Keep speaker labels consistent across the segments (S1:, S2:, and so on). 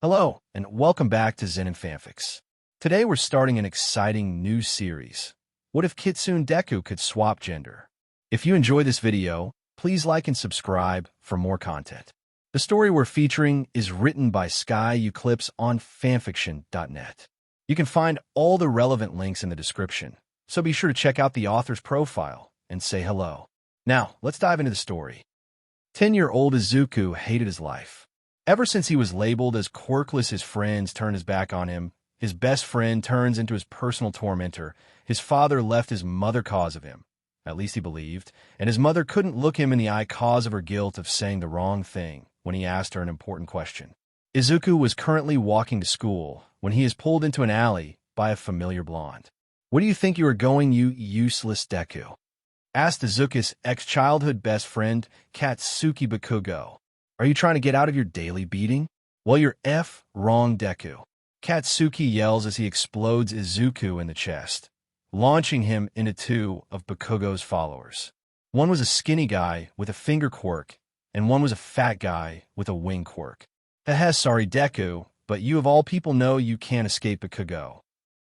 S1: Hello, and welcome back to Zenin Fanfics. Today we're starting an exciting new series. What if Kitsune Deku could swap gender? If you enjoy this video, please like and subscribe for more content. The story we're featuring is written by Uclipse on fanfiction.net. You can find all the relevant links in the description, so be sure to check out the author's profile and say hello. Now, let's dive into the story. 10-year-old Izuku hated his life. Ever since he was labeled as quirkless, his friends turned his back on him. His best friend turns into his personal tormentor. His father left his mother cause of him, at least he believed, and his mother couldn't look him in the eye cause of her guilt of saying the wrong thing when he asked her an important question. Izuku was currently walking to school when he is pulled into an alley by a familiar blonde. "Where do you think you are going, you useless Deku?" asked Izuku's ex-childhood best friend, Kitsune Quirk. "Are you trying to get out of your daily beating?" "Well, you're wrong, Deku," Kitsune yells as he explodes Izuku in the chest, launching him into two of Bakugo's followers. One was a skinny guy with a finger quirk, and one was a fat guy with a wing quirk. Sorry, Deku, but you of all people know you can't escape Bakugo."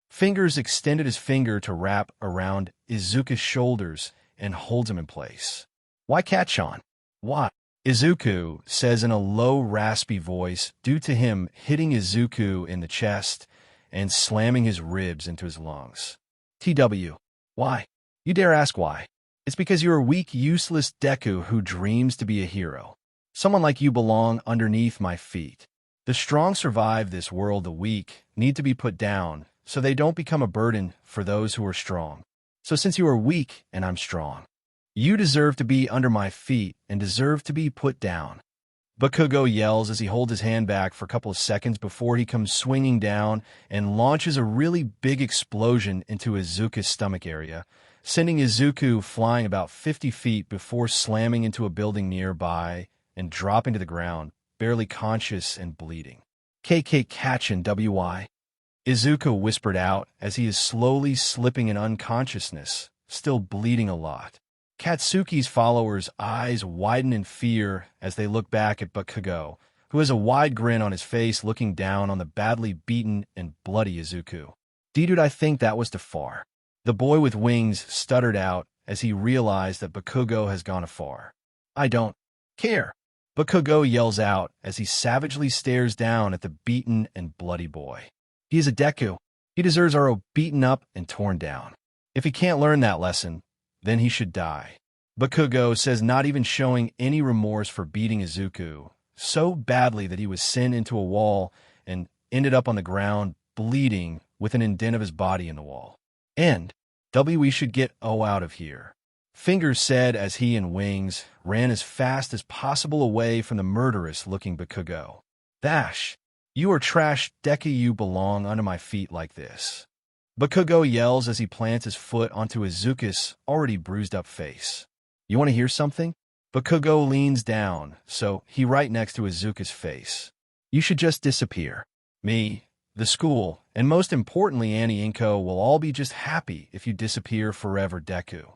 S1: Fingers extended his finger to wrap around Izuku's shoulders and holds him in place. "Why catch on? Why?" Izuku says in a low, raspy voice due to him hitting Izuku in the chest and slamming his ribs into his lungs. "TW. Why? You dare ask why? It's because you're a weak, useless Deku who dreams to be a hero. Someone like you belong underneath my feet. The strong survive this world, the weak need to be put down so they don't become a burden for those who are strong. So since you are weak and I'm strong, you deserve to be under my feet and deserve to be put down." Bakugo yells as he holds his hand back for a couple of seconds before he comes swinging down and launches a really big explosion into Izuku's stomach area, sending Izuku flying about 50 feet before slamming into a building nearby and dropping to the ground, barely conscious and bleeding. "KK catchin' WI," Izuku whispered out as he is slowly slipping in unconsciousness, still bleeding a lot. Katsuki's followers' eyes widen in fear as they look back at Bakugo, who has a wide grin on his face looking down on the badly beaten and bloody Izuku. "Dude, I think that was too far." The boy with wings stuttered out as he realized that Bakugo has gone afar. "I don't care," Bakugo yells out as he savagely stares down at the beaten and bloody boy. "He is a Deku. He deserves our beaten up and torn down. If he can't learn that lesson, then he should die," Bakugo says, not even showing any remorse for beating Izuku so badly that he was sent into a wall and ended up on the ground bleeding with an indent of his body in the wall. "And we should get out of here," Fingers said as he and Wings ran as fast as possible away from the murderous-looking Bakugo. "Dash, you are trash, Deku, you belong under my feet like this," Bakugo yells as he plants his foot onto Izuku's already bruised-up face. "You want to hear something?" Bakugo leans down, so he right next to Izuku's face. "You should just disappear. Me, the school, and most importantly Annie Inko will all be just happy if you disappear forever, Deku,"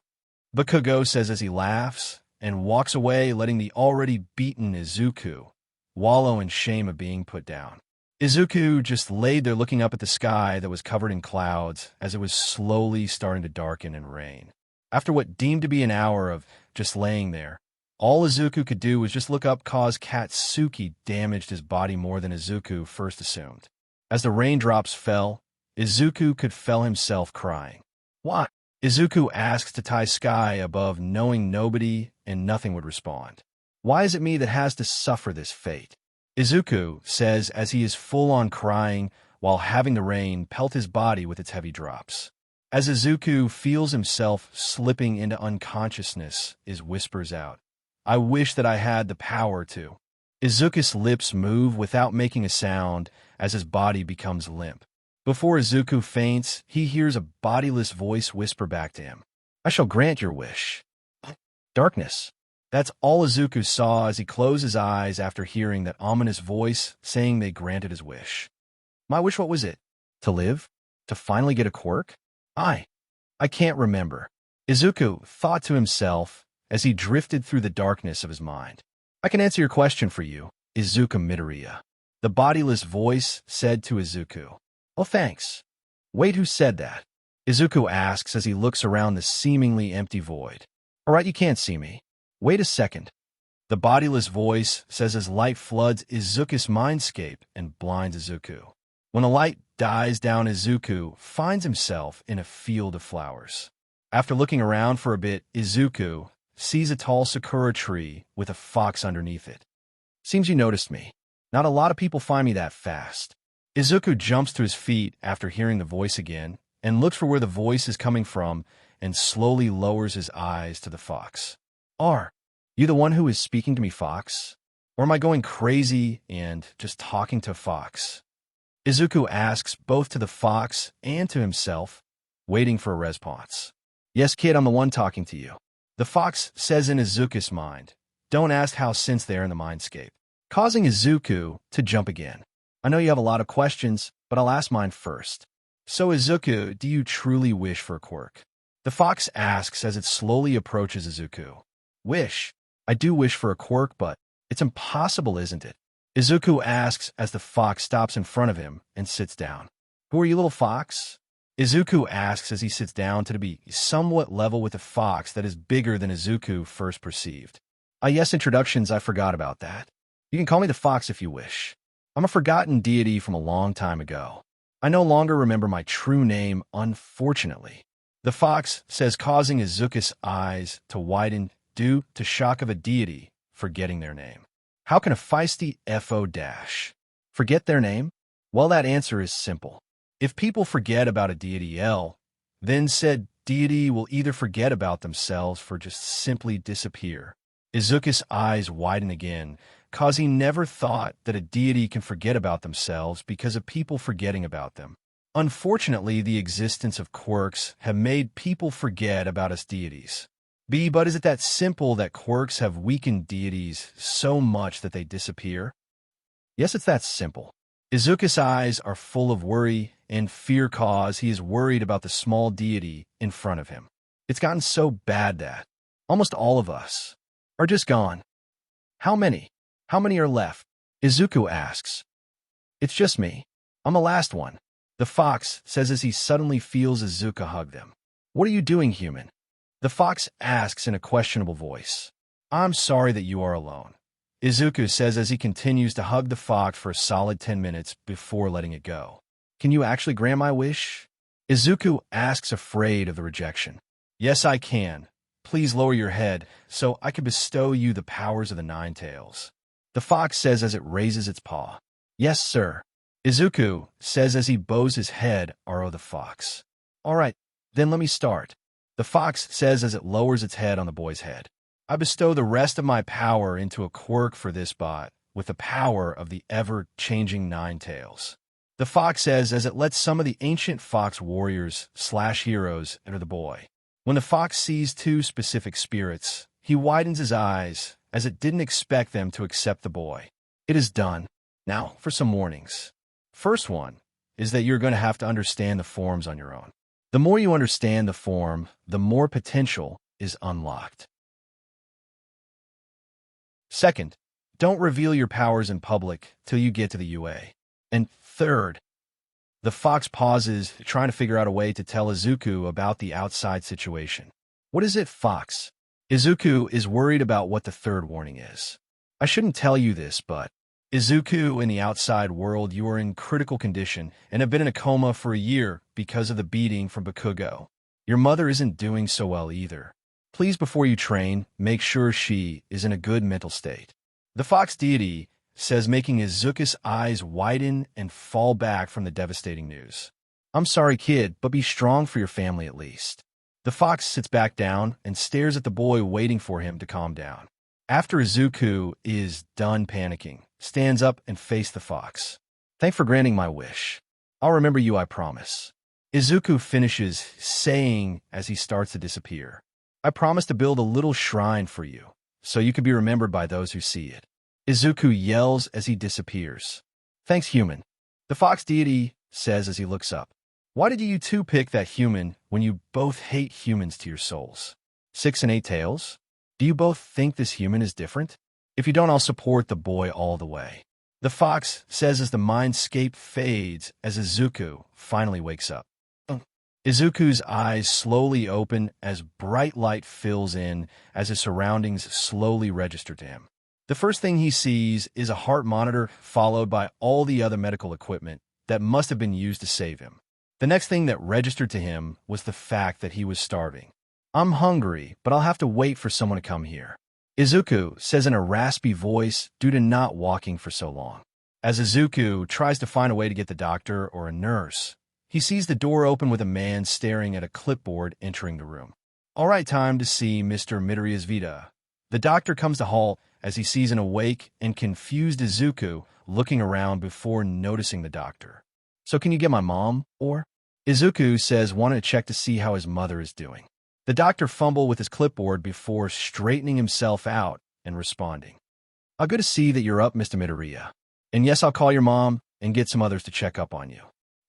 S1: Bakugo says as he laughs and walks away, letting the already beaten Izuku wallow in shame of being put down. Izuku just laid there looking up at the sky that was covered in clouds as it was slowly starting to darken and rain. After what deemed to be an hour of just laying there, all Izuku could do was just look up cause Katsuki damaged his body more than Izuku first assumed. As the raindrops fell, Izuku could feel himself crying. "Why?" Izuku asks to tie sky above, knowing nobody and nothing would respond. "Why is it me that has to suffer this fate?" Izuku says as he is full-on crying while having the rain pelt his body with its heavy drops. As Izuku feels himself slipping into unconsciousness, whispers out, "I wish that I had the power to." Izuku's lips move without making a sound as his body becomes limp. Before Izuku faints, he hears a bodiless voice whisper back to him, "I shall grant your wish." Darkness. That's all Izuku saw as he closed his eyes after hearing that ominous voice saying they granted his wish. My wish, what was it? To live? To finally get a quirk? I can't remember, Izuku thought to himself as he drifted through the darkness of his mind. "I can answer your question for you, Izuku Midoriya. The bodiless voice said to Izuku. Oh, thanks. Wait, who said that? Izuku asks as he looks around the seemingly empty void. All right, you can't see me. Wait a second. The bodiless voice says as light floods Izuku's mindscape and blinds Izuku. When the light dies down, Izuku finds himself in a field of flowers. After looking around for a bit, Izuku sees a tall sakura tree with a fox underneath it. Seems you noticed me. Not a lot of people find me that fast. Izuku jumps to his feet after hearing the voice again and looks for where the voice is coming from and slowly lowers his eyes to the fox. Are you the one who is speaking to me, fox? Or am I going crazy and just talking to a fox? Izuku asks both to the fox and to himself, waiting for a response. Yes, kid, I'm the one talking to you. The fox says in Izuku's mind. Don't ask how since they're in the mindscape, causing Izuku to jump again. I know you have a lot of questions, but I'll ask mine first. So Izuku, do you truly wish for a quirk? The fox asks as it slowly approaches Izuku. Wish? I do wish for a quirk, but it's impossible, isn't it? Izuku asks as the fox stops in front of him and sits down. Who are you, little fox? Izuku asks as he sits down to be somewhat level with the fox that is bigger than Izuku first perceived. Yes, introductions, I forgot about that. You can call me the fox if you wish. I'm a forgotten deity from a long time ago. I no longer remember my true name, unfortunately. The fox says, causing Izuku's eyes to widen due to shock of a deity forgetting their name. How can a feisty FO dash forget their name? Well, that answer is simple. If people forget about a deity L, then said deity will either forget about themselves or just simply disappear. Izuku's eyes widen again, cause he never thought that a deity can forget about themselves because of people forgetting about them. Unfortunately, the existence of quirks have made people forget about us deities. But is it that simple that quirks have weakened deities so much that they disappear? Yes, it's that simple. Izuku's eyes are full of worry and fear cause he is worried about the small deity in front of him. It's gotten so bad that almost all of us are just gone. How many? How many are left? Izuku asks. It's just me. I'm the last one. The fox says as he suddenly feels Izuku hug them. What are you doing, human? The fox asks in a questionable voice. I'm sorry that you are alone. Izuku says as he continues to hug the fox for a solid 10 minutes before letting it go. Can you actually grant my wish? Izuku asks, afraid of the rejection. Yes, I can. Please lower your head so I can bestow you the powers of the Nine Tails. The fox says as it raises its paw. Yes, sir. Izuku says as he bows his head to the fox. All right, then let me start. The fox says as it lowers its head on the boy's head. I bestow the rest of my power into a quirk for this bot with the power of the ever-changing Nine Tails. The fox says as it lets some of the ancient fox warriors/heroes enter the boy. When the fox sees two specific spirits, he widens his eyes as it didn't expect them to accept the boy. It is done. Now for some warnings. First one is that you're going to have to understand the forms on your own. The more you understand the form, the more potential is unlocked. Second, don't reveal your powers in public till you get to the UA. And third, the fox pauses, trying to figure out a way to tell Izuku about the outside situation. What is it, fox? Izuku is worried about what the third warning is. I shouldn't tell you this, but Izuku, in the outside world, you are in critical condition and have been in a coma for a year because of the beating from Bakugo. Your mother isn't doing so well either. Please, before you train, make sure she is in a good mental state. The fox deity says, making Izuku's eyes widen and fall back from the devastating news. I'm sorry, kid, but be strong for your family at least. The fox sits back down and stares at the boy, waiting for him to calm down. After Izuku is done panicking, stands up and faces the fox. Thanks for granting my wish. I'll remember you, I promise. Izuku finishes saying as he starts to disappear. I promise to build a little shrine for you, so you can be remembered by those who see it. Izuku yells as he disappears. Thanks, human. The fox deity says as he looks up. Why did you two pick that human when you both hate humans to your souls? 6 and 8 tails? Do you both think this human is different? If you don't, I'll support the boy all the way. The fox says as the mindscape fades as Izuku finally wakes up. Izuku's eyes slowly open as bright light fills in as his surroundings slowly register to him. The first thing he sees is a heart monitor followed by all the other medical equipment that must have been used to save him. The next thing that registered to him was the fact that he was starving. "I'm hungry, but I'll have to wait for someone to come here," Izuku says in a raspy voice due to not walking for so long. As Izuku tries to find a way to get the doctor or a nurse, he sees the door open with a man staring at a clipboard entering the room. "All right, time to see Mr. Midoriya's Vita." The doctor comes to halt as he sees an awake and confused Izuku looking around before noticing the doctor. "So can you get my mom, or?" Izuku says wanting to check to see how his mother is doing. The doctor fumbled with his clipboard before straightening himself out and responding. "Good to see that you're up, Mr. Midoriya. And yes, I'll call your mom and get some others to check up on you."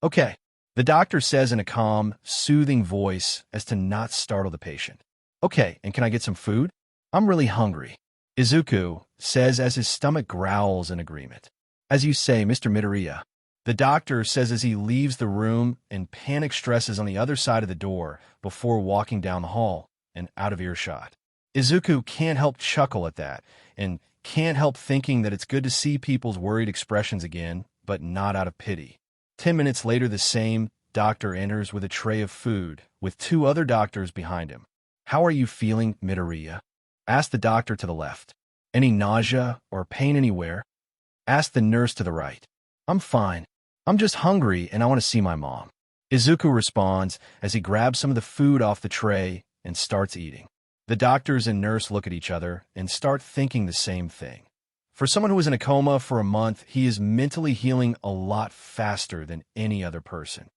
S1: "Okay," the doctor says in a calm, soothing voice as to not startle the patient. "Okay, and can I get some food? I'm really hungry," Izuku says as his stomach growls in agreement. "As you say, Mr. Midoriya," the doctor says as he leaves the room and panic stresses on the other side of the door before walking down the hall and out of earshot. Izuku can't help chuckle at that and can't help thinking that it's good to see people's worried expressions again, but not out of pity. 10 minutes later, the same doctor enters with a tray of food with 2 other doctors behind him. "How are you feeling, Midoriya?" asked the doctor to the left. "Any nausea or pain anywhere?" asked the nurse to the right. "I'm fine. I'm just hungry and I want to see my mom," Izuku responds as he grabs some of the food off the tray and starts eating. The doctors and nurse look at each other and start thinking the same thing. For someone who was in a coma for a month, he is mentally healing a lot faster than any other person.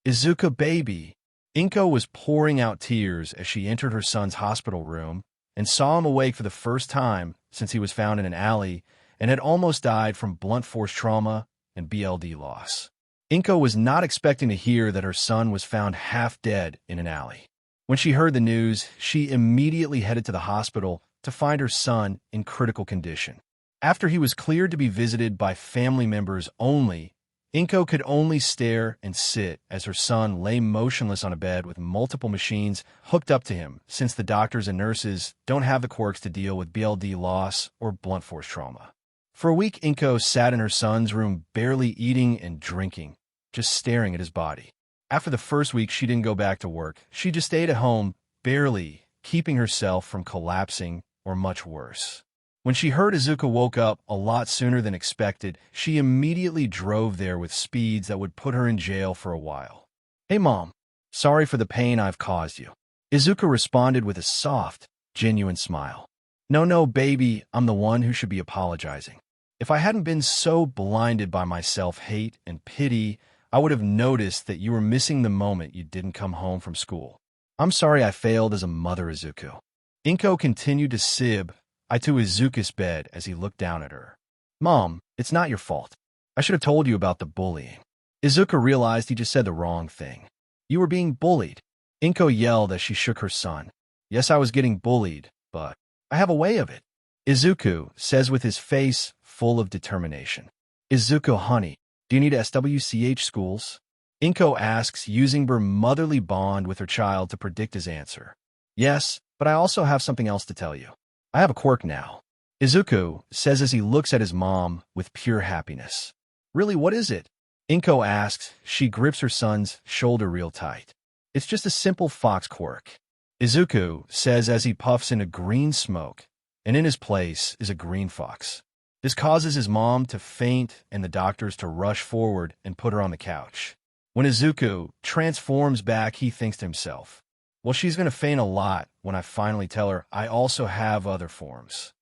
S1: "Izuku, baby." Inko was pouring out tears as she entered her son's hospital room and saw him awake for the first time since he was found in an alley and had almost died from blunt force trauma and BLD loss. Inko was not expecting to hear that her son was found half dead in an alley. When she heard the news, she immediately headed to the hospital to find her son in critical condition. After he was cleared to be visited by family members only, Inko could only stare and sit as her son lay motionless on a bed with multiple machines hooked up to him, since the doctors and nurses don't have the quirks to deal with BLD loss or blunt force trauma. For a week, Inko sat in her son's room barely eating and drinking, just staring at his body. After the first week, she didn't go back to work. She just stayed at home, barely keeping herself from collapsing or much worse. When she heard Izuku woke up a lot sooner than expected, she immediately drove there with speeds that would put her in jail for a while. "Hey, Mom. Sorry for the pain I've caused you." Izuku responded with a soft, genuine smile. No, baby, I'm the one who should be apologizing. If I hadn't been so blinded by my self-hate and pity, I would have noticed that you were missing the moment you didn't come home from school. I'm sorry I failed as a mother, Izuku." Inko continued to sib to Izuku's bed as he looked down at her. "Mom, it's not your fault. I should have told you about the bullying." Izuku realized he just said the wrong thing. "You were being bullied." Inko yelled as she shook her son. "Yes, I was getting bullied, but I have a way of it," Izuku says with his face full of determination. "Izuku, honey, do you need SWCH schools?" Inko asks, using her motherly bond with her child to predict his answer. "Yes, but I also have something else to tell you. I have a quirk now," Izuku says as he looks at his mom with pure happiness. "Really, what is it?" Inko asks. She grips her son's shoulder real tight. "It's just a simple fox quirk," Izuku says as he puffs into green smoke, and in his place is a green fox. This causes his mom to faint and the doctors to rush forward and put her on the couch. When Izuku transforms back, he thinks to himself, "Well, she's going to faint a lot when I finally tell her I also have other forms."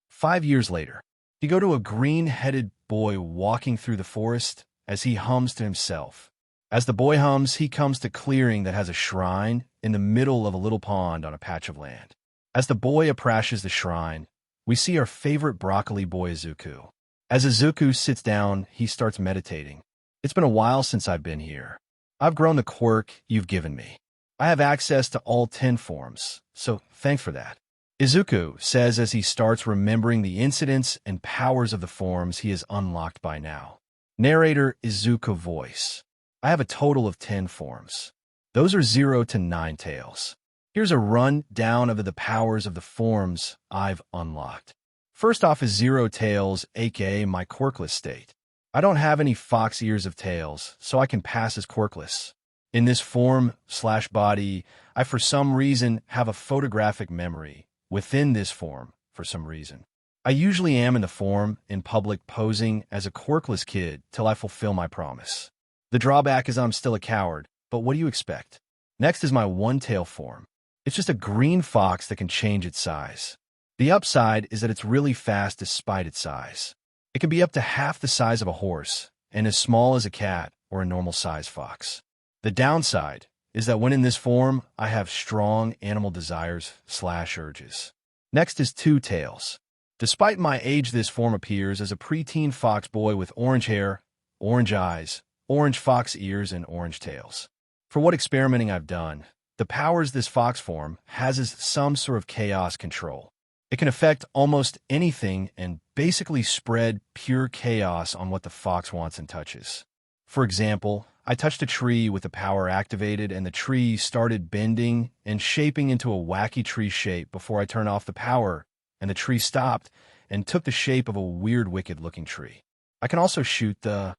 S1: 5 years later, you go to a green-headed boy walking through the forest as he hums to himself. As the boy hums, he comes to a clearing that has a shrine in the middle of a little pond on a patch of land. As the boy approaches the shrine, we see our favorite broccoli boy, Izuku. As Izuku sits down, he starts meditating. "It's been a while since I've been here. I've grown the quirk you've given me. I have access to all 10 forms, so thanks for that." Izuku says as he starts remembering the incidents and powers of the forms he has unlocked by now. Narrator Izuku voice. I have a total of 10 forms. Those are 0 to 9 tails. Here's a rundown of the powers of the forms I've unlocked. First off is 0 tails, aka my quirkless state. I don't have any fox ears of tails, so I can pass as quirkless. In this form/body, I for some reason have a photographic memory within this form for some reason. I usually am in the form in public posing as a quirkless kid till I fulfill my promise. The drawback is I'm still a coward, but what do you expect? Next is my one-tail form. It's just a green fox that can change its size. The upside is that it's really fast despite its size. It can be up to half the size of a horse and as small as a cat or a normal-sized fox. The downside is that when in this form, I have strong animal desires/urges. Next is 2 tails. Despite my age, this form appears as a preteen fox boy with orange hair, orange eyes, orange fox ears, and orange tails. For what experimenting I've done, the powers this fox form has is some sort of chaos control. It can affect almost anything and basically spread pure chaos on what the fox wants and touches. For example, I touched a tree with the power activated and the tree started bending and shaping into a wacky tree shape before I turned off the power, and the tree stopped and took the shape of a weird, wicked-looking tree. I can also shoot the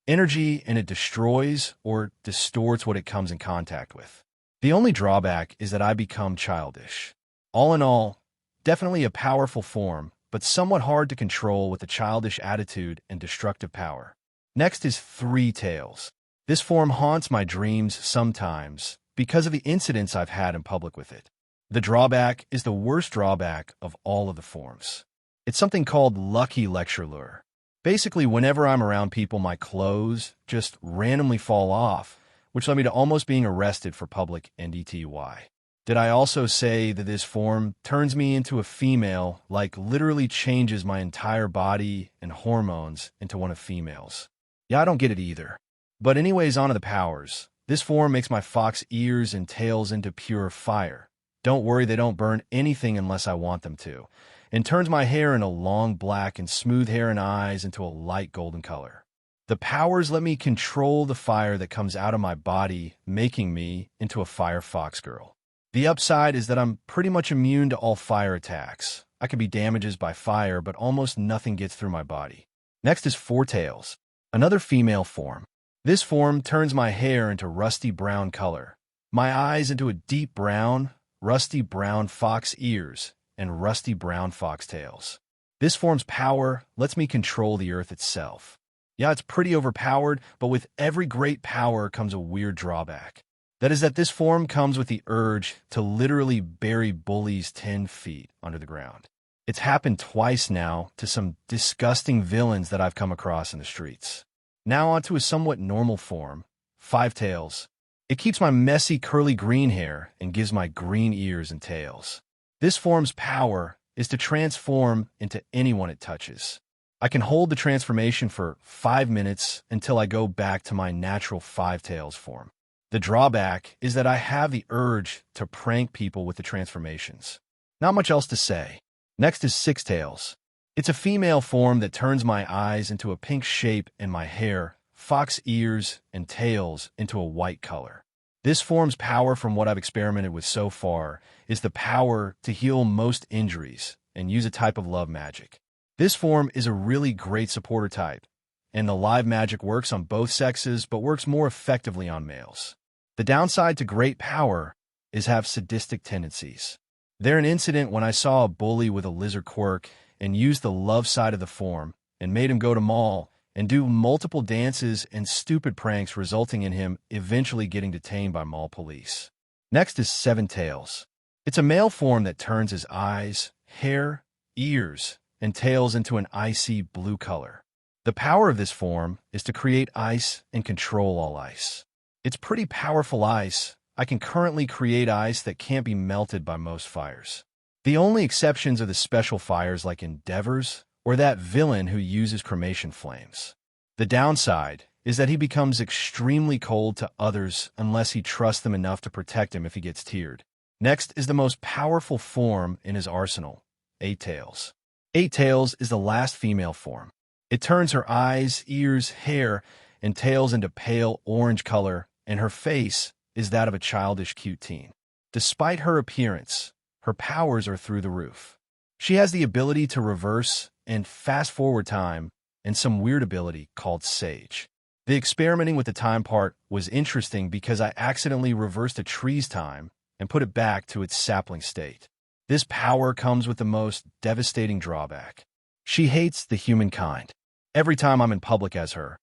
S1: energy and it destroys or distorts what it comes in contact with. The only drawback is that I become childish. All in all, definitely a powerful form, but somewhat hard to control with a childish attitude and destructive power. Next is 3 tails. This form haunts my dreams sometimes because of the incidents I've had in public with it. The drawback is the worst drawback of all of the forms. It's something called Lucky Lecture Lure. Basically, whenever I'm around people, my clothes just randomly fall off, which led me to almost being arrested for public NDTY. Did I also say that this form turns me into a female, like literally changes my entire body and hormones into one of females? Yeah, I don't get it either. But anyways, on to the powers. This form makes my fox ears and tails into pure fire. Don't worry, they don't burn anything unless I want them to. And turns my hair into long black and smooth hair and eyes into a light golden color. The powers let me control the fire that comes out of my body, making me into a fire fox girl. The upside is that I'm pretty much immune to all fire attacks. I can be damaged by fire, but almost nothing gets through my body. Next is 4 tails. Another female form. This form turns my hair into rusty brown color, my eyes into a deep brown, rusty brown fox ears, and rusty brown fox tails. This form's power lets me control the earth itself. Yeah, it's pretty overpowered, but with every great power comes a weird drawback. That is that this form comes with the urge to literally bury bullies 10 feet under the ground. It's happened twice now to some disgusting villains that I've come across in the streets. Now onto a somewhat normal form, 5 tails. It keeps my messy curly green hair and gives my green ears and tails. This form's power is to transform into anyone it touches. I can hold the transformation for 5 minutes until I go back to my natural 5 tails form. The drawback is that I have the urge to prank people with the transformations. Not much else to say. Next is 6 tails. It's a female form that turns my eyes into a pink shape and my hair, fox ears, and tails into a white color. This form's power, from what I've experimented with so far, is the power to heal most injuries and use a type of love magic. This form is a really great supporter type, and the live magic works on both sexes but works more effectively on males. The downside to great power is have sadistic tendencies. There's an incident when I saw a bully with a lizard quirk and used the love side of the form and made him go to mall and do multiple dances and stupid pranks, resulting in him eventually getting detained by mall police. Next is 7 tails. It's a male form that turns his eyes, hair, ears, and tails into an icy blue color. The power of this form is to create ice and control all ice. It's pretty powerful ice. I can currently create ice that can't be melted by most fires. The only exceptions are the special fires like Endeavors or that villain who uses cremation flames. The downside is that he becomes extremely cold to others unless he trusts them enough to protect him if he gets teared. Next is the most powerful form in his arsenal, Eight Tails. Eight Tails is the last female form. It turns her eyes, ears, hair, and tails into pale orange color, and her face is that of a childish cute teen. Despite her appearance, her powers are through the roof. She has the ability to reverse and fast-forward time, and some weird ability called Sage. The experimenting with the time part was interesting because I accidentally reversed a tree's time and put it back to its sapling state. This power comes with the most devastating drawback. She hates the humankind. Every time I'm in public as her,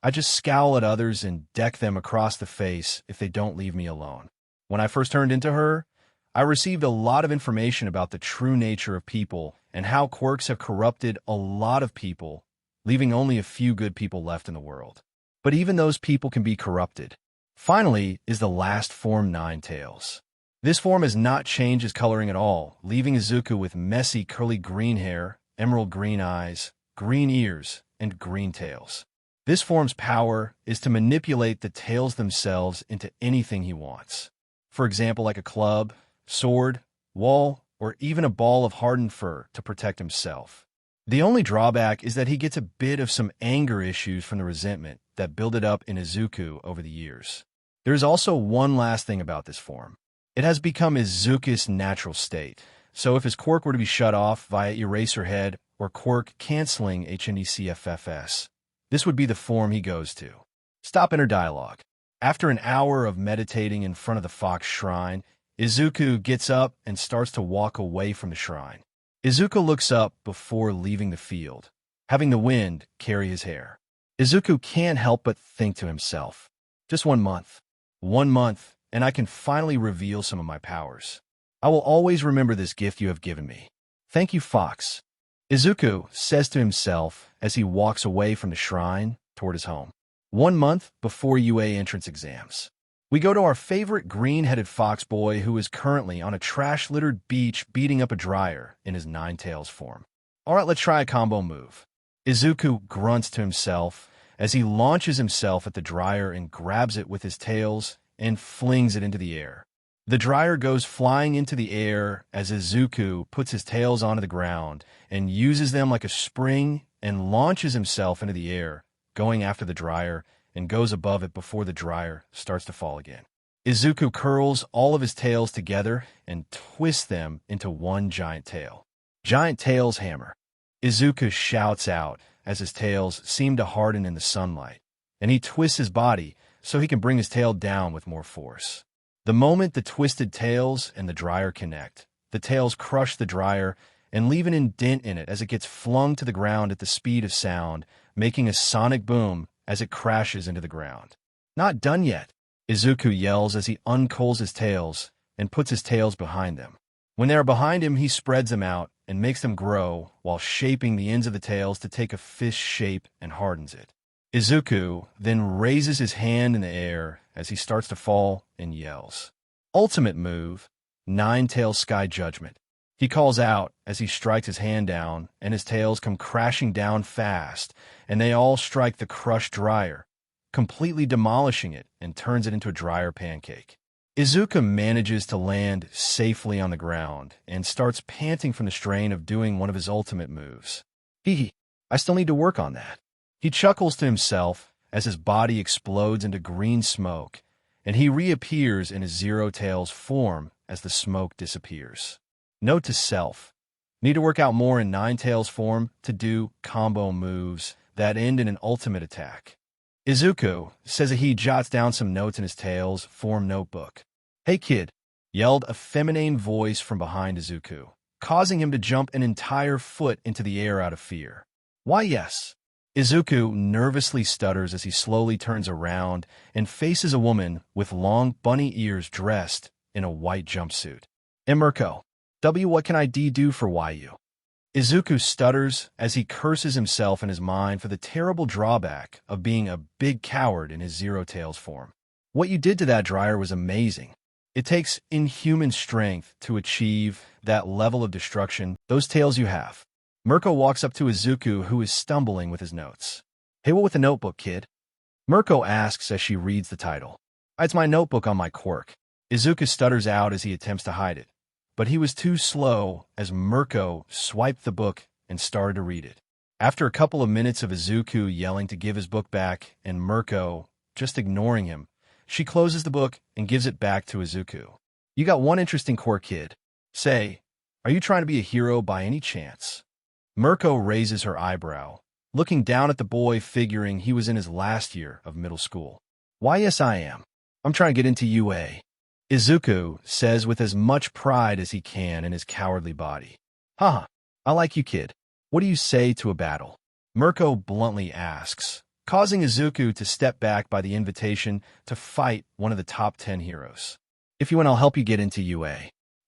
S1: I just scowl at others and deck them across the face if they don't leave me alone. When I first turned into her, I received a lot of information about the true nature of people and how quirks have corrupted a lot of people, leaving only a few good people left in the world. But even those people can be corrupted. Finally is the last form, Nine Tails. This form has not changed his coloring at all, leaving Izuku with messy curly green hair, emerald green eyes, green ears, and green tails. This form's power is to manipulate the tails themselves into anything he wants. For example, like a club, sword, wall, or even a ball of hardened fur to protect himself. The only drawback is that he gets a bit of some anger issues from the resentment that builded up in Izuku over the years. There is also one last thing about this form. It has become Izuku's natural state, so if his quirk were to be shut off via Eraserhead or quirk canceling HNDCFFS, this would be the form he goes to. Stop inner dialogue. After an hour of meditating in front of the Fox Shrine, Izuku gets up and starts to walk away from the shrine. Izuku looks up before leaving the field, having the wind carry his hair. Izuku can't help but think to himself, just 1 month. 1 month, and I can finally reveal some of my powers. I will always remember this gift you have given me. Thank you, Fox. Izuku says to himself as he walks away from the shrine toward his home. 1 month before UA entrance exams. We go to our favorite green-headed fox boy who is currently on a trash-littered beach beating up a dryer in his Nine Tails form. Alright, let's try a combo move. Izuku grunts to himself as he launches himself at the dryer and grabs it with his tails and flings it into the air. The dryer goes flying into the air as Izuku puts his tails onto the ground and uses them like a spring and launches himself into the air, going after the dryer, and goes above it before the dryer starts to fall again. Izuku curls all of his tails together and twists them into one giant tail. Giant Tails Hammer. Izuku shouts out as his tails seem to harden in the sunlight, and he twists his body so he can bring his tail down with more force. The moment the twisted tails and the dryer connect, the tails crush the dryer and leave an indent in it as it gets flung to the ground at the speed of sound, making a sonic boom as it crashes into the ground. Not done yet, Izuku yells as he uncoils his tails and puts his tails behind them. When they are behind him, he spreads them out and makes them grow while shaping the ends of the tails to take a fish shape and hardens it. Izuku then raises his hand in the air as he starts to fall and yells. Ultimate move, Nine Tails Sky Judgment. He calls out as he strikes his hand down, and his tails come crashing down fast, and they all strike the crushed dryer, completely demolishing it and turns it into a dryer pancake. Izuku manages to land safely on the ground and starts panting from the strain of doing one of his ultimate moves. I still need to work on that. He chuckles to himself as his body explodes into green smoke, and he reappears in his Zero Tails form as the smoke disappears. Note to self, need to work out more in Nine Tails form to do combo moves that end in an ultimate attack. Izuku says that he jots down some notes in his Tails form notebook. Hey kid, yelled a feminine voice from behind Izuku, causing him to jump an entire foot into the air out of fear. Why yes. Izuku nervously stutters as he slowly turns around and faces a woman with long bunny ears dressed in a white jumpsuit. Mirko, what can I do for YU? Izuku stutters as he curses himself in his mind for the terrible drawback of being a big coward in his Zero Tails form. What you did to that dryer was amazing. It takes inhuman strength to achieve that level of destruction, those tails you have. Mirko walks up to Izuku, who is stumbling with his notes. Hey, what with the notebook, kid? Mirko asks as she reads the title. It's my notebook on my quirk. Izuku stutters out as he attempts to hide it, but he was too slow as Mirko swiped the book and started to read it. After a couple of minutes of Izuku yelling to give his book back and Mirko just ignoring him, she closes the book and gives it back to Izuku. You got one interesting quirk, kid. Say, are you trying to be a hero by any chance? Mirko raises her eyebrow, looking down at the boy, figuring he was in his last year of middle school. Why, yes, I am. I'm trying to get into UA. Izuku says with as much pride as he can in his cowardly body. Haha, I like you, kid. What do you say to a battle? Mirko bluntly asks, causing Izuku to step back by the invitation to fight one of the top 10 heroes. If you want, I'll help you get into UA.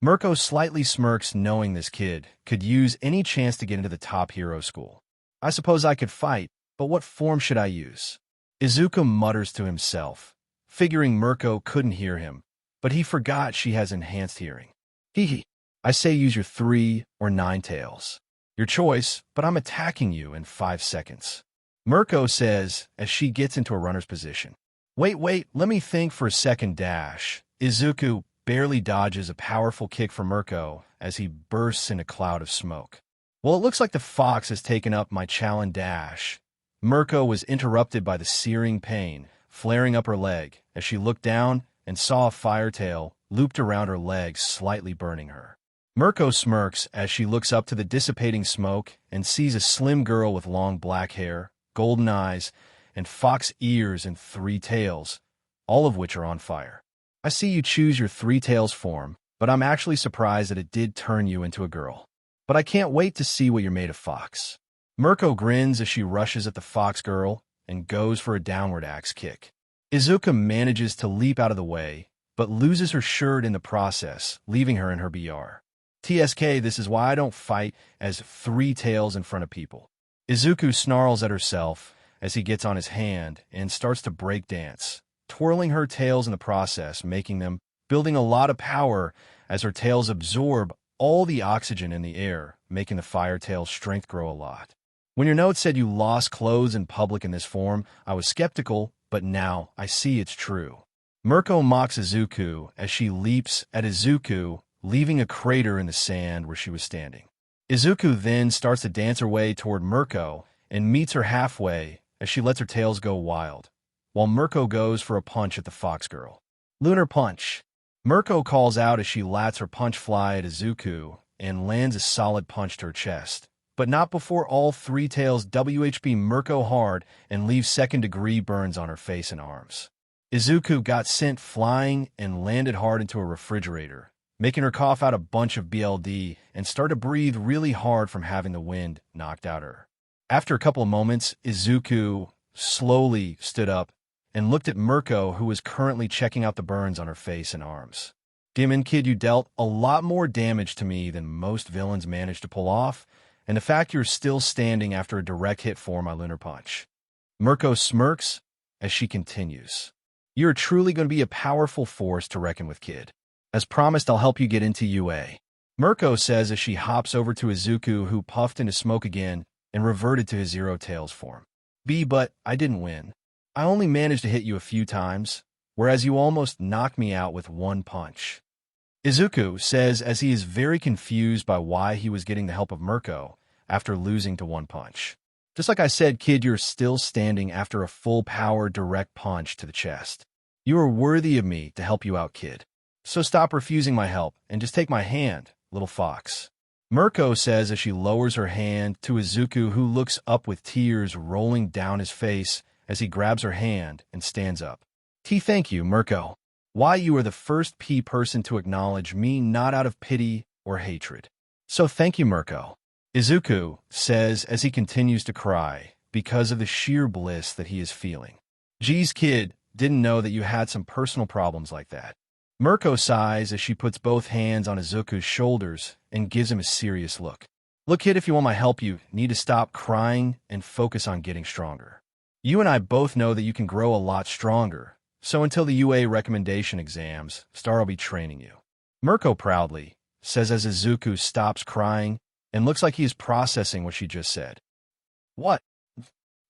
S1: Mirko slightly smirks, knowing this kid could use any chance to get into the top hero school. I suppose I could fight, but what form should I use? Izuku mutters to himself, figuring Mirko couldn't hear him, but he forgot she has enhanced hearing. Hee. I say use your 3 or 9 tails. Your choice, but I'm attacking you in 5 seconds. Mirko says as she gets into a runner's position. Wait, let me think for a second. Izuku barely dodges a powerful kick from Mirko as he bursts in a cloud of smoke. Well, it looks like the fox has taken up my challenge. Mirko was interrupted by the searing pain flaring up her leg as she looked down and saw a fire tail looped around her legs, slightly burning her. Mirko smirks as she looks up to the dissipating smoke and sees a slim girl with long black hair, golden eyes, and fox ears and 3 tails, all of which are on fire. I see you choose your 3 tails form, but I'm actually surprised that it did turn you into a girl. But I can't wait to see what you're made of, fox. Mirko grins as she rushes at the fox girl and goes for a downward axe kick. Izuku manages to leap out of the way, but loses her shirt in the process, leaving her in her BR. TSK, this is why I don't fight as 3 tails in front of people. Izuku snarls at herself as he gets on his hand and starts to break dance, twirling her tails in the process, making them, building a lot of power as her tails absorb all the oxygen in the air, making the fire tail's strength grow a lot. When your note said you lost clothes in public in this form, I was skeptical, but now I see it's true. Mirko mocks Izuku as she leaps at Izuku, leaving a crater in the sand where she was standing. Izuku then starts to dance her way toward Mirko and meets her halfway as she lets her tails go wild, while Mirko goes for a punch at the fox girl. Lunar punch. Mirko calls out as she lats her punch fly at Izuku and lands a solid punch to her chest, but not before all 3 tails WHB Mirko hard and leave second-degree burns on her face and arms. Izuku got sent flying and landed hard into a refrigerator, making her cough out a bunch of BLD and start to breathe really hard from having the wind knocked out her. After a couple of moments, Izuku slowly stood up and looked at Mirko, who was currently checking out the burns on her face and arms. Demon kid, you dealt a lot more damage to me than most villains manage to pull off, and the fact you're still standing after a direct hit for my lunar punch. Mirko smirks as she continues. You're truly going to be a powerful force to reckon with, kid. As promised, I'll help you get into UA. Mirko says as she hops over to Izuku, who puffed into smoke again and reverted to his 0 tails form. But I didn't win. I only managed to hit you a few times, whereas you almost knocked me out with 1 punch. Izuku says as he is very confused by why he was getting the help of Mirko after losing to 1 punch. Just like I said, kid, you're still standing after a full power direct punch to the chest. You are worthy of me to help you out, kid. So stop refusing my help and just take my hand, little fox. Mirko says as she lowers her hand to Izuku, who looks up with tears rolling down his face as he grabs her hand and stands up. Thank you, Mirko. Why, you are the first person to acknowledge me, not out of pity or hatred. So thank you, Mirko. Izuku says as he continues to cry because of the sheer bliss that he is feeling. Geez, kid, didn't know that you had some personal problems like that. Mirko sighs as she puts both hands on Izuku's shoulders and gives him a serious look. Look, kid, if you want my help, you need to stop crying and focus on getting stronger. You and I both know that you can grow a lot stronger, so until the UA recommendation exams start, I'll be training you. Mirko proudly says as Izuku stops crying and looks like he is processing what she just said. What?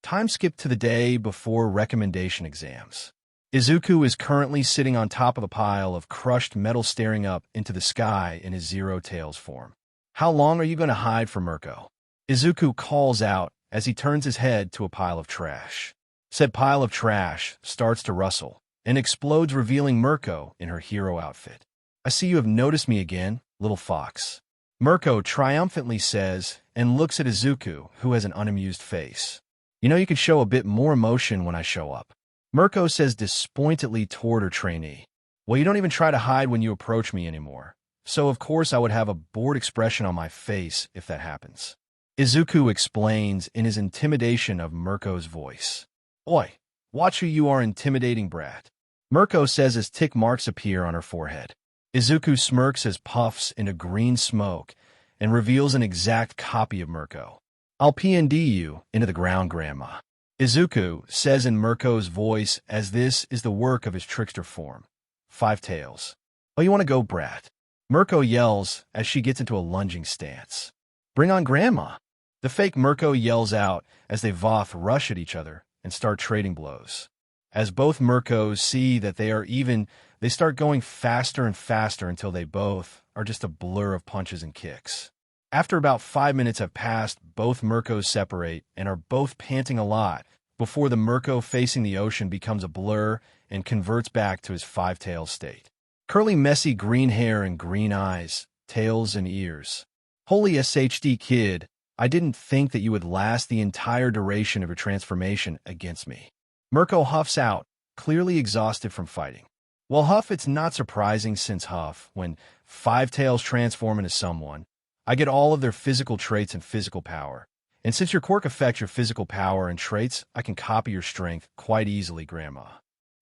S1: Time skipped to the day before recommendation exams. Izuku is currently sitting on top of a pile of crushed metal staring up into the sky in his Zero Tails form. How long are you going to hide from Mirko? Izuku calls out as he turns his head to a pile of trash. Said pile of trash starts to rustle and explodes, revealing Mirko in her hero outfit. I see you have noticed me again, little fox. Mirko triumphantly says and looks at Izuku, who has an unamused face. You know you can show a bit more emotion when I show up. Mirko says disappointedly toward her trainee. Well, you don't even try to hide when you approach me anymore. So of course I would have a bored expression on my face if that happens. Izuku explains in his intimidation of Mirko's voice. Oi, watch who you are, intimidating brat. Mirko says as tick marks appear on her forehead. Izuku smirks as puffs into green smoke and reveals an exact copy of Mirko. I'll PND you into the ground, Grandma. Izuku says in Mirko's voice as this is the work of his trickster form. 5 tails. Oh, you want to go, brat? Mirko yells as she gets into a lunging stance. Bring on Grandma. The fake Mirko yells out as they both rush at each other and start trading blows. As both Mirkos see that they are even, they start going faster and faster until they both are just a blur of punches and kicks. After about 5 minutes have passed, both Mirkos separate and are both panting a lot before the Mirko facing the ocean becomes a blur and converts back to his 5-tailed state. Curly, messy green hair and green eyes, tails and ears. Holy SHD kid, I didn't think that you would last the entire duration of your transformation against me. Mirko huffs out, clearly exhausted from fighting. Well, huff, it's not surprising since huff, when 5 tails transform into someone, I get all of their physical traits and physical power. And since your quirk affects your physical power and traits, I can copy your strength quite easily, Grandma.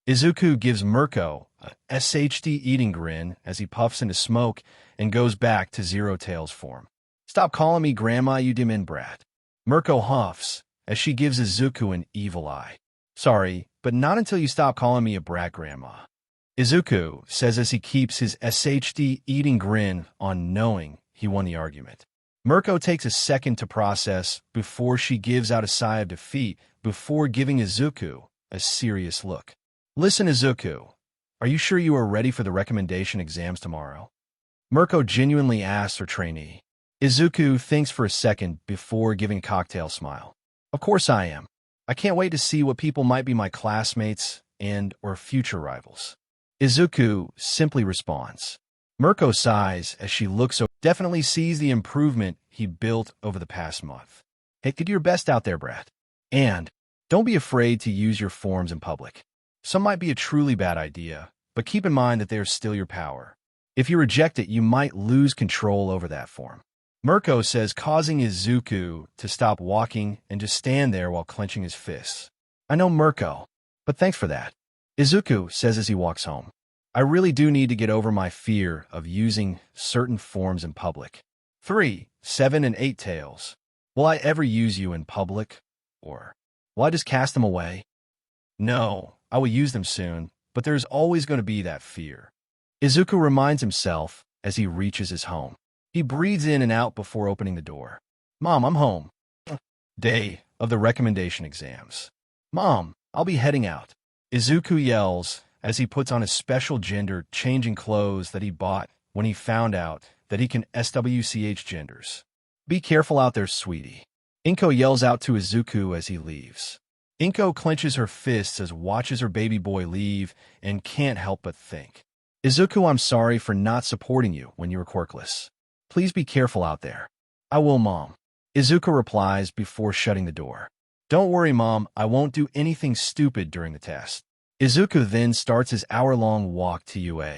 S1: Izuku gives Mirko a SHD eating grin as he puffs into smoke and goes back to Zero Tails form. Stop calling me Grandma, you dim-in brat. Mirko huffs as she gives Izuku an evil eye. Sorry, but not until you stop calling me a brat, Grandma. Izuku says as he keeps his SHD eating grin on, knowing he won the argument. Mirko takes a second to process before she gives out a sigh of defeat before giving Izuku a serious look. Listen, Izuku, are you sure you are ready for the recommendation exams tomorrow? Mirko genuinely asks her trainee. Izuku thinks for a second before giving a cocktail smile. Of course I am. I can't wait to see what people might be my classmates and or future rivals. Izuku simply responds. Mirko sighs as she looks over, definitely sees the improvement he built over the past month. Hey, do your best out there, brat. And don't be afraid to use your forms in public. Some might be a truly bad idea, but keep in mind that they are still your power. If you reject it, you might lose control over that form. Mirko says, causing Izuku to stop walking and just stand there while clenching his fists. I know, Mirko, but thanks for that. Izuku says as he walks home. I really do need to get over my fear of using certain forms in public. 3, 7, and 8 tails. Will I ever use you in public? Or will I just cast them away? No, I will use them soon, but there's always going to be that fear. Izuku reminds himself as he reaches his home. He breathes in and out before opening the door. Mom, I'm home. Day of the recommendation exams. Mom, I'll be heading out. Izuku yells as he puts on his special gender-changing clothes that he bought when he found out that he can SWCH genders. Be careful out there, sweetie. Inko yells out to Izuku as he leaves. Inko clenches her fists as watches her baby boy leave and can't help but think. Izuku, I'm sorry for not supporting you when you were quirkless. Please be careful out there. I will, Mom. Izuku replies before shutting the door. Don't worry, Mom, I won't do anything stupid during the test. Izuku then starts his hour-long walk to UA.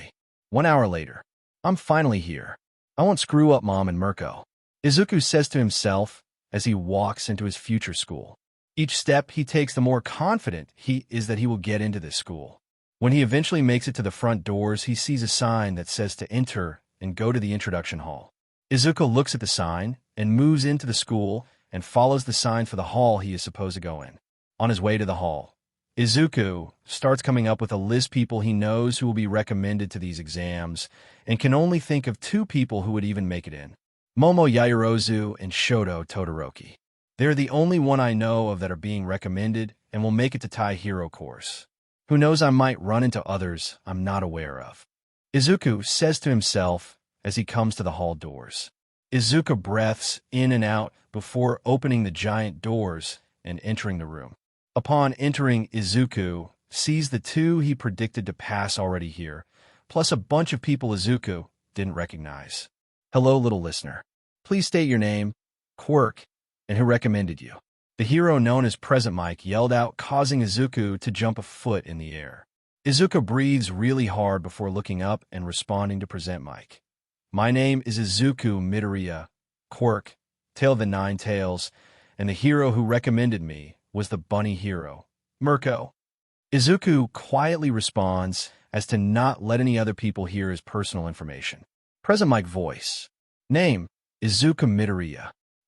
S1: 1 hour later. I'm finally here. I won't screw up Mom and Mirko. Izuku says to himself as he walks into his future school. Each step he takes, the more confident he is that he will get into this school. When he eventually makes it to the front doors, he sees a sign that says to enter and go to the introduction hall. Izuku looks at the sign and moves into the school and follows the sign for the hall he is supposed to go in. On his way to the hall, Izuku starts coming up with a list of people he knows who will be recommended to these exams and can only think of 2 people who would even make it in. Momo Yaoyorozu and Shoto Todoroki. They're the only one I know of that are being recommended and will make it to Tai Hero course. Who knows, I might run into others I'm not aware of. Izuku says to himself as he comes to the hall doors. Izuku breaths in and out before opening the giant doors and entering the room. Upon entering, Izuku sees the two he predicted to pass already here, plus a bunch of people Izuku didn't recognize. Hello, little listener. Please state your name, Quirk, and who recommended you. The hero known as Present Mike yelled out, causing Izuku to jump a foot in the air. Izuku breathes really hard before looking up and responding to Present Mike. My name is Izuku Made, Quirk, Tale of the Nine Tails, and the hero who recommended me was the bunny hero, Mirko. Izuku quietly responds as to not let any other people hear his personal information. Present Mike voice. Name, Izuku Made,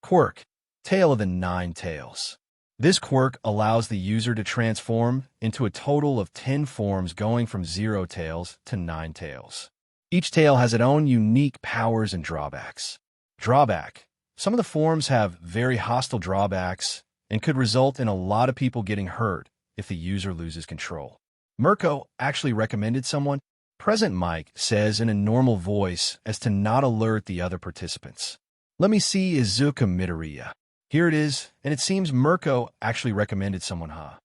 S1: Quirk, Tale of the Nine Tails. This quirk allows the user to transform into a total of 10 forms going from 0 tails to 9 tails. Each tail has its own unique powers and drawbacks. Drawback. Some of the forms have very hostile drawbacks and could result in a lot of people getting hurt if the user loses control. Mirko actually recommended someone. Present Mike says in a normal voice as to not alert the other participants. Let me see Izuku Made. Here it is, and it seems Mirko actually recommended someone, huh?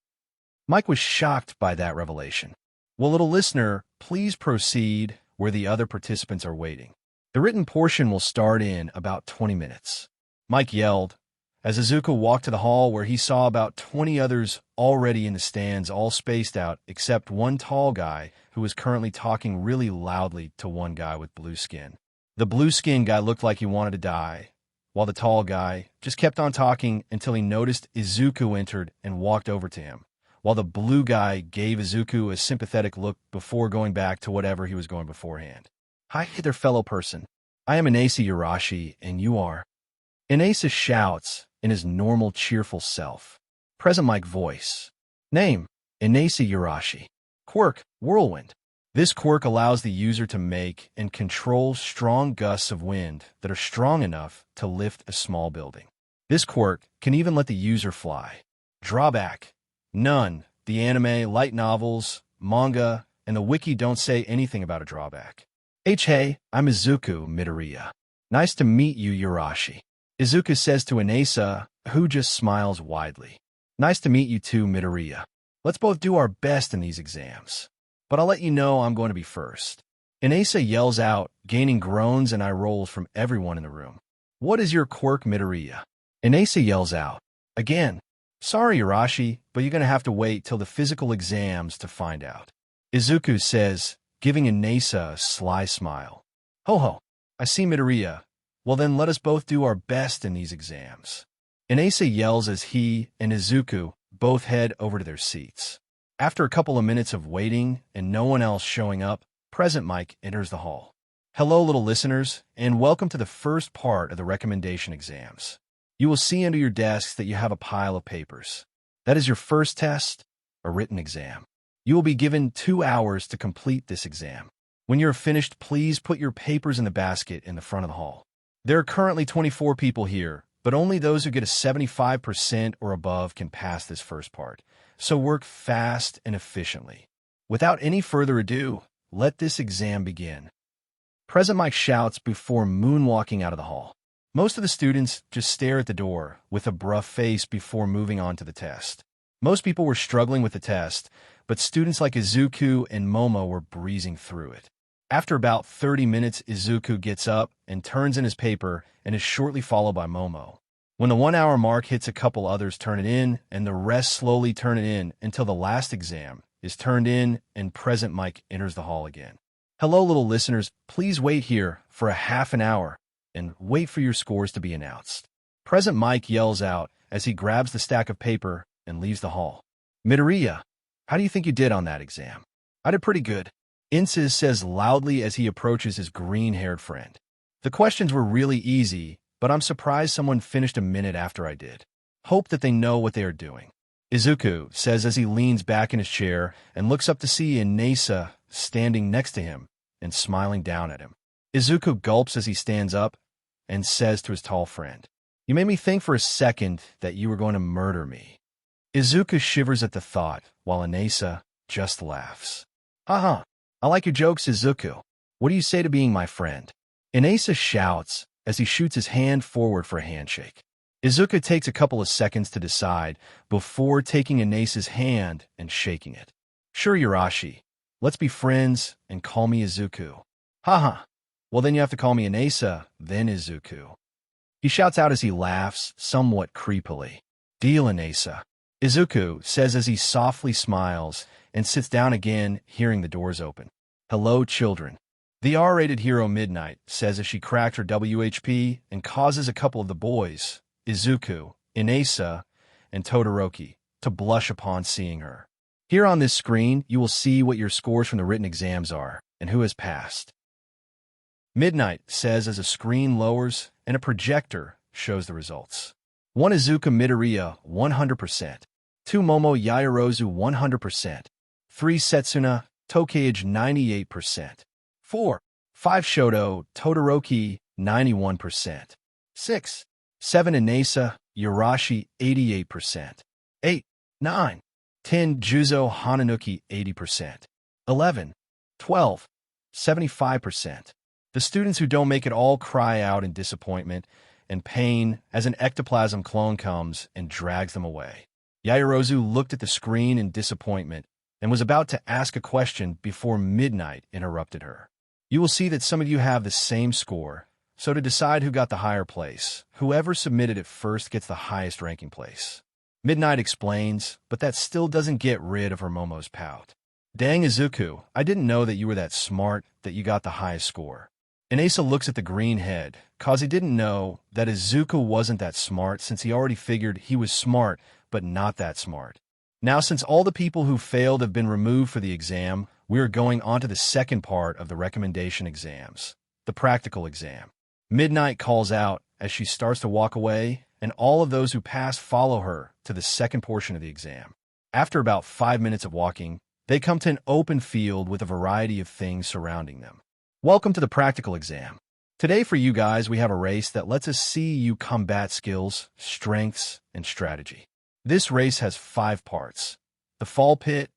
S1: Mike was shocked by that revelation. Well, little listener, please proceed where the other participants are waiting. The written portion will start in about 20 minutes. Mike yelled as Izuku walked to the hall where he saw about 20 others already in the stands, all spaced out, except one tall guy who was currently talking really loudly to one guy with blue skin. The blue-skinned guy looked like he wanted to die, while the tall guy just kept on talking until he noticed Izuku entered and walked over to him, while the blue guy gave Izuku a sympathetic look before going back to whatever he was going beforehand. Hi there, fellow person. I am Inasa Yurashi, and you are... Inasa shouts in his normal, cheerful self. Present Mike voice. Name, Inasa Yurashi. Quirk, Whirlwind. This quirk allows the user to make and control strong gusts of wind that are strong enough to lift a small building. This quirk can even let the user fly. Drawback. None. The anime, light novels, manga, and the wiki don't say anything about a drawback. Hey, I'm Izuku Made. Nice to meet you, Yurashi. Izuku says to Inasa, who just smiles widely. Nice to meet you too, Made. Let's both do our best in these exams. But I'll let you know I'm going to be first. Inasa yells out, gaining groans and eye rolls from everyone in the room. What is your quirk, Made? Inasa yells out. Again. Sorry, Yurashi, but you're going to have to wait till the physical exams to find out. Izuku says, giving Inasa a sly smile. Ho, I see, Made. Well then, let us both do our best in these exams. Inasa yells as he and Izuku both head over to their seats. After a couple of minutes of waiting and no one else showing up, Present Mike enters the hall. Hello, little listeners, and welcome to the first part of the recommendation exams. You will see under your desks that you have a pile of papers. That is your first test, a written exam. You will be given 2 hours to complete this exam. When you're finished, please put your papers in the basket in the front of the hall. There are currently 24 people here, but only those who get a 75% or above can pass this first part. So work fast and efficiently. Without any further ado, let this exam begin. Present Mike shouts before moonwalking out of the hall. Most of the students just stare at the door with a gruff face before moving on to the test. Most people were struggling with the test, but students like Izuku and Momo were breezing through it. After about 30 minutes, Izuku gets up and turns in his paper and is shortly followed by Momo. When the 1 hour mark hits, a couple others turn it in, and the rest slowly turn it in until the last exam is turned in and Present Mike enters the hall again. Hello, little listeners. Please wait here for a half an hour and wait for your scores to be announced. Present Mike yells out as he grabs the stack of paper and leaves the hall. Made, how do you think you did on that exam? I did pretty good. Insa says loudly as he approaches his green-haired friend. The questions were really easy, but I'm surprised someone finished a minute after I did. Hope that they know what they are doing. Izuku says as he leans back in his chair and looks up to see Inasa standing next to him and smiling down at him. Izuku gulps as he stands up and says to his tall friend, You made me think for a second that you were going to murder me. Izuku shivers at the thought, while Inasa just laughs. Haha, I like your jokes, Izuku. What do you say to being my friend? Inasa shouts as he shoots his hand forward for a handshake. Izuku takes a couple of seconds to decide before taking Inasa's hand and shaking it. Sure, Yurashi. Let's be friends and call me Izuku. Haha. Well, then you have to call me Inasa, then Izuku. He shouts out as he laughs, somewhat creepily. Deal, Inasa. Izuku says as he softly smiles and sits down again, hearing the doors open. Hello, children. The R-rated hero Midnight says as she cracked her WHP and causes a couple of the boys, Izuku, Inasa, and Todoroki, to blush upon seeing her. Here on this screen, you will see what your scores from the written exams are and who has passed. Midnight says as a screen lowers and a projector shows the results. 1 Izuku Midoriya, 100%. 2 Momo Yaoyorozu, 100%. 3 Setsuna Tokage, 98%. 4. 5 Shoto Todoroki, 91%. 6. 7 Inasa Yurashi, 88%. 8. 9. 10 Juzo Hananuki, 80%. 11. 12. 75%. The students who don't make it all cry out in disappointment and pain as an ectoplasm clone comes and drags them away. Yaoyorozu looked at the screen in disappointment and was about to ask a question before Midnight interrupted her. You will see that some of you have the same score, so to decide who got the higher place, whoever submitted it first gets the highest ranking place. Midnight explains, but that still doesn't get rid of her Momo's pout. Dang, Izuku, I didn't know that you were that smart that you got the highest score. Inasa looks at the green head, cause he didn't know that Izuku wasn't that smart since he already figured he was smart, but not that smart. Now, since all the people who failed have been removed for the exam, we are going on to the second part of the recommendation exams, the practical exam. Midnight calls out as she starts to walk away, and all of those who pass follow her to the second portion of the exam. After about 5 minutes of walking, they come to an open field with a variety of things surrounding them. Welcome to the practical exam. Today for you guys, we have a race that lets us see you combat skills, strengths, and strategy. This race has 5 parts: the fall pit,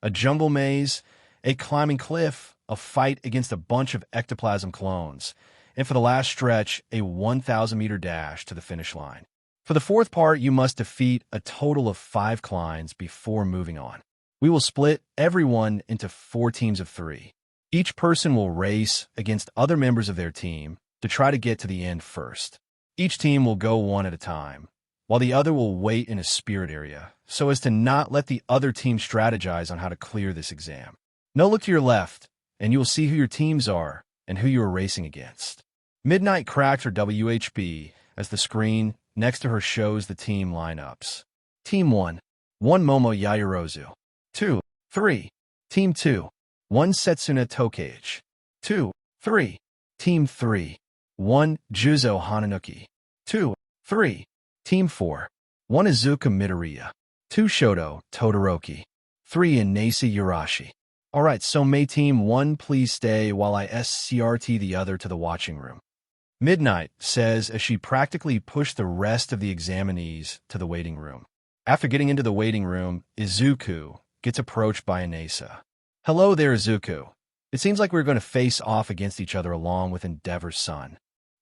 S1: a jungle maze, a climbing cliff, a fight against a bunch of ectoplasm clones, and for the last stretch, a 1,000-meter dash to the finish line. For the fourth part, you must defeat a total of 5 climbs before moving on. We will split everyone into 4 teams of 3. Each person will race against other members of their team to try to get to the end first. Each team will go one at a time, while the other will wait in a spirit area, so as to not let the other team strategize on how to clear this exam. Now look to your left, and you will see who your teams are and who you are racing against. Midnight cracked her WHB as the screen next to her shows the team lineups. Team 1, 1 Momo Yaoyorozu. 2, 3. Team 2, 1 Setsuna Tokage. 2, 3. Team 3, 1 Juzo Hananuki. 2, 3. Team 4, 1 Izuku Midoriya. 2 Shoto Todoroki. 3 Inasa Yurashi. Alright, so may Team 1 please stay while I SCRT the other to the watching room. Midnight says as she practically pushed the rest of the examinees to the waiting room. After getting into the waiting room, Izuku gets approached by Inasa. Hello there, Izuku. It seems like we're going to face off against each other along with Endeavor's son.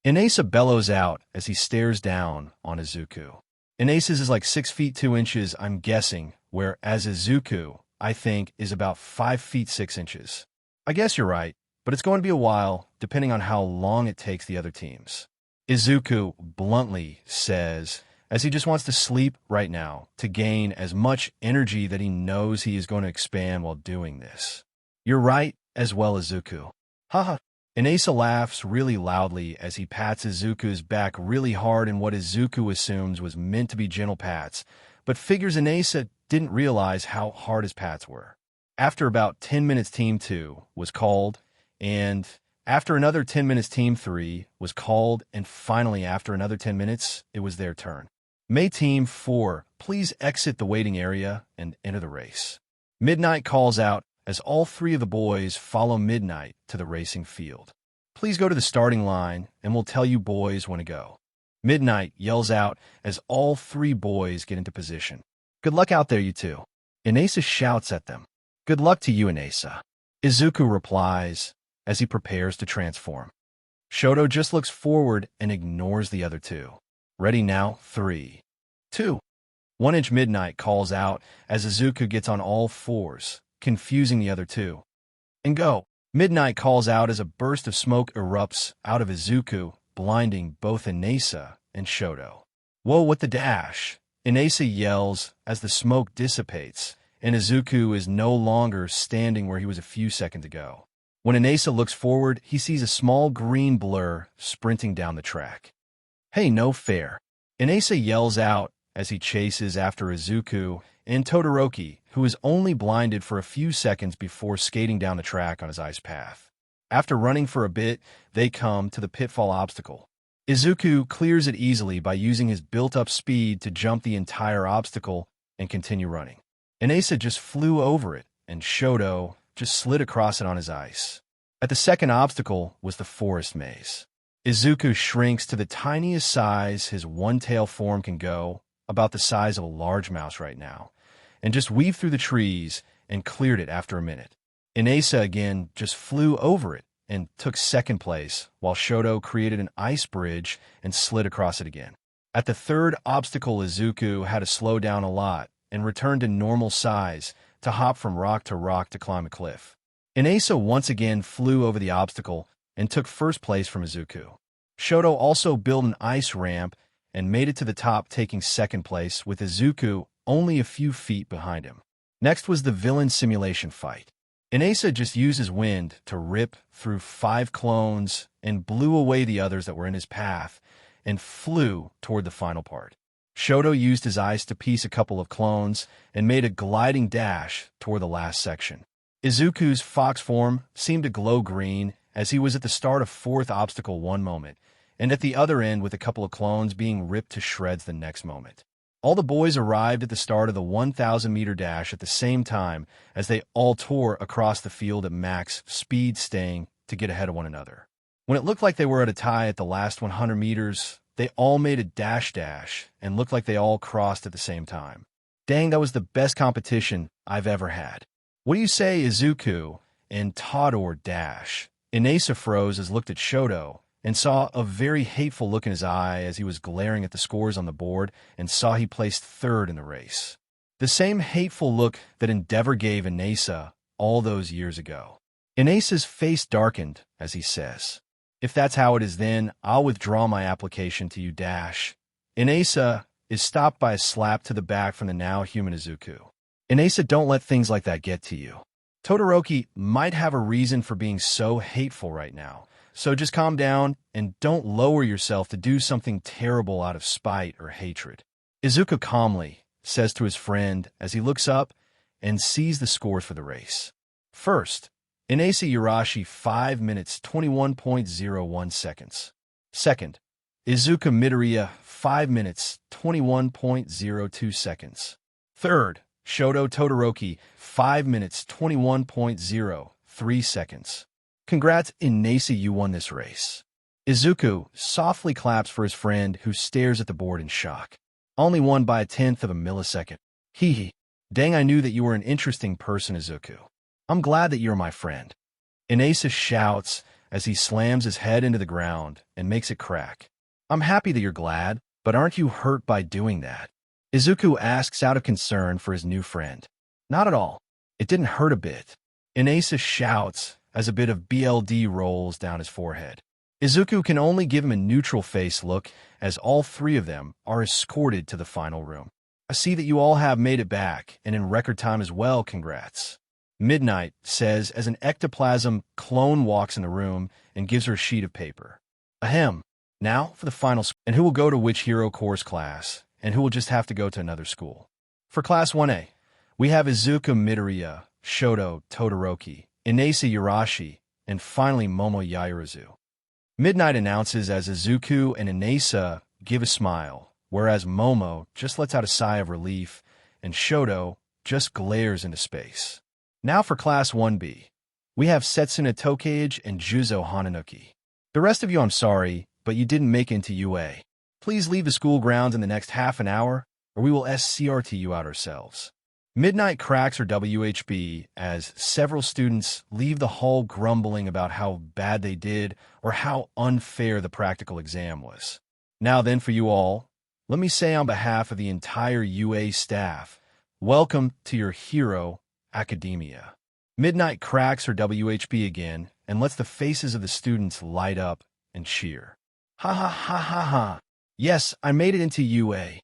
S1: Inasa bellows out as he stares down on Izuku. Inasa's is like 6 feet 2 inches, I'm guessing, whereas Izuku, I think, is about 5 feet 6 inches. I guess you're right, but it's going to be a while, depending on how long it takes the other teams. Izuku bluntly says, as he just wants to sleep right now to gain as much energy that he knows he is going to expand while doing this. You're right, as well, Izuku. Haha. Inasa laughs really loudly as he pats Izuku's back really hard in what Izuku assumes was meant to be gentle pats, but figures Inasa didn't realize how hard his pats were. After about 10 minutes, Team 2 was called, and after another 10 minutes, Team 3 was called, and finally, after another 10 minutes, it was their turn. May Team 4 please exit the waiting area and enter the race. Midnight calls out as all 3 of the boys follow Midnight to the racing field. Please go to the starting line, and we'll tell you boys when to go. Midnight yells out as all 3 boys get into position. Good luck out there, you two. Inasa shouts at them. Good luck to you, Inasa. Izuku replies as he prepares to transform. Shoto just looks forward and ignores the other two. Ready now, 3, 2, 1. Midnight calls out as Izuku gets on all fours, confusing the other two. And go! Midnight calls out as a burst of smoke erupts out of Izuku, blinding both Inasa and Shoto. Whoa, what the dash! Inasa yells as the smoke dissipates, and Izuku is no longer standing where he was a few seconds ago. When Inasa looks forward, he sees a small green blur sprinting down the track. Hey, no fair! Inasa yells out as he chases after Izuku and Todoroki, who is only blinded for a few seconds before skating down the track on his ice path. After running for a bit, they come to the pitfall obstacle. Izuku clears it easily by using his built-up speed to jump the entire obstacle and continue running. Inasa just flew over it, and Shoto just slid across it on his ice. At the second obstacle was the forest maze. Izuku shrinks to the tiniest size his one-tail form can go, about the size of a large mouse right now, and just weaved through the trees and cleared it after a minute. Inasa again just flew over it and took second place, while Shoto created an ice bridge and slid across it again. At the third obstacle, Izuku had to slow down a lot and return to normal size to hop from rock to climb a cliff. Inasa once again flew over the obstacle and took first place from Izuku. Shoto also built an ice ramp and made it to the top, taking second place, with Izuku only a few feet behind him. Next was the villain simulation fight. Inasa just used his wind to rip through 5 clones and blew away the others that were in his path and flew toward the final part. Shoto used his ice to piece a couple of clones and made a gliding dash toward the last section. Izuku's fox form seemed to glow green as he was at the start of 4th obstacle one moment, and at the other end with a couple of clones being ripped to shreds the next moment. All the boys arrived at the start of the 1,000-meter dash at the same time as they all tore across the field at max speed, staying to get ahead of one another. When it looked like they were at a tie at the last 100 meters, they all made a dash and looked like they all crossed at the same time. Dang, that was the best competition I've ever had. What do you say, Izuku and Todor dash? Inasa froze as looked at Shoto and saw a very hateful look in his eye as he was glaring at the scores on the board and saw he placed 3rd in the race. The same hateful look that Endeavor gave Inasa all those years ago. Inasa's face darkened as he says, "If that's how it is, then I'll withdraw my application to you, dash." Inasa is stopped by a slap to the back from the now human Izuku. Inasa, don't let things like that get to you. Todoroki might have a reason for being so hateful right now, so just calm down and don't lower yourself to do something terrible out of spite or hatred. Izuku calmly says to his friend as he looks up and sees the scores for the race. First, Inasa Yurashi 5 minutes 21.01 seconds. Second, Izuku Midoriya 5 minutes 21.02 seconds. Third, Shoto Todoroki 5 minutes 21.03 seconds. Congrats, Inasa, you won this race. Izuku softly claps for his friend, who stares at the board in shock. Only won by 1/10 of a millisecond. Hee. Dang, I knew that you were an interesting person, Izuku. I'm glad that you're my friend. Inasa shouts as he slams his head into the ground and makes it crack. I'm happy that you're glad, but aren't you hurt by doing that? Izuku asks out of concern for his new friend. Not at all. It didn't hurt a bit. Inasa shouts as a bit of BLD rolls down his forehead. Izuku can only give him a neutral face look as all 3 of them are escorted to the final room. I see that you all have made it back, and in record time as well, congrats. Midnight says as an ectoplasm clone walks in the room and gives her a sheet of paper. Ahem. Now for the final and who will go to which hero course class, and who will just have to go to another school. For Class 1A, we have Izuku Midoriya, Shoto Todoroki, Inasa Yurashi, and finally Momo Yaoyorozu. Midnight announces as Izuku and Inasa give a smile, whereas Momo just lets out a sigh of relief, and Shoto just glares into space. Now for Class 1B, we have Setsuna Tokage and Juzo Hananuki. The rest of you, I'm sorry, but you didn't make it into UA. Please leave the school grounds in the next half an hour, or we will SCRT you out ourselves. Midnight cracks are WHB as several students leave the hall grumbling about how bad they did or how unfair the practical exam was. Now then, for you all, let me say on behalf of the entire UA staff, welcome to your hero, Academia. Midnight cracks her WHB again and lets the faces of the students light up and cheer. Ha ha ha ha ha. Yes, I made it into UA.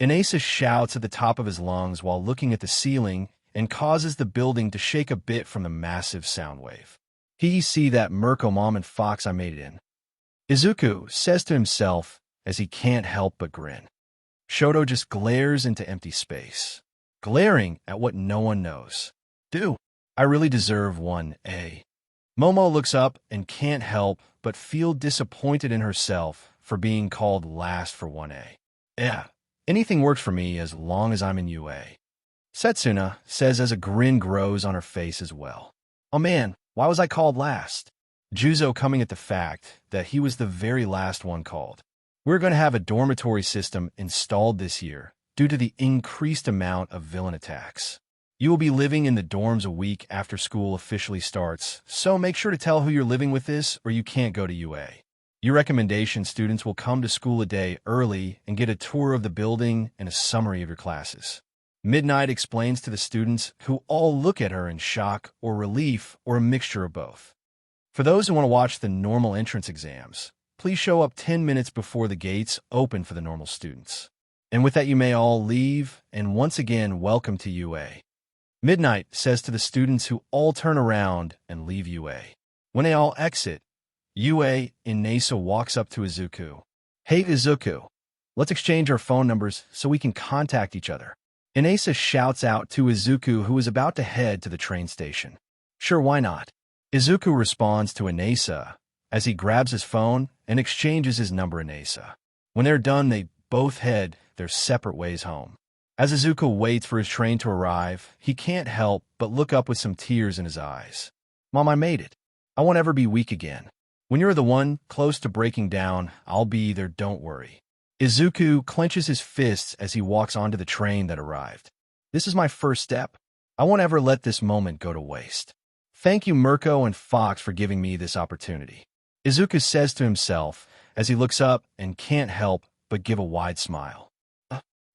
S1: Inasa shouts at the top of his lungs while looking at the ceiling and causes the building to shake a bit from the massive sound wave. He see that Mirko, Mom, and Fox I made it in. Izuku says to himself as he can't help but grin. Shoto just glares into empty space, glaring at what no one knows. I really deserve 1A. Momo looks up and can't help but feel disappointed in herself for being called last for 1A. Yeah, anything works for me as long as I'm in UA. Setsuna says as a grin grows on her face as well. Oh man, why was I called last? Juzo coming at the fact that he was the very last one called. We're going to have a dormitory system installed this year due to the increased amount of villain attacks. You will be living in the dorms a week after school officially starts, so make sure to tell who you're living with this or you can't go to UA. Your recommendation students will come to school a day early and get a tour of the building and a summary of your classes. Midnight explains to the students who all look at her in shock or relief or a mixture of both. For those who want to watch the normal entrance exams, please show up 10 minutes before the gates open for the normal students. And with that, you may all leave, and once again, welcome to UA. Midnight says to the students who all turn around and leave UA. When they all exit, UA Inasa walks up to Izuku. Hey Izuku, let's exchange our phone numbers so we can contact each other. Inasa shouts out to Izuku, who is about to head to the train station. Sure, why not? Izuku responds to Inasa as he grabs his phone and exchanges his number Inasa. When they're done, they both head their separate ways home. As Izuku waits for his train to arrive, he can't help but look up with some tears in his eyes. Mom, I made it. I won't ever be weak again. When you're the one close to breaking down, I'll be there, don't worry. Izuku clenches his fists as he walks onto the train that arrived. This is my first step. I won't ever let this moment go to waste. Thank you, Mirko and Fox, for giving me this opportunity. Izuku says to himself as he looks up and can't help but give a wide smile.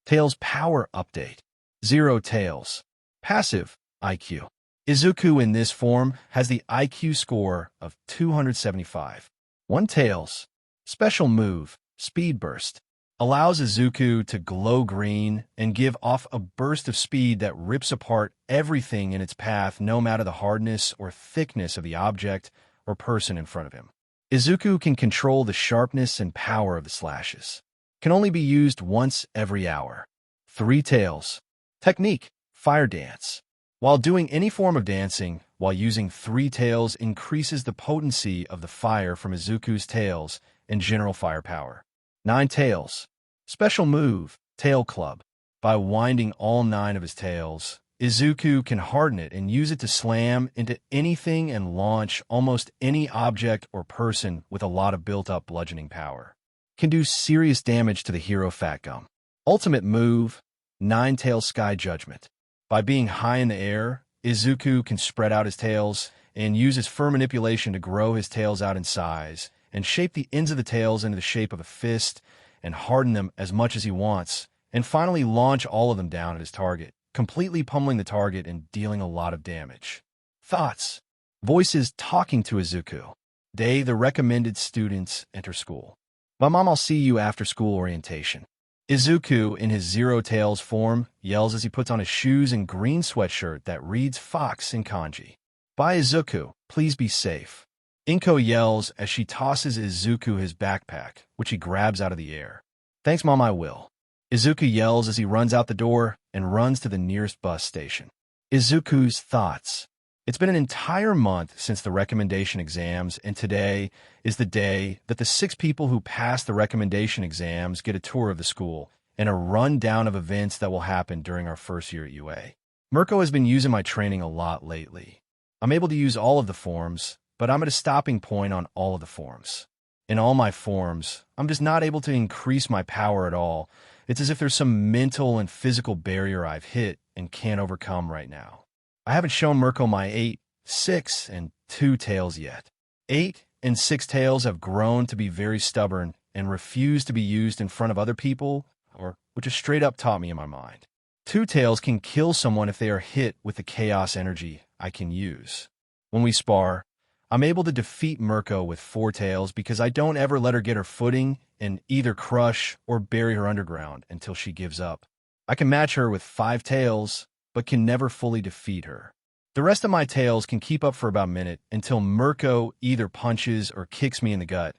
S1: Tails Power Update. 0 Tails. Passive IQ. Izuku in this form has the IQ score of 275. 1 Tails. Special move, Speed Burst. Allows Izuku to glow green and give off a burst of speed that rips apart everything in its path, no matter the hardness or thickness of the object or person in front of him. Izuku can control the sharpness and power of the slashes. Can only be used once every hour. 3 Tails. Technique, Fire Dance. While doing any form of dancing, while using 3 Tails increases the potency of the fire from Izuku's tails and general firepower. 9 Tails. Special move, Tail Club. By winding all 9 of his tails, Izuku can harden it and use it to slam into anything and launch almost any object or person with a lot of built-up bludgeoning power. Can do serious damage to the hero Fat Gum. Ultimate move, 9 Tail Sky Judgment. By being high in the air, Izuku can spread out his tails and use his fur manipulation to grow his tails out in size and shape the ends of the tails into the shape of a fist and harden them as much as he wants, and finally launch all of them down at his target, completely pummeling the target and dealing a lot of damage. Thoughts. Voices talking to Izuku. Day the recommended students enter school. My mom, I'll see you after school orientation. Izuku, in his 0 Tails form, yells as he puts on his shoes and green sweatshirt that reads Fox in kanji. Bye Izuku, please be safe. Inko yells as she tosses Izuku his backpack, which he grabs out of the air. Thanks, Mom, I will. Izuku yells as he runs out the door and runs to the nearest bus station. Izuku's thoughts. It's been an entire month since the recommendation exams, and today is the day that the 6 people who pass the recommendation exams get a tour of the school and a rundown of events that will happen during our first year at UA. Mirko has been using my training a lot lately. I'm able to use all of the forms, but I'm at a stopping point on all of the forms. In all my forms, I'm just not able to increase my power at all. It's as if there's some mental and physical barrier I've hit, and can't overcome right now. I haven't shown Mirko my 8, 6, and 2 tails yet. 8 and 6 tails have grown to be very stubborn and refuse to be used in front of other people, or which is straight up taught me in my mind. 2 tails can kill someone if they are hit with the chaos energy I can use. When we spar, I'm able to defeat Mirko with 4 tails because I don't ever let her get her footing and either crush or bury her underground until she gives up. I can match her with 5 tails, but can never fully defeat her. The rest of my tails can keep up for about a minute until Mirko either punches or kicks me in the gut,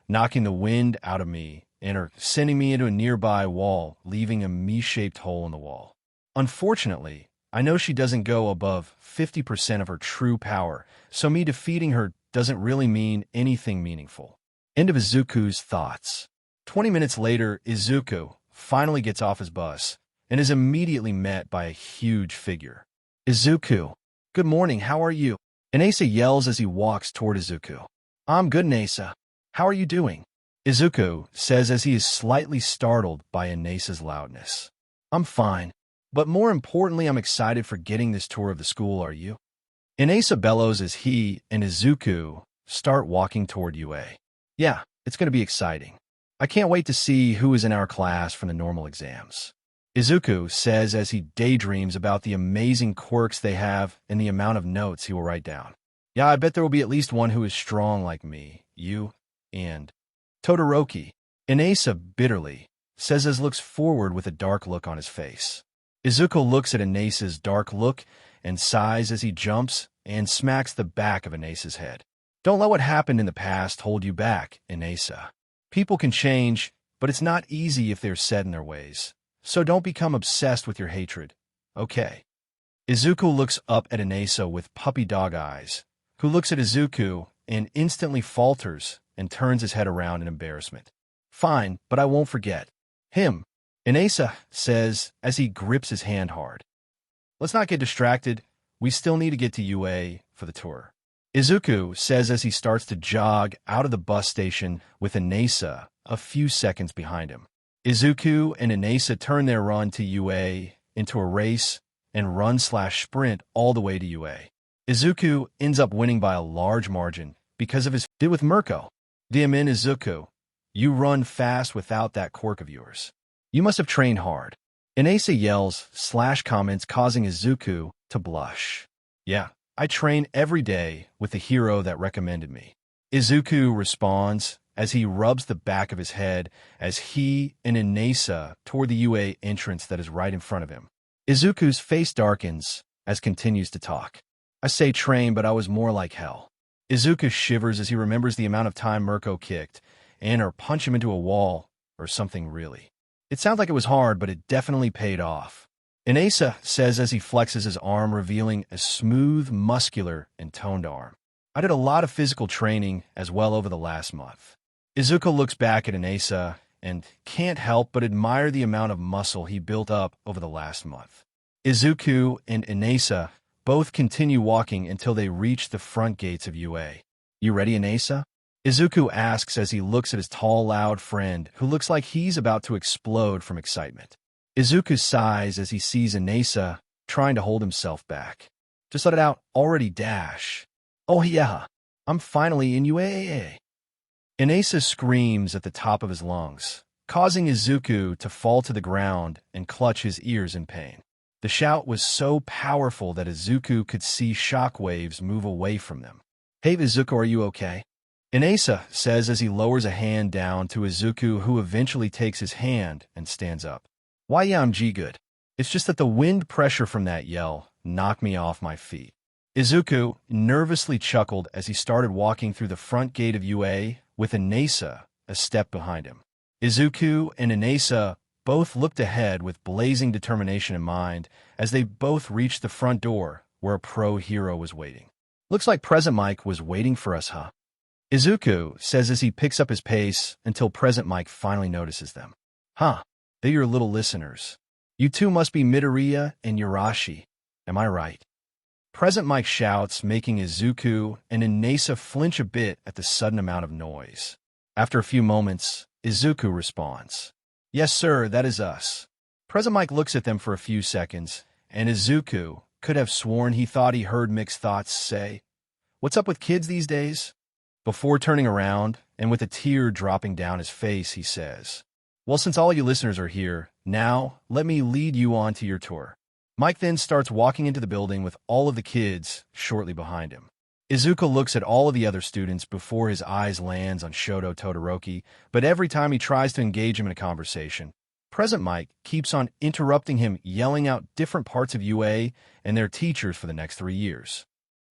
S1: knocking the wind out of me and/or sending me into a nearby wall, leaving a me-shaped hole in the wall. Unfortunately, I know she doesn't go above 50% of her true power, so me defeating her doesn't really mean anything meaningful. End of Izuku's thoughts. 20 minutes later, Izuku finally gets off his bus and is immediately met by a huge figure. Izuku, good morning, how are you? Inasa yells as he walks toward Izuku. I'm good, Inasa. How are you doing? Izuku says as he is slightly startled by Inasa's loudness. I'm fine, but more importantly, I'm excited for getting this tour of the school, are you? Inasa bellows as he and Izuku start walking toward UA. Yeah, it's going to be exciting. I can't wait to see who is in our class for the normal exams. Izuku says as he daydreams about the amazing quirks they have and the amount of notes he will write down. Yeah, I bet there will be at least one who is strong like me, you, and Todoroki. Inasa bitterly says as looks forward with a dark look on his face. Izuku looks at Inasa's dark look and sighs as he jumps and smacks the back of Inasa's head. Don't let what happened in the past hold you back, Inasa. People can change, but it's not easy if they're set in their ways. So don't become obsessed with your hatred, okay? Izuku looks up at Inasa with puppy dog eyes, who looks at Izuku and instantly falters and turns his head around in embarrassment. Fine, but I won't forget. Him, Inasa says as he grips his hand hard. Let's not get distracted. We still need to get to UA for the tour. Izuku says as he starts to jog out of the bus station with Inasa a few seconds behind him. Izuku and Inasa turn their run to UA into a race and run/sprint all the way to UA. Izuku ends up winning by a large margin because of his fit with Mirko. Damn in Izuku, you run fast without that quirk of yours. You must have trained hard. Inasa yells/comments causing Izuku to blush. Yeah, I train every day with the hero that recommended me. Izuku responds as he rubs the back of his head as he and Inasa toward the UA entrance that is right in front of him. Izuku's face darkens as continues to talk. I say train, but I was more like hell. Izuku shivers as he remembers the amount of time Mirko kicked and or punch him into a wall or something really. It sounds like it was hard, but it definitely paid off. Inasa says as he flexes his arm, revealing a smooth, muscular, and toned arm. I did a lot of physical training as well over the last month. Izuku looks back at Inasa and can't help but admire the amount of muscle he built up over the last month. Izuku and Inasa both continue walking until they reach the front gates of UA. You ready, Inasa? Izuku asks as he looks at his tall, loud friend who looks like he's about to explode from excitement. Izuku sighs as he sees Inasa trying to hold himself back. Just let it out, already dash. Oh yeah, I'm finally in UAA. Inasa screams at the top of his lungs, causing Izuku to fall to the ground and clutch his ears in pain. The shout was so powerful that Izuku could see shockwaves move away from them. Hey Izuku, are you okay? Inasa says as he lowers a hand down to Izuku, who eventually takes his hand and stands up. Why yeah, I'm good. It's just that the wind pressure from that yell knocked me off my feet. Izuku nervously chuckled as he started walking through the front gate of UA with Inasa a step behind him. Izuku and Inasa both looked ahead with blazing determination in mind as they both reached the front door where a pro hero was waiting. Looks like Present Mike was waiting for us, huh? Izuku says as he picks up his pace until Present Mike finally notices them. Huh, they're your little listeners. You two must be Midoriya and Urashi. Am I right? Present Mike shouts, making Izuku and Inasa flinch a bit at the sudden amount of noise. After a few moments, Izuku responds. Yes, sir, that is us. Present Mike looks at them for a few seconds and Izuku could have sworn he thought he heard mixed thoughts say, "What's up with kids these days?" Before turning around, and with a tear dropping down his face, he says, "Well, since all you listeners are here, now let me lead you on to your tour." Mike then starts walking into the building with all of the kids shortly behind him. Izuku looks at all of the other students before his eyes lands on Shoto Todoroki, but every time he tries to engage him in a conversation, Present Mike keeps on interrupting him, yelling out different parts of UA and their teachers for the next 3 years.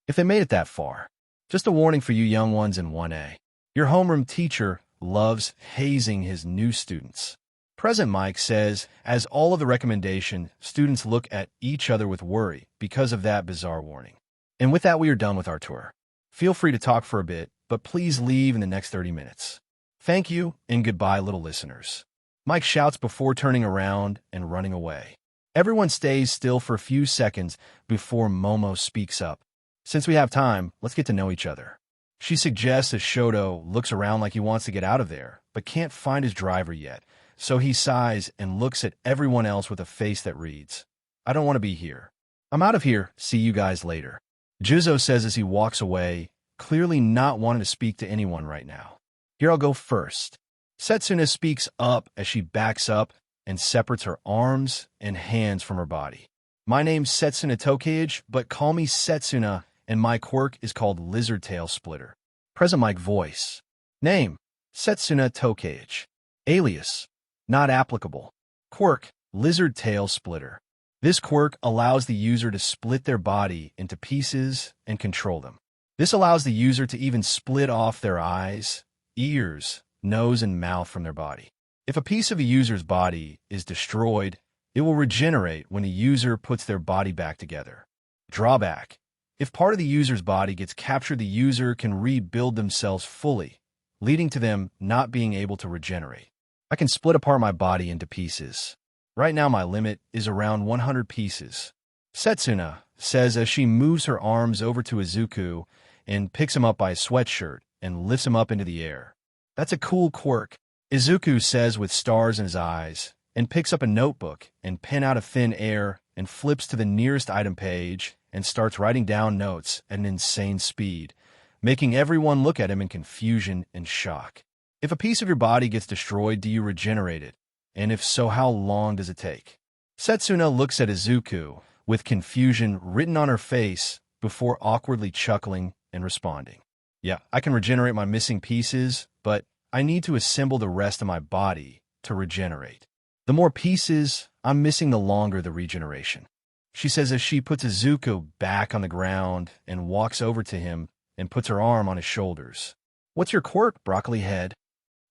S1: If they made it that far, just a warning for you young ones in 1A. Your homeroom teacher loves hazing his new students. Present Mike says, as all of the recommendation, students look at each other with worry because of that bizarre warning. And with that, we are done with our tour. Feel free to talk for a bit, but please leave in the next 30 minutes. Thank you, and goodbye, little listeners. Mike shouts before turning around and running away. Everyone stays still for a few seconds before Momo speaks up. Since we have time, let's get to know each other. She suggests as Shoto looks around like he wants to get out of there, but can't find his driver yet, so he sighs and looks at everyone else with a face that reads, "I don't want to be here. I'm out of here. See you guys later." Juzo says as he walks away, clearly not wanting to speak to anyone right now. "Here, I'll go first." Setsuna speaks up as she backs up and separates her arms and hands from her body. "My name's Setsuna Tokage, but call me Setsuna, and my quirk is called Lizard Tail Splitter." Present Mike voice. Name, Setsuna Tokage. Alias, not applicable. Quirk, Lizard Tail Splitter. This quirk allows the user to split their body into pieces and control them. This allows the user to even split off their eyes, ears, nose, and mouth from their body. If a piece of a user's body is destroyed, it will regenerate when a user puts their body back together. Drawback: if part of the user's body gets captured, the user can rebuild themselves fully, leading to them not being able to regenerate. I can split apart my body into pieces. Right now my limit is around 100 pieces. Setsuna says as she moves her arms over to Izuku and picks him up by his sweatshirt and lifts him up into the air. "That's a cool quirk," Izuku says with stars in his eyes, and picks up a notebook and pen out of thin air and flips to the nearest item page and starts writing down notes at an insane speed, making everyone look at him in confusion and shock. If a piece of your body gets destroyed, do you regenerate it? And if so, how long does it take? Setsuna looks at Izuku with confusion written on her face before awkwardly chuckling and responding. "Yeah, I can regenerate my missing pieces, but I need to assemble the rest of my body to regenerate. The more pieces I'm missing, the longer the regeneration," she says as she puts Izuku back on the ground and walks over to him and puts her arm on his shoulders. "What's your quirk, Broccoli Head?"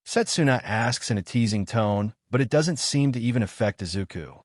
S1: Setsuna asks in a teasing tone, but it doesn't seem to even affect Izuku.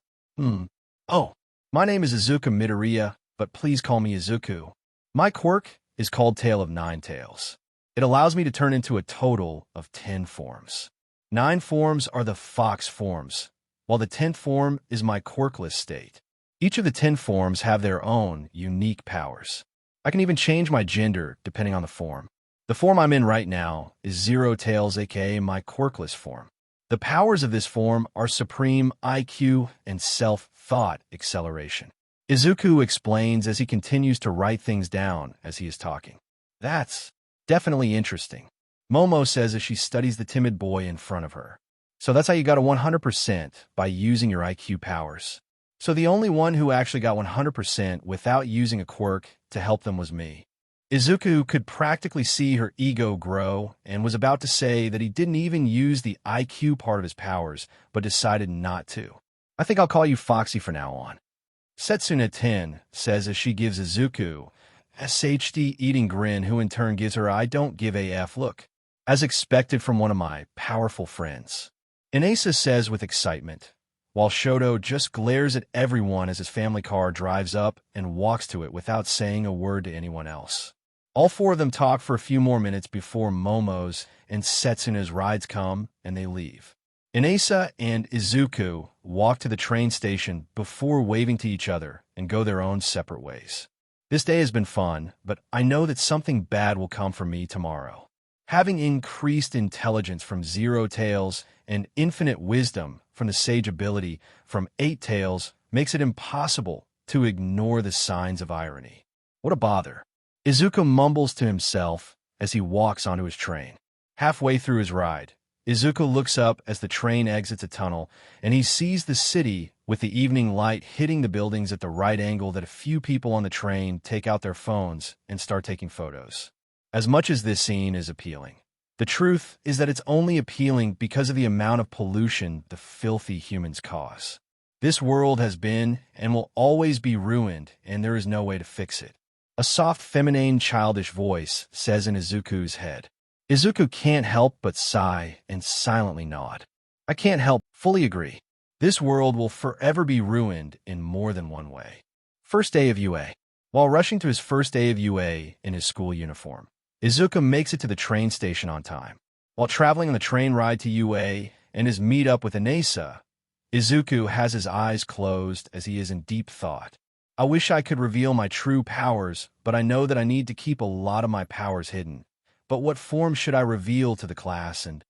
S1: "Oh, my name is Izuku Midoriya, but please call me Izuku. My quirk is called Tail of Nine Tails. It allows me to turn into a total of 10 forms. 9 forms are the fox forms, while the 10th form is my quirkless state. Each of the 10 forms have their own unique powers. I can even change my gender depending on the form. The form I'm in right now is Zero Tails, aka my quirkless form. The powers of this form are supreme IQ and self-thought acceleration." Izuku explains as he continues to write things down as he is talking. "That's definitely interesting," Momo says as she studies the timid boy in front of her. "So that's how you got a 100% by using your IQ powers. So the only one who actually got 100% without using a quirk to help them was me." Izuku could practically see her ego grow and was about to say that he didn't even use the IQ part of his powers, but decided not to. "I think I'll call you Foxy from now on." Setsuna 10 says as she gives Izuku a SHD eating grin, who in turn gives her a "I don't give a F" look, as expected from one of my powerful friends. Inasa says with excitement, while Shoto just glares at everyone as his family car drives up and walks to it without saying a word to anyone else. All 4 of them talk for a few more minutes before Momo's and Setsuna's rides come and they leave. Inasa and Izuku walk to the train station before waving to each other and go their own separate ways. This day has been fun, but I know that something bad will come for me tomorrow. Having increased intelligence from 0 Tails and infinite wisdom from the Sage ability from 8 Tails makes it impossible to ignore the signs of irony. What a bother. Izuku mumbles to himself as he walks onto his train. Halfway through his ride, Izuku looks up as the train exits a tunnel, and he sees the city with the evening light hitting the buildings at the right angle that a few people on the train take out their phones and start taking photos. As much as this scene is appealing, the truth is that it's only appealing because of the amount of pollution the filthy humans cause. This world has been and will always be ruined, and there is no way to fix it. A soft, feminine, childish voice says in Izuku's head. Izuku can't help but sigh and silently nod. I can't help, fully agree. This world will forever be ruined in more than one way. First day of UA. While rushing to his first day of UA in his school uniform, Izuku makes it to the train station on time. While traveling on the train ride to UA and his meet-up with Inesa, Izuku has his eyes closed as he is in deep thought. I wish I could reveal my true powers, but I know that I need to keep a lot of my powers hidden. But what form should I reveal to the class? And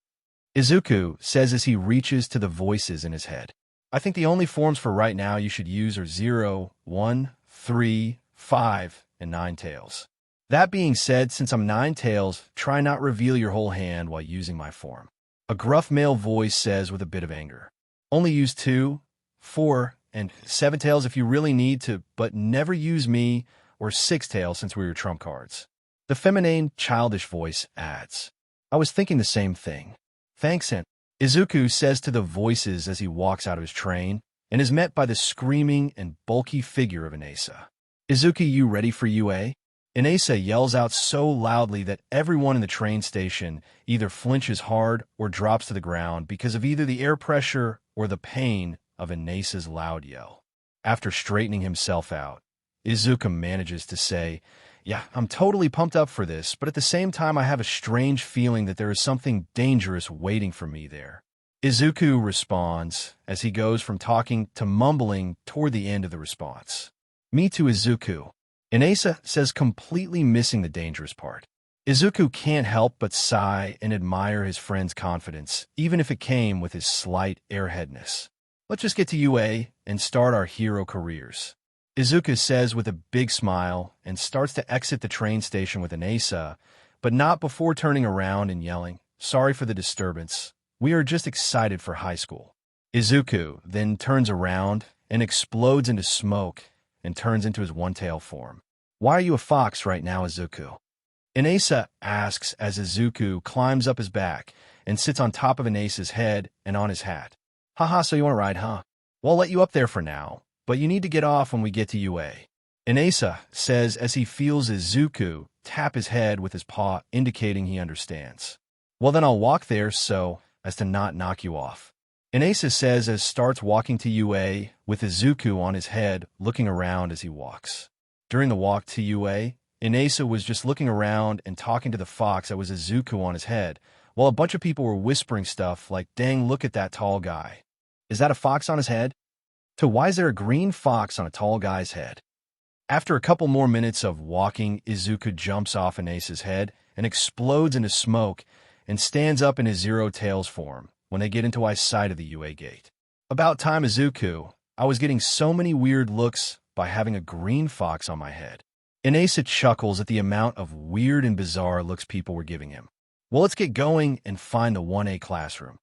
S1: Izuku says as he reaches to the voices in his head. I think the only forms for right now you should use are 0, 1, 3, 5, and 9 tails. That being said, since I'm 9 tails, try not reveal your whole hand while using my form. A gruff male voice says with a bit of anger. Only use 2, 4, and 7 tails if you really need to, but never use me or 6 tails since we're your trump cards. The feminine, childish voice adds, I was thinking the same thing. Thanks, and Izuku says to the voices as he walks out of his train and is met by the screaming and bulky figure of Inesa. Izuku, you ready for UA? Inesa yells out so loudly that everyone in the train station either flinches hard or drops to the ground because of either the air pressure or the pain of Inesa's loud yell. After straightening himself out, Izuku manages to say, yeah, I'm totally pumped up for this, but at the same time I have a strange feeling that there is something dangerous waiting for me there. Izuku responds as he goes from talking to mumbling toward the end of the response. Me too, Izuku. Inesa says, completely missing the dangerous part. Izuku can't help but sigh and admire his friend's confidence, even if it came with his slight airheadness. Let's just get to UA and start our hero careers. Izuku says with a big smile and starts to exit the train station with Inesa, but not before turning around and yelling, sorry for the disturbance. We are just excited for high school. Izuku then turns around and explodes into smoke and turns into his one-tail form. Why are you a fox right now, Izuku? Inesa asks as Izuku climbs up his back and sits on top of Inesa's head and on his hat. Haha, so you want to ride, huh? Well, I'll let you up there for now, but you need to get off when we get to UA. Inesa says as he feels Izuku tap his head with his paw, indicating he understands. Well, then I'll walk there so as to not knock you off. Inesa says as starts walking to UA with Izuku on his head, looking around as he walks. During the walk to UA, Inesa was just looking around and talking to the fox that was Izuku on his head, while a bunch of people were whispering stuff like, dang, look at that tall guy. Is that a fox on his head? To why is there a green fox on a tall guy's head? After a couple more minutes of walking, Izuku jumps off Inesa's head and explodes into smoke and stands up in his zero tails form when they get into eyesight of the UA gate. About time, Izuku. I was getting so many weird looks by having a green fox on my head. Inesa chuckles at the amount of weird and bizarre looks people were giving him. Well, let's get going and find the 1A classroom.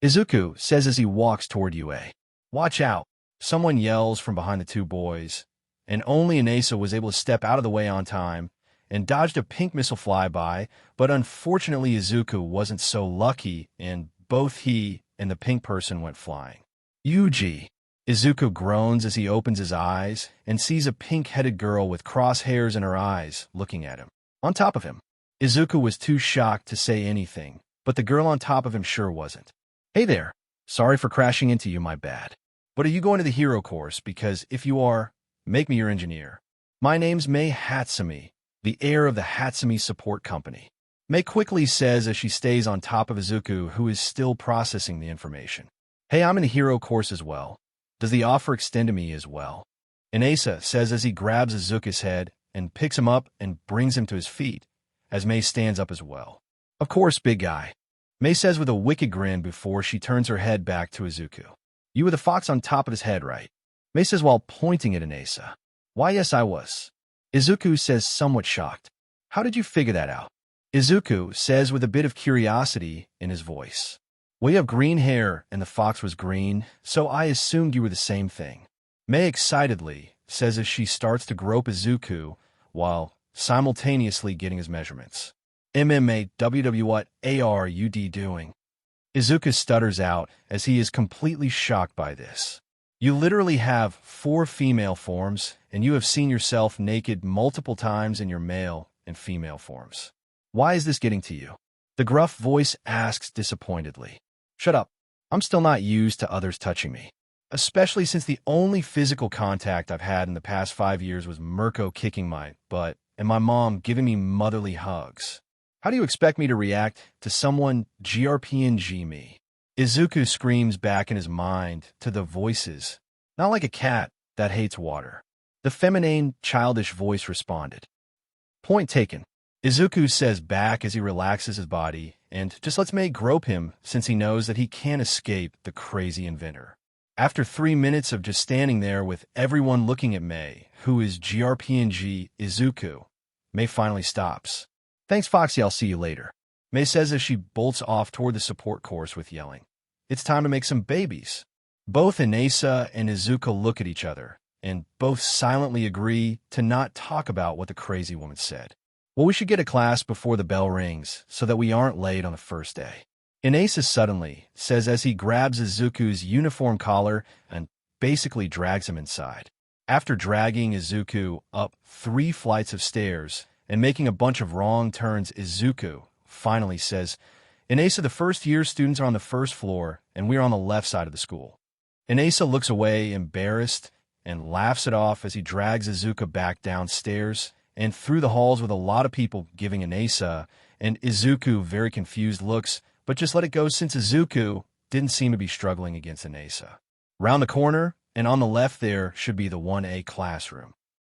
S1: Izuku says as he walks toward UA. Watch out. Someone yells from behind the two boys, and only Inesa was able to step out of the way on time and dodged a pink missile flyby, but unfortunately Izuku wasn't so lucky, and both he and the pink person went flying. Yuji. Izuku groans as he opens his eyes and sees a pink-headed girl with crosshairs in her eyes looking at him. On top of him, Izuku was too shocked to say anything, but the girl on top of him sure wasn't. Hey there. Sorry for crashing into you, my bad. But are you going to the hero course? Because if you are, make me your engineer. My name's Mei Hatsumi, the heir of the Hatsumi Support Company. Mei quickly says as she stays on top of Izuku, who is still processing the information. Hey, I'm in the hero course as well. Does the offer extend to me as well? Inesa says as he grabs Izuku's head and picks him up and brings him to his feet, as Mei stands up as well. Of course, big guy. Mei says with a wicked grin before she turns her head back to Izuku. You were the fox on top of his head, right? May says while pointing at Inesa. Why, yes, I was. Izuku says somewhat shocked. How did you figure that out? Izuku says with a bit of curiosity in his voice. Well, you have green hair and the fox was green, so I assumed you were the same thing. May excitedly says as she starts to grope Izuku while simultaneously getting his measurements. MMA, what are you doing? Izuku stutters out as he is completely shocked by this. You literally have 4 female forms, and you have seen yourself naked multiple times in your male and female forms. Why is this getting to you? The gruff voice asks disappointedly. Shut up. I'm still not used to others touching me. Especially since the only physical contact I've had in the past 5 years was Mirko kicking my butt and my mom giving me motherly hugs. How do you expect me to react to someone GRPNG me? Izuku screams back in his mind to the voices, not like a cat that hates water. The feminine, childish voice responded. Point taken. Izuku says back as he relaxes his body and just lets May grope him since he knows that he can't escape the crazy inventor. After 3 minutes of just standing there with everyone looking at May, who is GRPNG Izuku, May finally stops. Thanks, Foxy, I'll see you later. May says as she bolts off toward the support course with yelling. It's time to make some babies. Both Inesa and Izuku look at each other, and both silently agree to not talk about what the crazy woman said. Well, we should get a class before the bell rings so that we aren't late on the first day. Inesa suddenly says as he grabs Izuku's uniform collar and basically drags him inside. After dragging Izuku up 3 flights of stairs and making a bunch of wrong turns, Izuku finally says, Inesa, the first-year students are on the first floor, and we're on the left side of the school. Inesa looks away, embarrassed, and laughs it off as he drags Izuku back downstairs and through the halls with a lot of people giving Inesa and Izuku very confused looks, but just let it go since Izuku didn't seem to be struggling against Inesa. Round the corner, and on the left there should be the 1A classroom.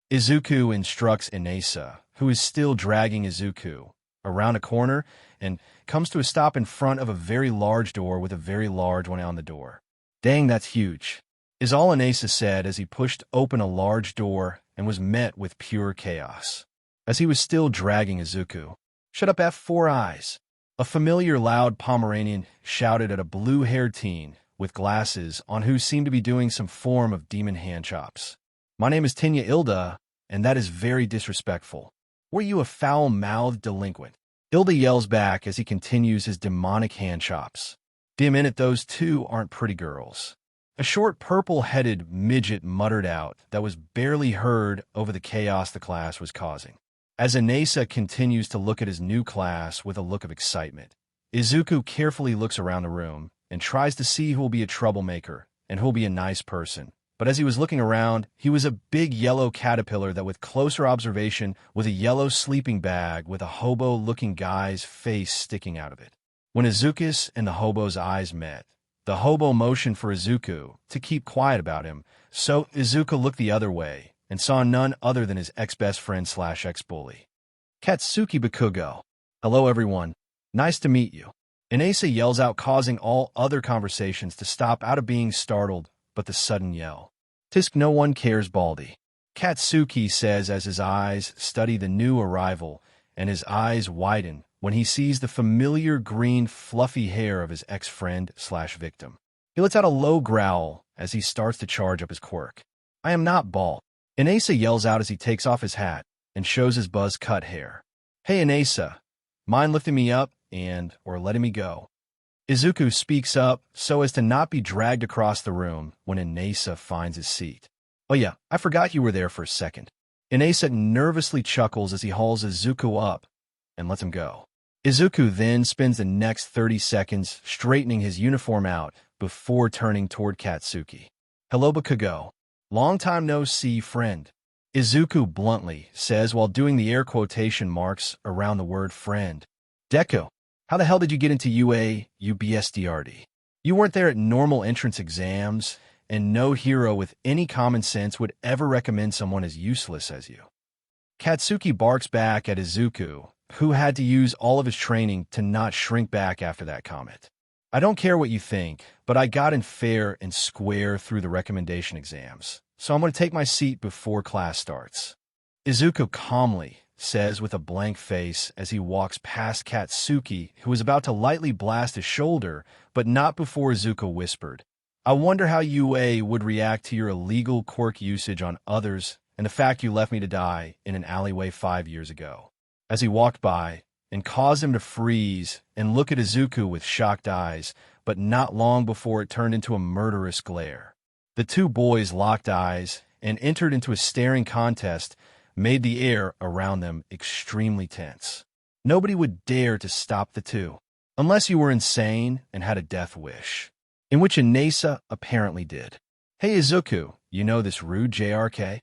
S1: Izuku instructs Inesa, who is still dragging Izuku, around a corner and comes to a stop in front of a very large door with a very large one on the door. Dang, that's huge, is all Inesa said as he pushed open a large door and was met with pure chaos. As he was still dragging Izuku, Shut up, F4 eyes. A familiar loud Pomeranian shouted at a blue-haired teen with glasses on who seemed to be doing some form of demon hand chops. My name is Tinya Ilda, and that is very disrespectful. Were you a foul-mouthed delinquent? Ilda yells back as he continues his demonic hand chops. Dim in it, those two aren't pretty girls. A short purple-headed midget muttered out that was barely heard over the chaos the class was causing. As Inesa continues to look at his new class with a look of excitement, Izuku carefully looks around the room and tries to see who will be a troublemaker and who will be a nice person. But as he was looking around, he was a big yellow caterpillar that with closer observation was a yellow sleeping bag with a hobo-looking guy's face sticking out of it. When Izuku's and the hobo's eyes met, the hobo motioned for Izuku to keep quiet about him, so Izuku looked the other way and saw none other than his ex-best friend / ex-bully. Katsuki Bakugo. Hello everyone. Nice to meet you. Inesa yells out, causing all other conversations to stop out of being startled but the sudden yell. Tisk, no one cares, Baldy. Katsuki says as his eyes study the new arrival and his eyes widen when he sees the familiar green fluffy hair of his ex-friend / victim. He lets out a low growl as he starts to charge up his quirk. I am not bald. Inesa yells out as he takes off his hat and shows his buzz-cut hair. Hey Inesa, mind lifting me up or letting me go? Izuku speaks up so as to not be dragged across the room when Inesa finds his seat. Oh yeah, I forgot you were there for a second. Inesa nervously chuckles as he hauls Izuku up and lets him go. Izuku then spends the next 30 seconds straightening his uniform out before turning toward Katsuki. Hello Bakugo. Long time no see, friend. Izuku bluntly says while doing the air quotation marks around the word friend. Deku, how the hell did you get into UBSDRD? You weren't there at normal entrance exams, and no hero with any common sense would ever recommend someone as useless as you. Katsuki barks back at Izuku, who had to use all of his training to not shrink back after that comment. I don't care what you think, but I got in fair and square through the recommendation exams, so I'm going to take my seat before class starts. Izuku calmly says with a blank face as he walks past Katsuki, who was about to lightly blast his shoulder, but not before Izuku whispered, I wonder how UA would react to your illegal quirk usage on others and the fact you left me to die in an alleyway 5 years ago. As he walked by and caused him to freeze and look at Izuku with shocked eyes, but not long before it turned into a murderous glare. The two boys locked eyes and entered into a staring contest, made the air around them extremely tense. Nobody would dare to stop the two, unless you were insane and had a death wish, in which Inasa apparently did. Hey Izuku, you know this rude JRK?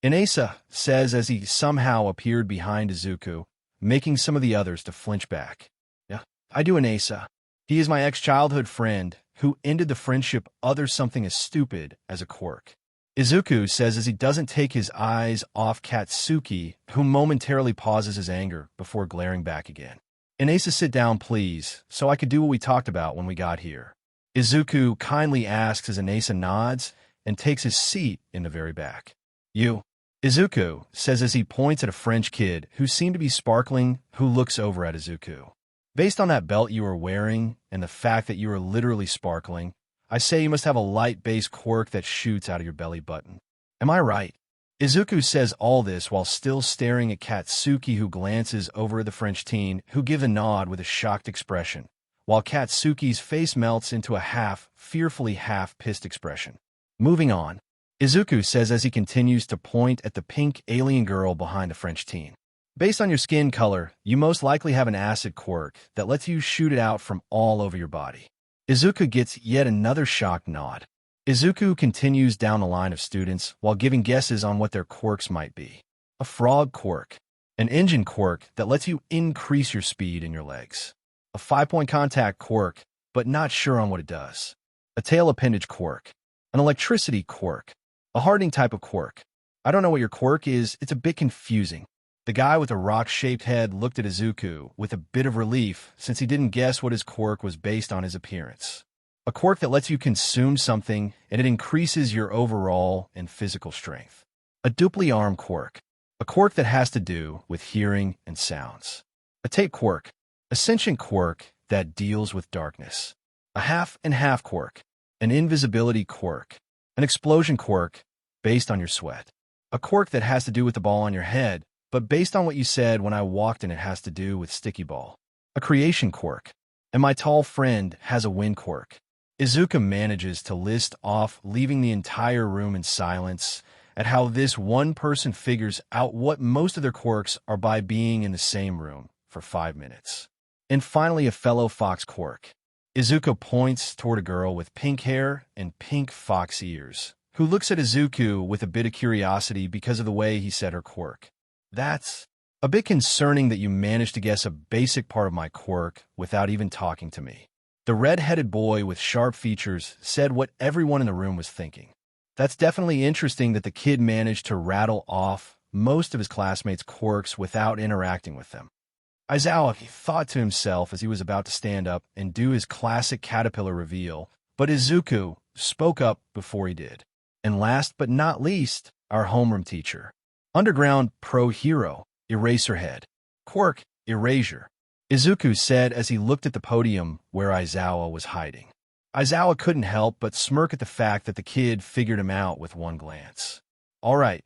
S1: Inasa says as he somehow appeared behind Izuku, making some of the others to flinch back. Yeah, I do Inasa. He is my ex-childhood friend who ended the friendship over something as stupid as a quirk. Izuku says as he doesn't take his eyes off Katsuki, who momentarily pauses his anger before glaring back again. Inasa, sit down please, so I could do what we talked about when we got here. Izuku kindly asks as Inasa nods and takes his seat in the very back. You. Izuku says as he points at a French kid who seemed to be sparkling, who looks over at Izuku. Based on that belt you are wearing and the fact that you are literally sparkling, I say you must have a light-based quirk that shoots out of your belly button. Am I right? Izuku says all this while still staring at Katsuki, who glances over at the French teen, who give a nod with a shocked expression, while Katsuki's face melts into a fearfully half-pissed expression. Moving on. Izuku says as he continues to point at the pink alien girl behind the French teen. Based on your skin color, you most likely have an acid quirk that lets you shoot it out from all over your body. Izuku gets yet another shocked nod. Izuku continues down the line of students while giving guesses on what their quirks might be. A frog quirk. An engine quirk that lets you increase your speed in your legs. A 5-point contact quirk, but not sure on what it does. A tail appendage quirk. An electricity quirk. A hardening type of quirk. I don't know what your quirk is, it's a bit confusing. The guy with the rock-shaped head looked at Izuku with a bit of relief since he didn't guess what his quirk was based on his appearance. A quirk that lets you consume something and it increases your overall and physical strength. A dupli arm quirk. A quirk that has to do with hearing and sounds. A tape quirk. A sentient quirk that deals with darkness. A half and half quirk. An invisibility quirk. An explosion quirk based on your sweat. A quirk that has to do with the ball on your head, but based on what you said when I walked in, it has to do with sticky ball. A creation quirk. And my tall friend has a wind quirk. Izuku manages to list off, leaving the entire room in silence at how this one person figures out what most of their quirks are by being in the same room for 5 minutes. And finally, a fellow fox quirk. Izuku points toward a girl with pink hair and pink fox ears, who looks at Izuku with a bit of curiosity because of the way he said her quirk. That's a bit concerning that you managed to guess a basic part of my quirk without even talking to me. The red-headed boy with sharp features said what everyone in the room was thinking. That's definitely interesting that the kid managed to rattle off most of his classmates' quirks without interacting with them. Aizawa thought to himself as he was about to stand up and do his classic caterpillar reveal, but Izuku spoke up before he did. And last but not least, our homeroom teacher. Underground Pro Hero, Eraserhead. Quirk, Erasure. Izuku said as he looked at the podium where Aizawa was hiding. Aizawa couldn't help but smirk at the fact that the kid figured him out with one glance. All right,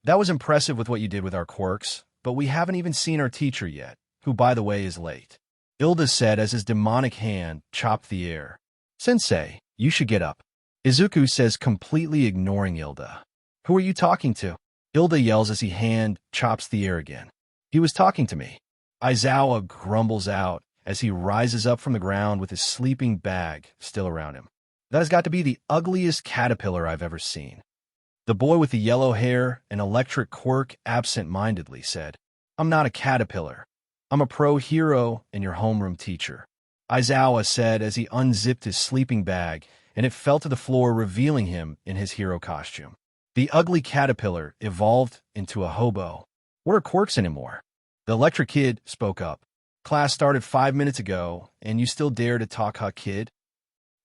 S1: that was impressive with what you did with our quirks, but we haven't even seen our teacher yet, who, by the way, is late. Ilda said as his demonic hand chopped the air. Sensei, you should get up. Izuku says, completely ignoring Ilda. Who are you talking to? Ilda yells as he hand chops the air again. He was talking to me. Aizawa grumbles out as he rises up from the ground with his sleeping bag still around him. That has got to be the ugliest caterpillar I've ever seen. The boy with the yellow hair and electric quirk absent-mindedly said, I'm not a caterpillar. I'm a pro hero and your homeroom teacher. Aizawa said as he unzipped his sleeping bag and it fell to the floor, revealing him in his hero costume. The ugly caterpillar evolved into a hobo. What are quirks anymore? The electric kid spoke up. Class started 5 minutes ago, and you still dare to talk, huh, kid?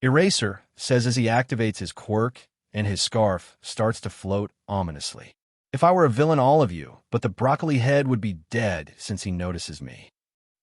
S1: Eraser says as he activates his quirk, and his scarf starts to float ominously. If I were a villain, all of you, but the broccoli head would be dead since he notices me.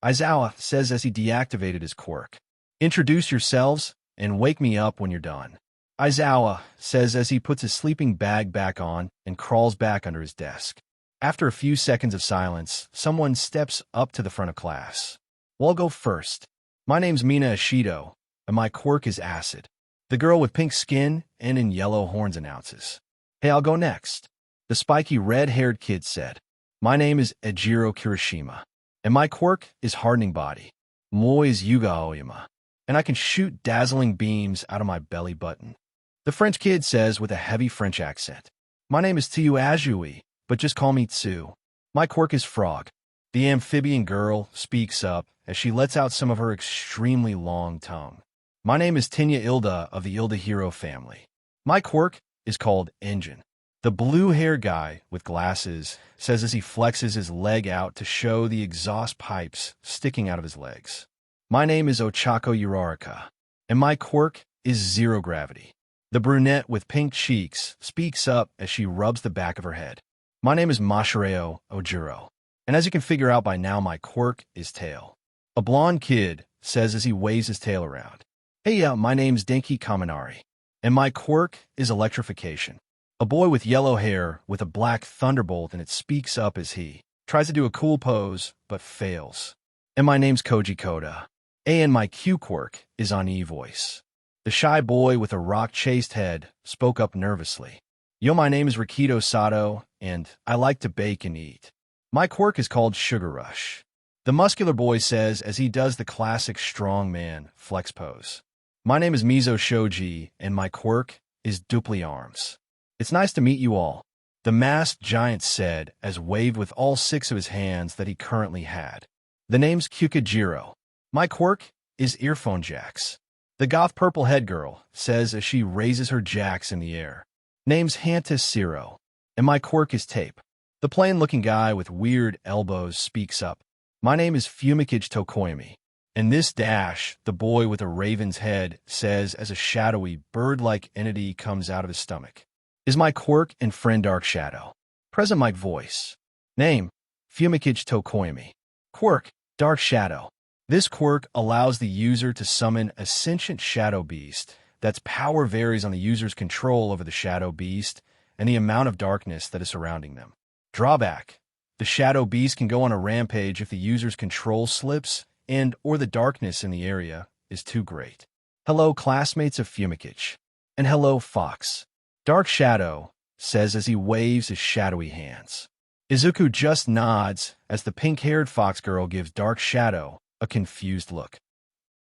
S1: Aizawa says as he deactivated his quirk. Introduce yourselves and wake me up when you're done. Aizawa says as he puts his sleeping bag back on and crawls back under his desk. After a few seconds of silence, someone steps up to the front of class. Well, I'll go first. My name's Mina Ishido, and my quirk is acid. The girl with pink skin and in yellow horns announces. Hey, I'll go next. The spiky red-haired kid said. My name is Ejiro Kirishima, and my quirk is hardening body. Moi is Yuga Aoyama, and I can shoot dazzling beams out of my belly button. The French kid says with a heavy French accent. My name is Tsu Ajui, but just call me Tsu. My quirk is frog. The amphibian girl speaks up as she lets out some of her extremely long tongue. My name is Tinya Ilda of the Ilda Hero family. My quirk is called Engine. The blue-haired guy with glasses says as he flexes his leg out to show the exhaust pipes sticking out of his legs. My name is Ochako Uraraka, and my quirk is zero gravity. The brunette with pink cheeks speaks up as she rubs the back of her head. My name is Mashireo Ojiro, and as you can figure out by now, my quirk is tail. A blonde kid says as he waves his tail around. Hey, my name's Denki Kaminari, and my quirk is electrification. A boy with yellow hair with a black thunderbolt and it speaks up as he tries to do a cool pose, but fails. And my name's Koji Koda. And my Q quirk is on E-voice. The shy boy with a rock-chased head spoke up nervously. Yo, my name is Rikido Sato, and I like to bake and eat. My quirk is called Sugar Rush. The muscular boy says as he does the classic strongman flex pose. My name is Mizo Shoji, and my quirk is Dupli Arms. It's nice to meet you all, the masked giant said as waved with all 6 of his hands that he currently had. The name's Kyukijiro. My quirk is earphone jacks. The goth purple head girl says as she raises her jacks in the air. Name's Hantis Zero, and my quirk is tape. The plain-looking guy with weird elbows speaks up. My name is Fumikage Tokoyami. And this dash, the boy with a raven's head says as a shadowy, bird-like entity comes out of his stomach. Is my quirk and friend Dark Shadow. Present mic voice. Name, Fumikage Tokoyami. Quirk, Dark Shadow. This quirk allows the user to summon a sentient shadow beast that's power varies on the user's control over the shadow beast and the amount of darkness that is surrounding them. Drawback. The shadow beast can go on a rampage if the user's control slips and or the darkness in the area is too great. Hello, classmates of Fumikage. And hello, Fox. Dark Shadow says as he waves his shadowy hands. Izuku just nods as the pink-haired fox girl gives Dark Shadow a confused look.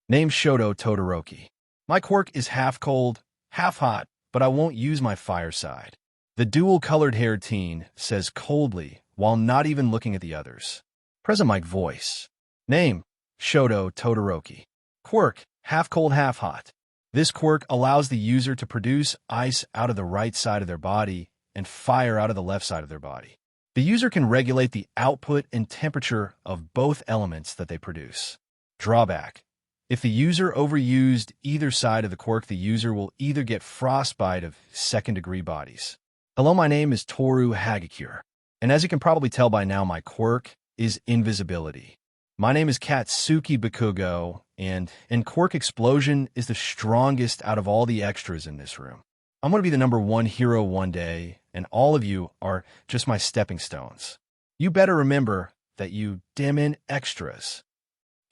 S1: Name Shoto Todoroki. My quirk is half cold, half hot, but I won't use my fireside. The dual-colored haired teen says coldly while not even looking at the others. Present mic voice. Name, Shoto Todoroki. Quirk, half cold, half hot. This quirk allows the user to produce ice out of the right side of their body and fire out of the left side of their body. The user can regulate the output and temperature of both elements that they produce. Drawback. If the user overused either side of the quirk, the user will either get frostbite of second-degree bodies. Hello, my name is Toru Hagakure, and as you can probably tell by now, my quirk is invisibility. My name is Katsuki Bakugo, and Quirk Explosion is the strongest out of all the extras in this room. I'm going to be the #1 hero one day, and all of you are just my stepping stones. You better remember that, you damn extras.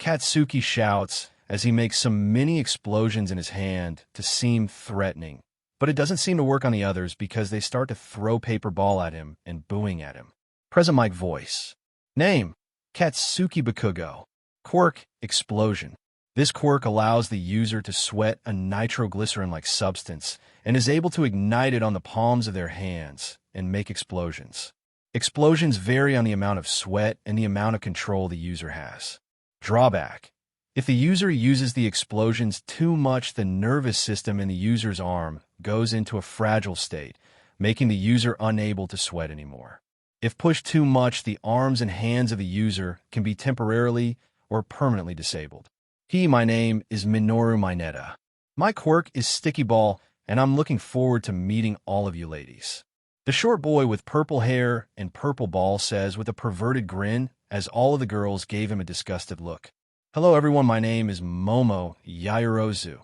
S1: Katsuki shouts as he makes some mini explosions in his hand to seem threatening, but it doesn't seem to work on the others because they start to throw paper ball at him and booing at him. Present mic voice. Name, Katsuki Bakugo. Quirk, Explosion. This quirk allows the user to sweat a nitroglycerin-like substance and is able to ignite it on the palms of their hands and make explosions. Explosions vary on the amount of sweat and the amount of control the user has. Drawback. If the user uses the explosions too much, the nervous system in the user's arm goes into a fragile state, making the user unable to sweat anymore. If pushed too much, the arms and hands of the user can be temporarily or permanently disabled. My name is Minoru Mineta. My quirk is Sticky Ball, and I'm looking forward to meeting all of you ladies. The short boy with purple hair and purple ball says with a perverted grin as all of the girls gave him a disgusted look. Hello everyone, my name is Momo Yaoyorozu,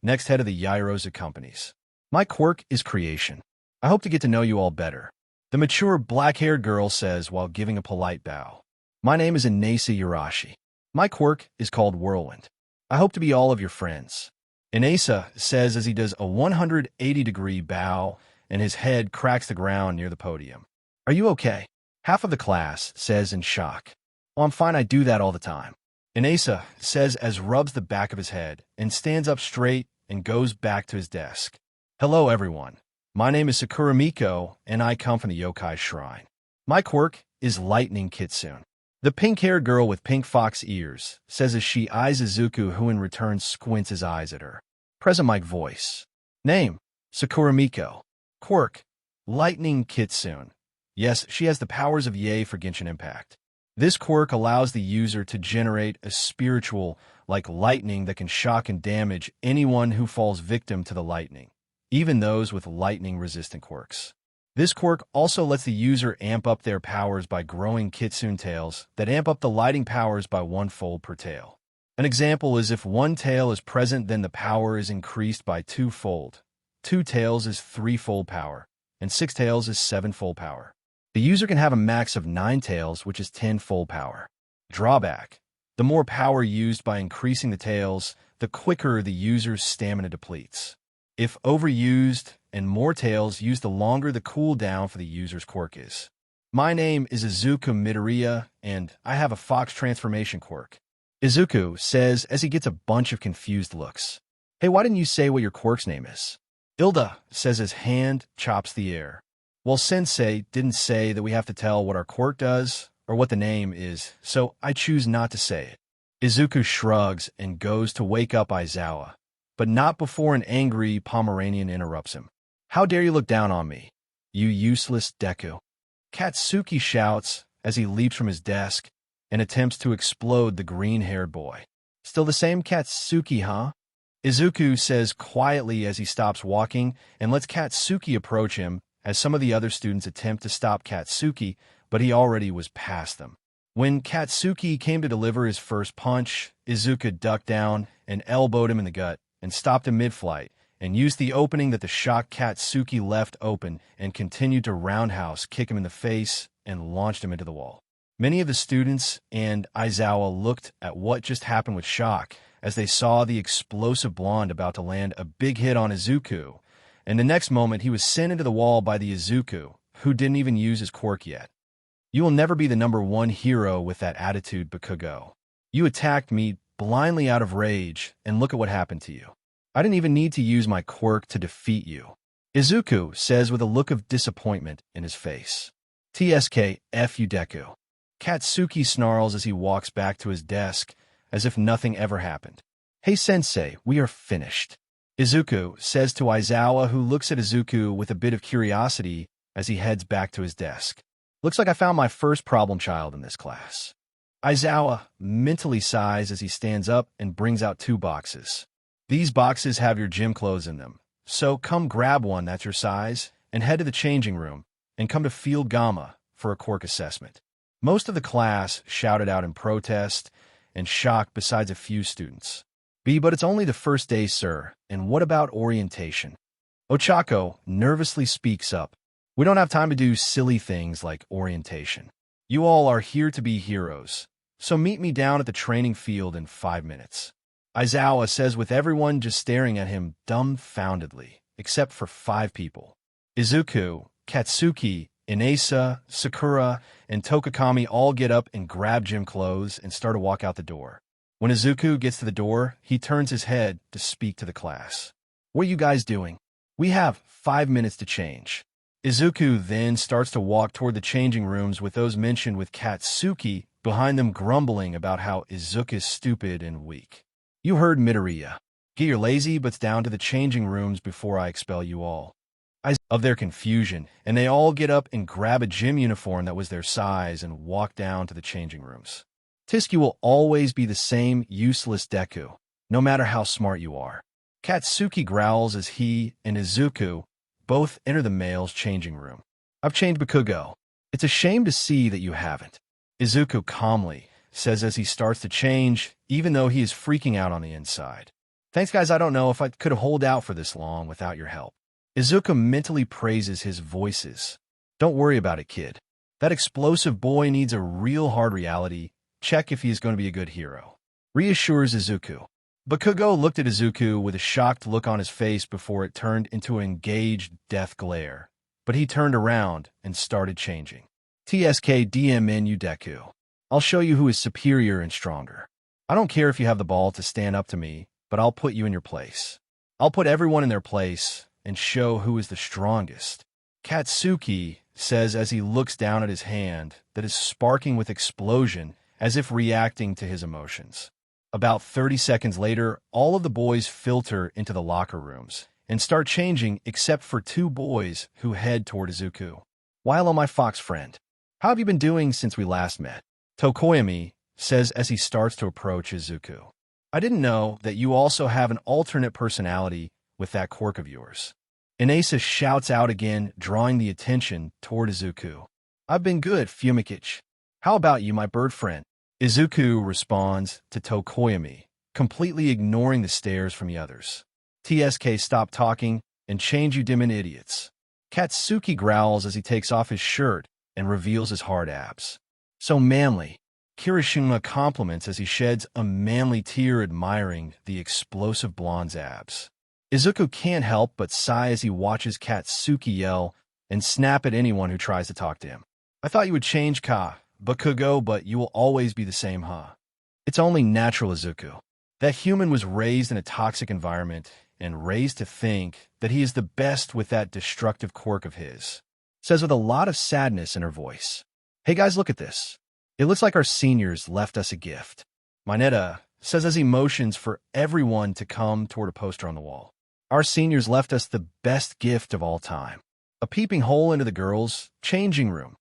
S1: next head of the Yaoyorozu companies. My quirk is creation. I hope to get to know you all better. The mature black-haired girl says while giving a polite bow. My name is Inasa Yurashi. My quirk is called Whirlwind. I hope to be all of your friends. Inasa says as he does a 180-degree bow and his head cracks the ground near the podium. Are you okay? Half of the class says in shock. Oh, I'm fine, I do that all the time. Inasa says as rubs the back of his head and stands up straight and goes back to his desk. Hello everyone. My name is Sakura Miko, and I come from the Yokai Shrine. My quirk is Lightning Kitsune. The pink-haired girl with pink fox ears says as she eyes Izuku, who in return squints his eyes at her. Present mic voice. Name, Sakura Miko. Quirk, Lightning Kitsune. Yes, she has the powers of Yae for Genshin Impact. This quirk allows the user to generate a spiritual, like lightning, that can shock and damage anyone who falls victim to the lightning, even those with lightning-resistant quirks. This quirk also lets the user amp up their powers by growing kitsune tails that amp up the lighting powers by 1-fold per tail. An example is if 1 tail is present, then the power is increased by 2-fold. 2 tails is 3-fold power, and 6 tails is 7-fold power. The user can have a max of 9 tails, which is 10-fold power. Drawback: the more power used by increasing the tails, the quicker the user's stamina depletes. If overused and more tails used, the longer the cooldown for the user's quirk is. My name is Izuku Made, and I have a fox transformation quirk. Izuku says as he gets a bunch of confused looks. Hey, why didn't you say what your quirk's name is? Ilda says his hand chops the air. Well, Sensei didn't say that we have to tell what our quirk does or what the name is, so I choose not to say it. Izuku shrugs and goes to wake up Aizawa, but not before an angry Pomeranian interrupts him. How dare you look down on me, you useless Deku? Katsuki shouts as he leaps from his desk and attempts to explode the green-haired boy. Still the same Katsuki, huh? Izuku says quietly as he stops walking and lets Katsuki approach him as some of the other students attempt to stop Katsuki, but he already was past them. When Katsuki came to deliver his first punch, Izuku ducked down and elbowed him in the gut and stopped him mid-flight, and used the opening that the shocked Katsuki left open and continued to roundhouse kick him in the face and launched him into the wall. Many of the students and Aizawa looked at what just happened with shock as they saw the explosive blonde about to land a big hit on Izuku, and the next moment he was sent into the wall by the Izuku, who didn't even use his quirk yet. You will never be the #1 hero with that attitude, Bakugo. You attacked me blindly out of rage, and look at what happened to you. I didn't even need to use my quirk to defeat you. Izuku says with a look of disappointment in his face. TSK F you Deku. Katsuki snarls as he walks back to his desk, as if nothing ever happened. Hey sensei, we are finished. Izuku says to Aizawa, who looks at Izuku with a bit of curiosity as he heads back to his desk. Looks like I found my first problem child in this class. Aizawa mentally sighs as he stands up and brings out 2 boxes. These boxes have your gym clothes in them, so come grab one that's your size and head to the changing room and come to Field Gamma for a quirk assessment. Most of the class shouted out in protest and shock besides a few students. But it's only the first day, sir, and what about orientation? Ochako nervously speaks up. We don't have time to do silly things like orientation. You all are here to be heroes, so meet me down at the training field in 5 minutes. Aizawa says with everyone just staring at him dumbfoundedly, except for 5 people. Izuku, Katsuki, Inasa, Sakura, and Tokakami all get up and grab gym clothes and start to walk out the door. When Izuku gets to the door, he turns his head to speak to the class. What are you guys doing? We have 5 minutes to change. Izuku then starts to walk toward the changing rooms with those mentioned, with Katsuki behind them grumbling about how Izuku is stupid and weak. You heard Midoriya. Get your lazy butts down to the changing rooms before I expel you all. Of their confusion, and they all get up and grab a gym uniform that was their size and walk down to the changing rooms. Tisky will always be the same useless Deku, no matter how smart you are. Katsuki growls as he and Izuku both enter the male's changing room. I've changed Bakugo. It's a shame to see that you haven't. Izuku calmly says as he starts to change, even though he is freaking out on the inside. Thanks, guys. I don't know if I could hold out for this long without your help. Izuku mentally praises his voices. Don't worry about it, kid. That explosive boy needs a real hard reality check if he is going to be a good hero. Reassures Izuku. Bakugo looked at Izuku with a shocked look on his face before it turned into an engaged death glare. But he turned around and started changing. TSK DMN Deku. I'll show you who is superior and stronger. I don't care if you have the ball to stand up to me, but I'll put you in your place. I'll put everyone in their place and show who is the strongest. Katsuki says as he looks down at his hand that is sparking with explosion as if reacting to his emotions. About 30 seconds later, all of the boys filter into the locker rooms and start changing except for two boys who head toward Izuku. Why, hello, my fox friend. How have you been doing since we last met? Tokoyami says as he starts to approach Izuku. I didn't know that you also have an alternate personality with that quirk of yours. Inasa shouts out again, drawing the attention toward Izuku. I've been good, Fumikich. How about you, my bird friend? Izuku responds to Tokoyami, completely ignoring the stares from the others. TSK, stop talking and change, you dimmin' idiots. Katsuki growls as he takes off his shirt and reveals his hard abs. So manly. Kirishima compliments as he sheds a manly tear admiring the explosive blonde's abs. Izuku can't help but sigh as he watches Katsuki yell and snap at anyone who tries to talk to him. I thought you would change, Bakugo, but you will always be the same, huh? It's only natural, Izuku. That human was raised in a toxic environment and raised to think that he is the best with that destructive quirk of his. Says with a lot of sadness in her voice. Hey guys, look at this. It looks like our seniors left us a gift. Mineta says as he motions for everyone to come toward a poster on the wall. Our seniors left us the best gift of all time. A peeping hole into the girls' changing room.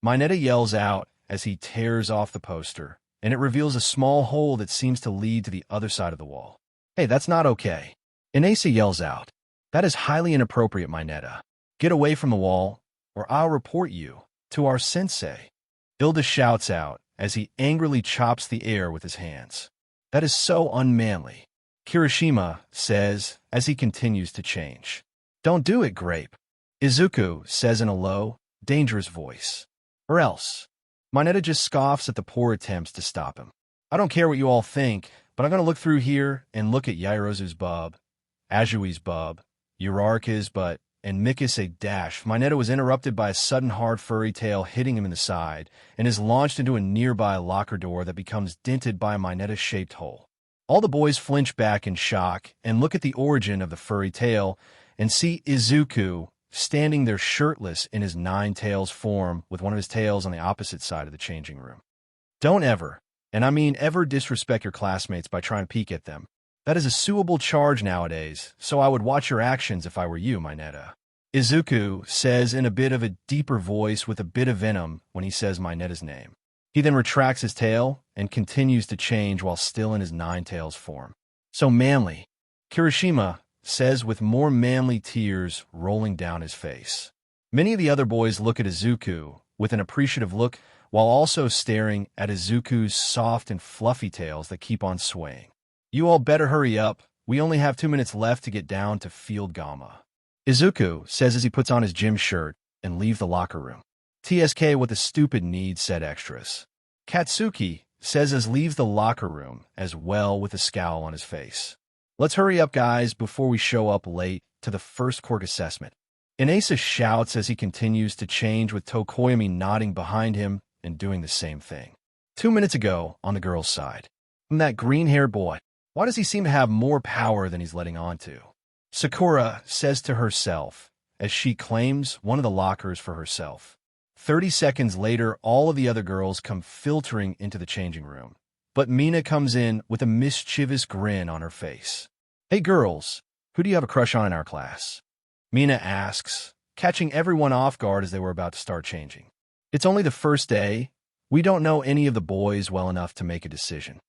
S1: Mineta yells out as he tears off the poster, and it reveals a small hole that seems to lead to the other side of the wall. Hey, that's not okay. Inasa yells out. That is highly inappropriate, Mineta. Get away from the wall, or I'll report you to our sensei. Ilda shouts out as he angrily chops the air with his hands. That is so unmanly. Kirishima says as he continues to change. Don't do it, Grape. Izuku says in a low, dangerous voice. Or else. Mineta just scoffs at the poor attempts to stop him. I don't care what you all think, but I'm going to look through here and look at Yairozu's bub, Ajui's bub, Uraraka's butt, and Mikase dash. Mineta was interrupted by a sudden hard furry tail hitting him in the side, and is launched into a nearby locker door that becomes dented by a Mineta-shaped hole. All the boys flinch back in shock and look at the origin of the furry tail and see Izuku standing there shirtless in his nine tails form with one of his tails on the opposite side of the changing room. Don't ever, and I mean ever, disrespect your classmates by trying to peek at them. That is a suable charge nowadays, so I would watch your actions if I were you, Mineta. Izuku says in a bit of a deeper voice with a bit of venom when he says Mineta's name. He then retracts his tail and continues to change while still in his nine tails form. So manly. Kirishima says with more manly tears rolling down his face. Many of the other boys look at Izuku with an appreciative look while also staring at Izuku's soft and fluffy tails that keep on swaying. You all better hurry up. We only have 2 minutes left to get down to Field Gamma. Izuku says as he puts on his gym shirt and leaves the locker room. TSK with a stupid need, said extras. Katsuki says as leaves the locker room as well with a scowl on his face. Let's hurry up, guys, before we show up late to the first quirk assessment. Inasa shouts as he continues to change with Tokoyami nodding behind him and doing the same thing. 2 minutes ago, on the girl's side. That green-haired boy. Why does he seem to have more power than he's letting on to? Sakura says to herself as she claims one of the lockers for herself. 30 seconds later, all of the other girls come filtering into the changing room. But Mina comes in with a mischievous grin on her face. Hey girls, who do you have a crush on in our class? Mina asks, catching everyone off guard as they were about to start changing. It's only the first day. We don't know any of the boys well enough to make a decision.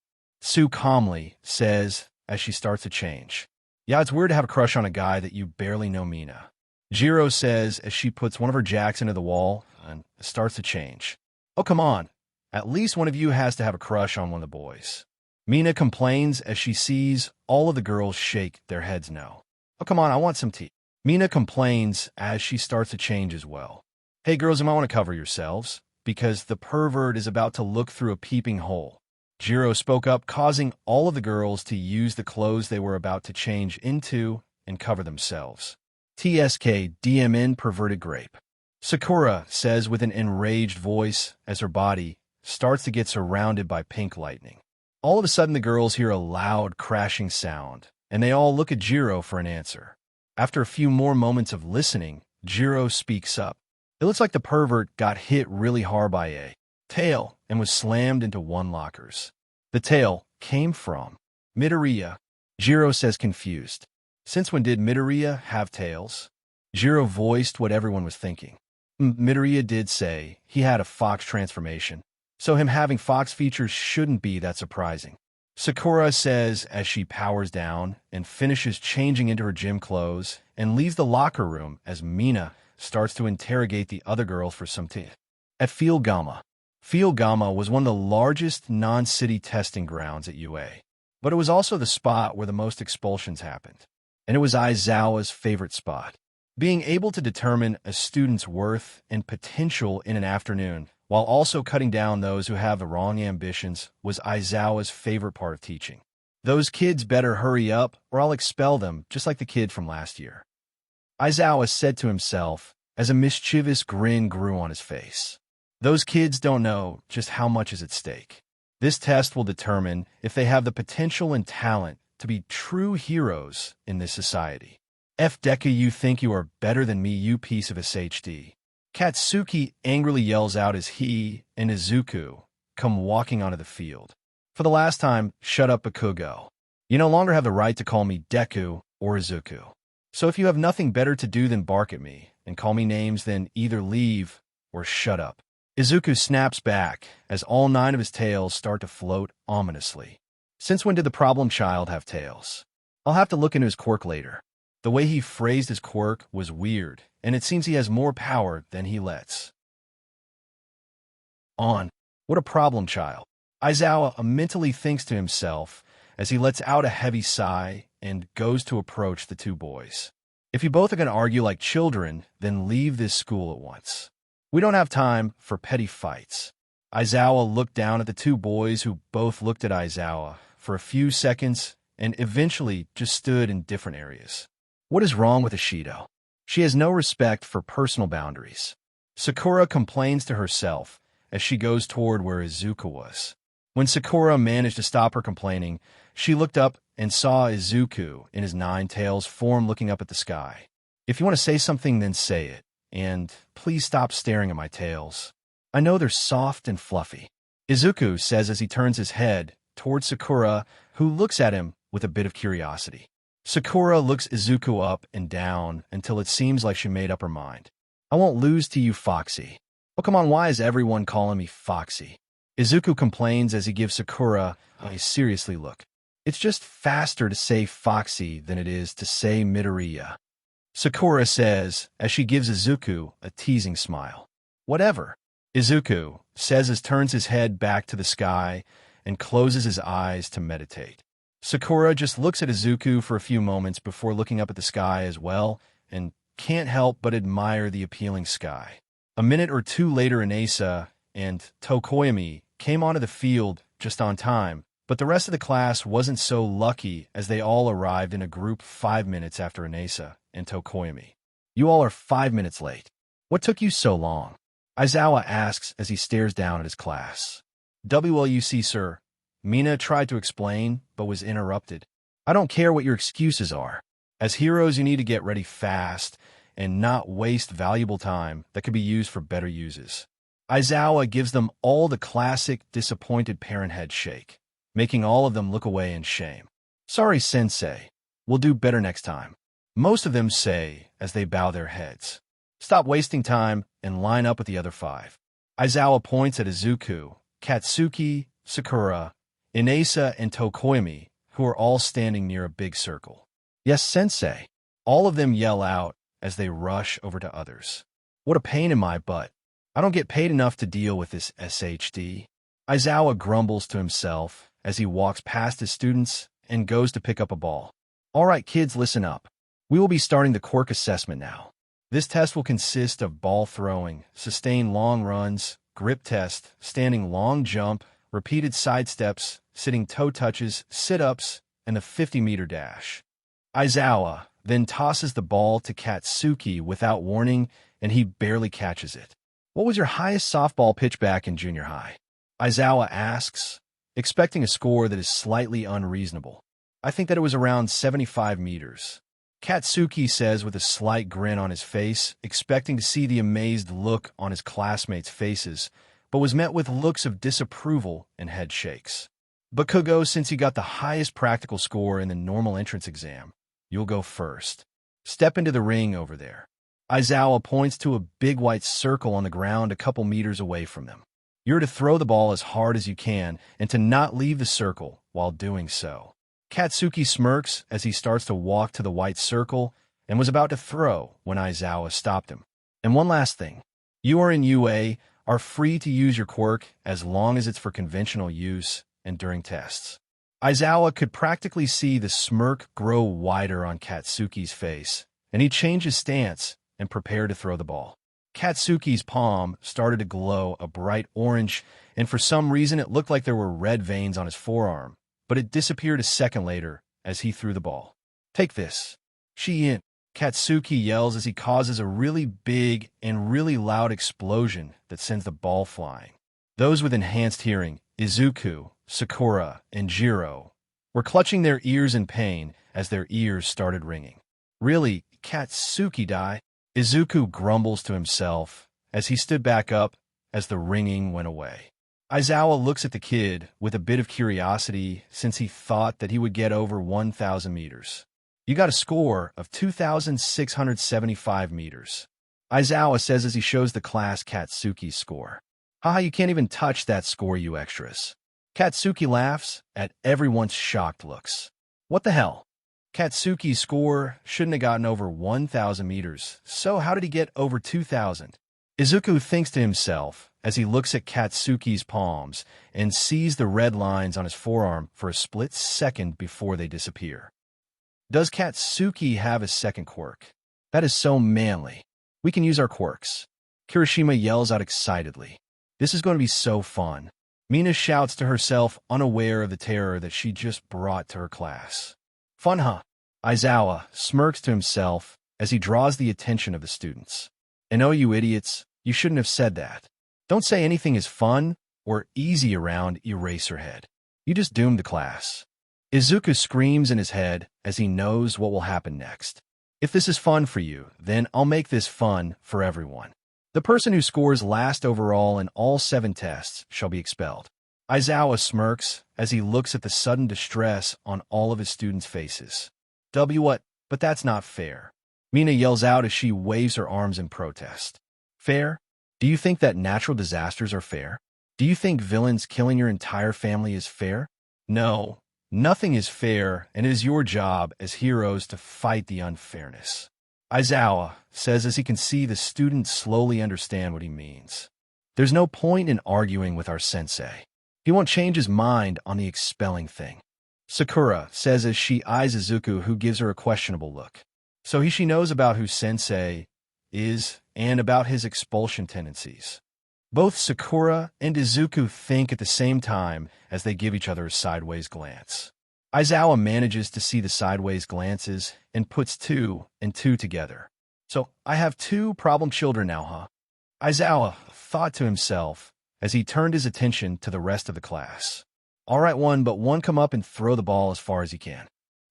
S1: Sue calmly says as she starts to change. Yeah, it's weird to have a crush on a guy that you barely know. Mina. Jiro says as she puts one of her jacks into the wall and starts to change. Oh, come on. At least one of you has to have a crush on one of the boys. Mina complains as she sees all of the girls shake their heads no. Oh, come on, I want some tea. Mina complains as she starts to change as well. Hey, girls, you might want to cover yourselves, because the pervert is about to look through a peeping hole. Jiro spoke up, causing all of the girls to use the clothes they were about to change into and cover themselves. TSK DMN perverted grape. Sakura says with an enraged voice as her body starts to get surrounded by pink lightning. All of a sudden, the girls hear a loud crashing sound, and they all look at Jiro for an answer. After a few more moments of listening, Jiro speaks up. It looks like the pervert got hit really hard by a tail and was slammed into one lockers. The tail came from Midoriya. Jiro says confused. Since when did Midoriya have tails? Jiro voiced what everyone was thinking. Midoriya did say he had a fox transformation, so him having fox features shouldn't be that surprising. Sakura says as she powers down and finishes changing into her gym clothes and leaves the locker room as Mina starts to interrogate the other girls for some tea. At Field Gamma. Field Gamma was one of the largest non-city testing grounds at UA, but it was also the spot where the most expulsions happened, and it was Aizawa's favorite spot. Being able to determine a student's worth and potential in an afternoon while also cutting down those who have the wrong ambitions was Aizawa's favorite part of teaching. Those kids better hurry up or I'll expel them, just like the kid from last year. Aizawa said to himself as a mischievous grin grew on his face. Those kids don't know just how much is at stake. This test will determine if they have the potential and talent to be true heroes in this society. Deku, you think you are better than me, you piece of SHD. Katsuki angrily yells out as he and Izuku come walking onto the field. For the last time, shut up, Bakugo. You no longer have the right to call me Deku or Izuku. So if you have nothing better to do than bark at me and call me names, then either leave or shut up. Izuku snaps back as all 9 of his tails start to float ominously. Since when did the problem child have tails? I'll have to look into his quirk later. The way he phrased his quirk was weird, and it seems he has more power than he lets on. What a problem child. Aizawa mentally thinks to himself as he lets out a heavy sigh and goes to approach the 2 boys. If you both are going to argue like children, then leave this school at once. We don't have time for petty fights. Aizawa looked down at the 2 boys who both looked at Aizawa for a few seconds and eventually just stood in different areas. What is wrong with Ishido? She has no respect for personal boundaries. Sakura complains to herself as she goes toward where Izuku was. When Sakura managed to stop her complaining, she looked up and saw Izuku in his 9 tails form looking up at the sky. If you want to say something, then say it. And please stop staring at my tails. I know they're soft and fluffy. Izuku says as he turns his head towards Sakura, who looks at him with a bit of curiosity. Sakura looks Izuku up and down until it seems like she made up her mind. I won't lose to you, Foxy. Oh, come on, why is everyone calling me Foxy? Izuku complains as he gives Sakura a seriously look. It's just faster to say Foxy than it is to say Midoriya. Sakura says as she gives Izuku a teasing smile. Whatever. Izuku says as turns his head back to the sky and closes his eyes to meditate. Sakura just looks at Izuku for a few moments before looking up at the sky as well and can't help but admire the appealing sky. A minute or 2 later, Inesa and Tokoyami came onto the field just on time, but the rest of the class wasn't so lucky as they all arrived in a group 5 minutes after Inesa and Tokoyami. You all are 5 minutes late. What took you so long? Aizawa asks as he stares down at his class. WLUC, sir. Mina tried to explain, but was interrupted. I don't care what your excuses are. As heroes, you need to get ready fast and not waste valuable time that could be used for better uses. Aizawa gives them all the classic disappointed parent head shake, making all of them look away in shame. Sorry, sensei. We'll do better next time. Most of them say as they bow their heads. Stop wasting time and line up with the other 5. Aizawa points at Izuku, Katsuki, Sakura, Inesa, and Tokoyami, who are all standing near a big circle. Yes, sensei. All of them yell out as they rush over to others. What a pain in my butt. I don't get paid enough to deal with this SHD. Aizawa grumbles to himself as he walks past his students and goes to pick up a ball. All right, kids, listen up. We will be starting the quirk assessment now. This test will consist of ball throwing, sustained long runs, grip test, standing long jump, repeated side steps, sitting toe touches, sit-ups, and a 50-meter dash. Aizawa then tosses the ball to Katsuki without warning, and he barely catches it. What was your highest softball pitch back in junior high? Aizawa asks, expecting a score that is slightly unreasonable. I think that it was around 75 meters. Katsuki says with a slight grin on his face, expecting to see the amazed look on his classmates' faces, but was met with looks of disapproval and head shakes. Bakugo, since you got the highest practical score in the normal entrance exam, you'll go first. Step into the ring over there. Aizawa points to a big white circle on the ground a couple meters away from them. You're to throw the ball as hard as you can and to not leave the circle while doing so. Katsuki smirks as he starts to walk to the white circle and was about to throw when Aizawa stopped him. And one last thing. You are in UA, are free to use your quirk as long as it's for conventional use and during tests. Aizawa could practically see the smirk grow wider on Katsuki's face, and he changed his stance and prepared to throw the ball. Katsuki's palm started to glow a bright orange, and for some reason it looked like there were red veins on his forearm, but it disappeared a second later as he threw the ball. Take this. Shi-in, Katsuki yells as he causes a really big and really loud explosion that sends the ball flying. Those with enhanced hearing, Izuku, Sakura, and Jiro, were clutching their ears in pain as their ears started ringing. Really, Katsuki die? Izuku grumbles to himself as he stood back up as the ringing went away. Aizawa looks at the kid with a bit of curiosity since he thought that he would get over 1,000 meters. You got a score of 2,675 meters. Aizawa says as he shows the class Katsuki's score. Haha, you can't even touch that score, you extras. Katsuki laughs at everyone's shocked looks. What the hell? Katsuki's score shouldn't have gotten over 1,000 meters, so how did he get over 2,000? Izuku thinks to himself as he looks at Katsuki's palms and sees the red lines on his forearm for a split second before they disappear. Does Katsuki have a second quirk? That is so manly. We can use our quirks. Kirishima yells out excitedly. This is going to be so fun. Mina shouts to herself, unaware of the terror that she just brought to her class. Fun, huh? Aizawa smirks to himself as he draws the attention of the students. And oh, you idiots, you shouldn't have said that. Don't say anything is fun or easy around Eraserhead. You just doomed the class. Izuku screams in his head as he knows what will happen next. If this is fun for you, then I'll make this fun for everyone. The person who scores last overall in all 7 tests shall be expelled. Aizawa smirks as he looks at the sudden distress on all of his students' faces. What? But that's not fair. Mina yells out as she waves her arms in protest. Fair? Do you think that natural disasters are fair? Do you think villains killing your entire family is fair? No, nothing is fair, and it is your job as heroes to fight the unfairness. Aizawa says as he can see the students slowly understand what he means. There's no point in arguing with our sensei. He won't change his mind on the expelling thing. Sakura says as she eyes Izuku, who gives her a questionable look. So she knows about who sensei is and about his expulsion tendencies. Both Sakura and Izuku think at the same time as they give each other a sideways glance. Aizawa manages to see the sideways glances and puts 2 and 2 together. So I have 2 problem children now, huh? Aizawa thought to himself as he turned his attention to the rest of the class. All right, one come up and throw the ball as far as you can.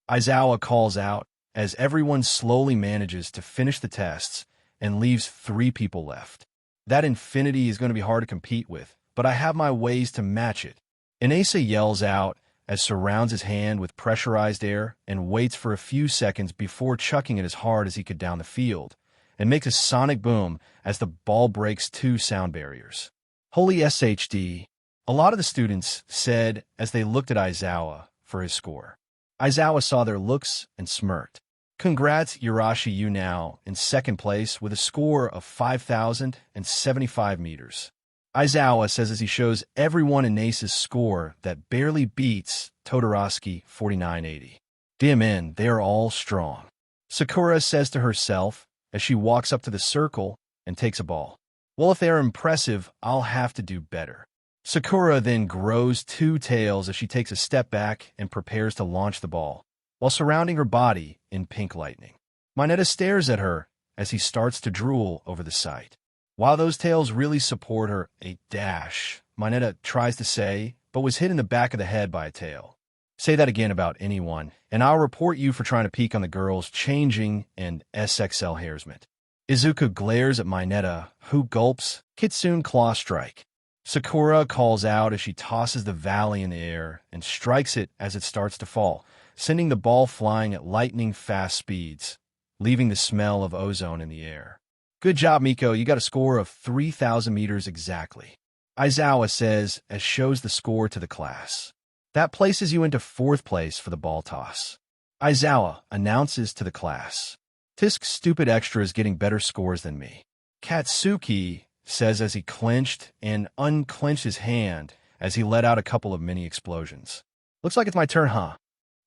S1: Aizawa calls out as everyone slowly manages to finish the tests and leaves 3 people left. That infinity is going to be hard to compete with, but I have my ways to match it. Inasa yells out as surrounds his hand with pressurized air and waits for a few seconds before chucking it as hard as he could down the field, and makes a sonic boom as the ball breaks 2 sound barriers. Holy SHD, a lot of the students said as they looked at Aizawa for his score. Aizawa saw their looks and smirked. Congrats, Yurashi, you now in second place with a score of 5,075 meters. Aizawa says as he shows everyone in Nace's score that barely beats Todoroski 4980. DMN, they are all strong. Sakura says to herself as she walks up to the circle and takes a ball. Well, if they are impressive, I'll have to do better. Sakura then grows two tails as she takes a step back and prepares to launch the ball, while surrounding her body in pink lightning. Mineta stares at her as he starts to drool over the sight. While those tails really support her, a dash, Mineta tries to say, but was hit in the back of the head by a tail. Say that again about anyone, and I'll report you for trying to peek on the girls changing and SXL hairsment. Izuku glares at Mineta, who gulps, Kitsune Claw Strike. Sakura calls out as she tosses the valley in the air and strikes it as it starts to fall, sending the ball flying at lightning-fast speeds, leaving the smell of ozone in the air. Good job, Mirko. You got a score of 3,000 meters exactly. Aizawa says as shows the score to the class. That places you into fourth place for the ball toss. Aizawa announces to the class. Tisk stupid extra is getting better scores than me. Katsuki says as he clenched and unclenched his hand as he let out a couple of mini explosions. Looks like it's my turn, huh?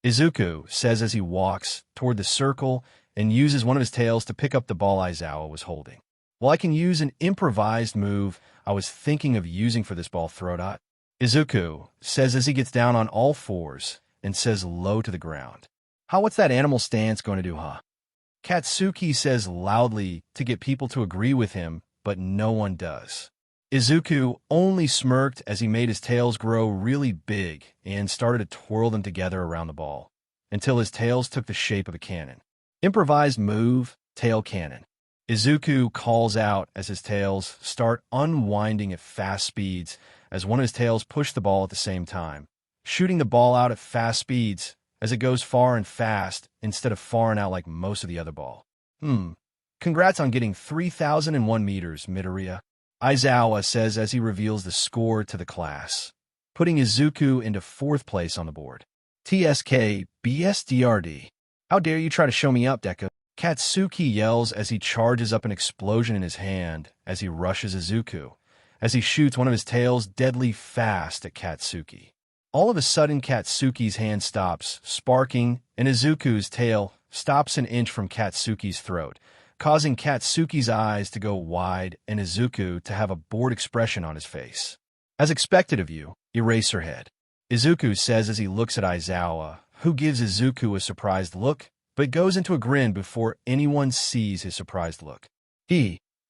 S1: Izuku says as he walks toward the circle and uses one of his tails to pick up the ball Aizawa was holding. Well, I can use an improvised move I was thinking of using for this ball throw. Izuku says as he gets down on all fours and says low to the ground. What's that animal stance going to do, huh? Katsuki says loudly to get people to agree with him, but no one does. Izuku only smirked as he made his tails grow really big and started to twirl them together around the ball, until his tails took the shape of a cannon. Improvised move, tail cannon. Izuku calls out as his tails start unwinding at fast speeds as one of his tails push the ball at the same time, shooting the ball out at fast speeds as it goes far and fast instead of far and out like most of the other ball. Congrats on getting 3,001 meters, Midoriya. Aizawa says as he reveals the score to the class, putting Izuku into fourth place on the board. TSK BSDRD. How dare you try to show me up, Deku? Katsuki yells as he charges up an explosion in his hand as he rushes Izuku, as he shoots one of his tails deadly fast at Katsuki. All of a sudden, Katsuki's hand stops, sparking, and Izuku's tail stops an inch from Katsuki's throat, causing Katsuki's eyes to go wide and Izuku to have a bored expression on his face. As expected of you, Eraserhead. Izuku says as he looks at Aizawa, who gives Izuku a surprised look, but goes into a grin before anyone sees his surprised look.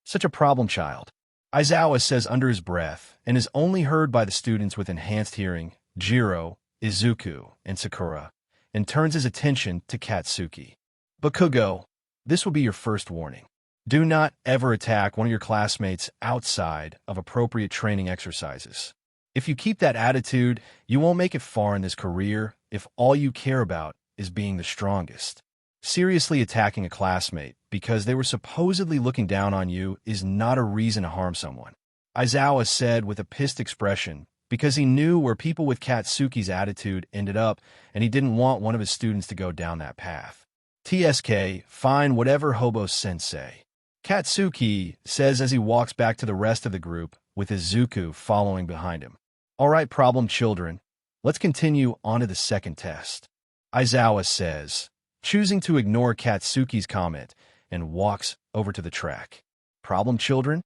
S1: Such a problem child. Aizawa says under his breath, and is only heard by the students with enhanced hearing, Jiro, Izuku, and Sakura, and turns his attention to Katsuki. Bakugo, this will be your first warning. Do not ever attack one of your classmates outside of appropriate training exercises. If you keep that attitude, you won't make it far in this career if all you care about is being the strongest. Seriously attacking a classmate because they were supposedly looking down on you is not a reason to harm someone. Aizawa said with a pissed expression because he knew where people with Katsuki's attitude ended up and he didn't want one of his students to go down that path. TSK, fine whatever hobo-sensei. Katsuki says as he walks back to the rest of the group with Izuku following behind him. All right, problem children, let's continue on to the second test. Aizawa says, choosing to ignore Katsuki's comment and walks over to the track. Problem children?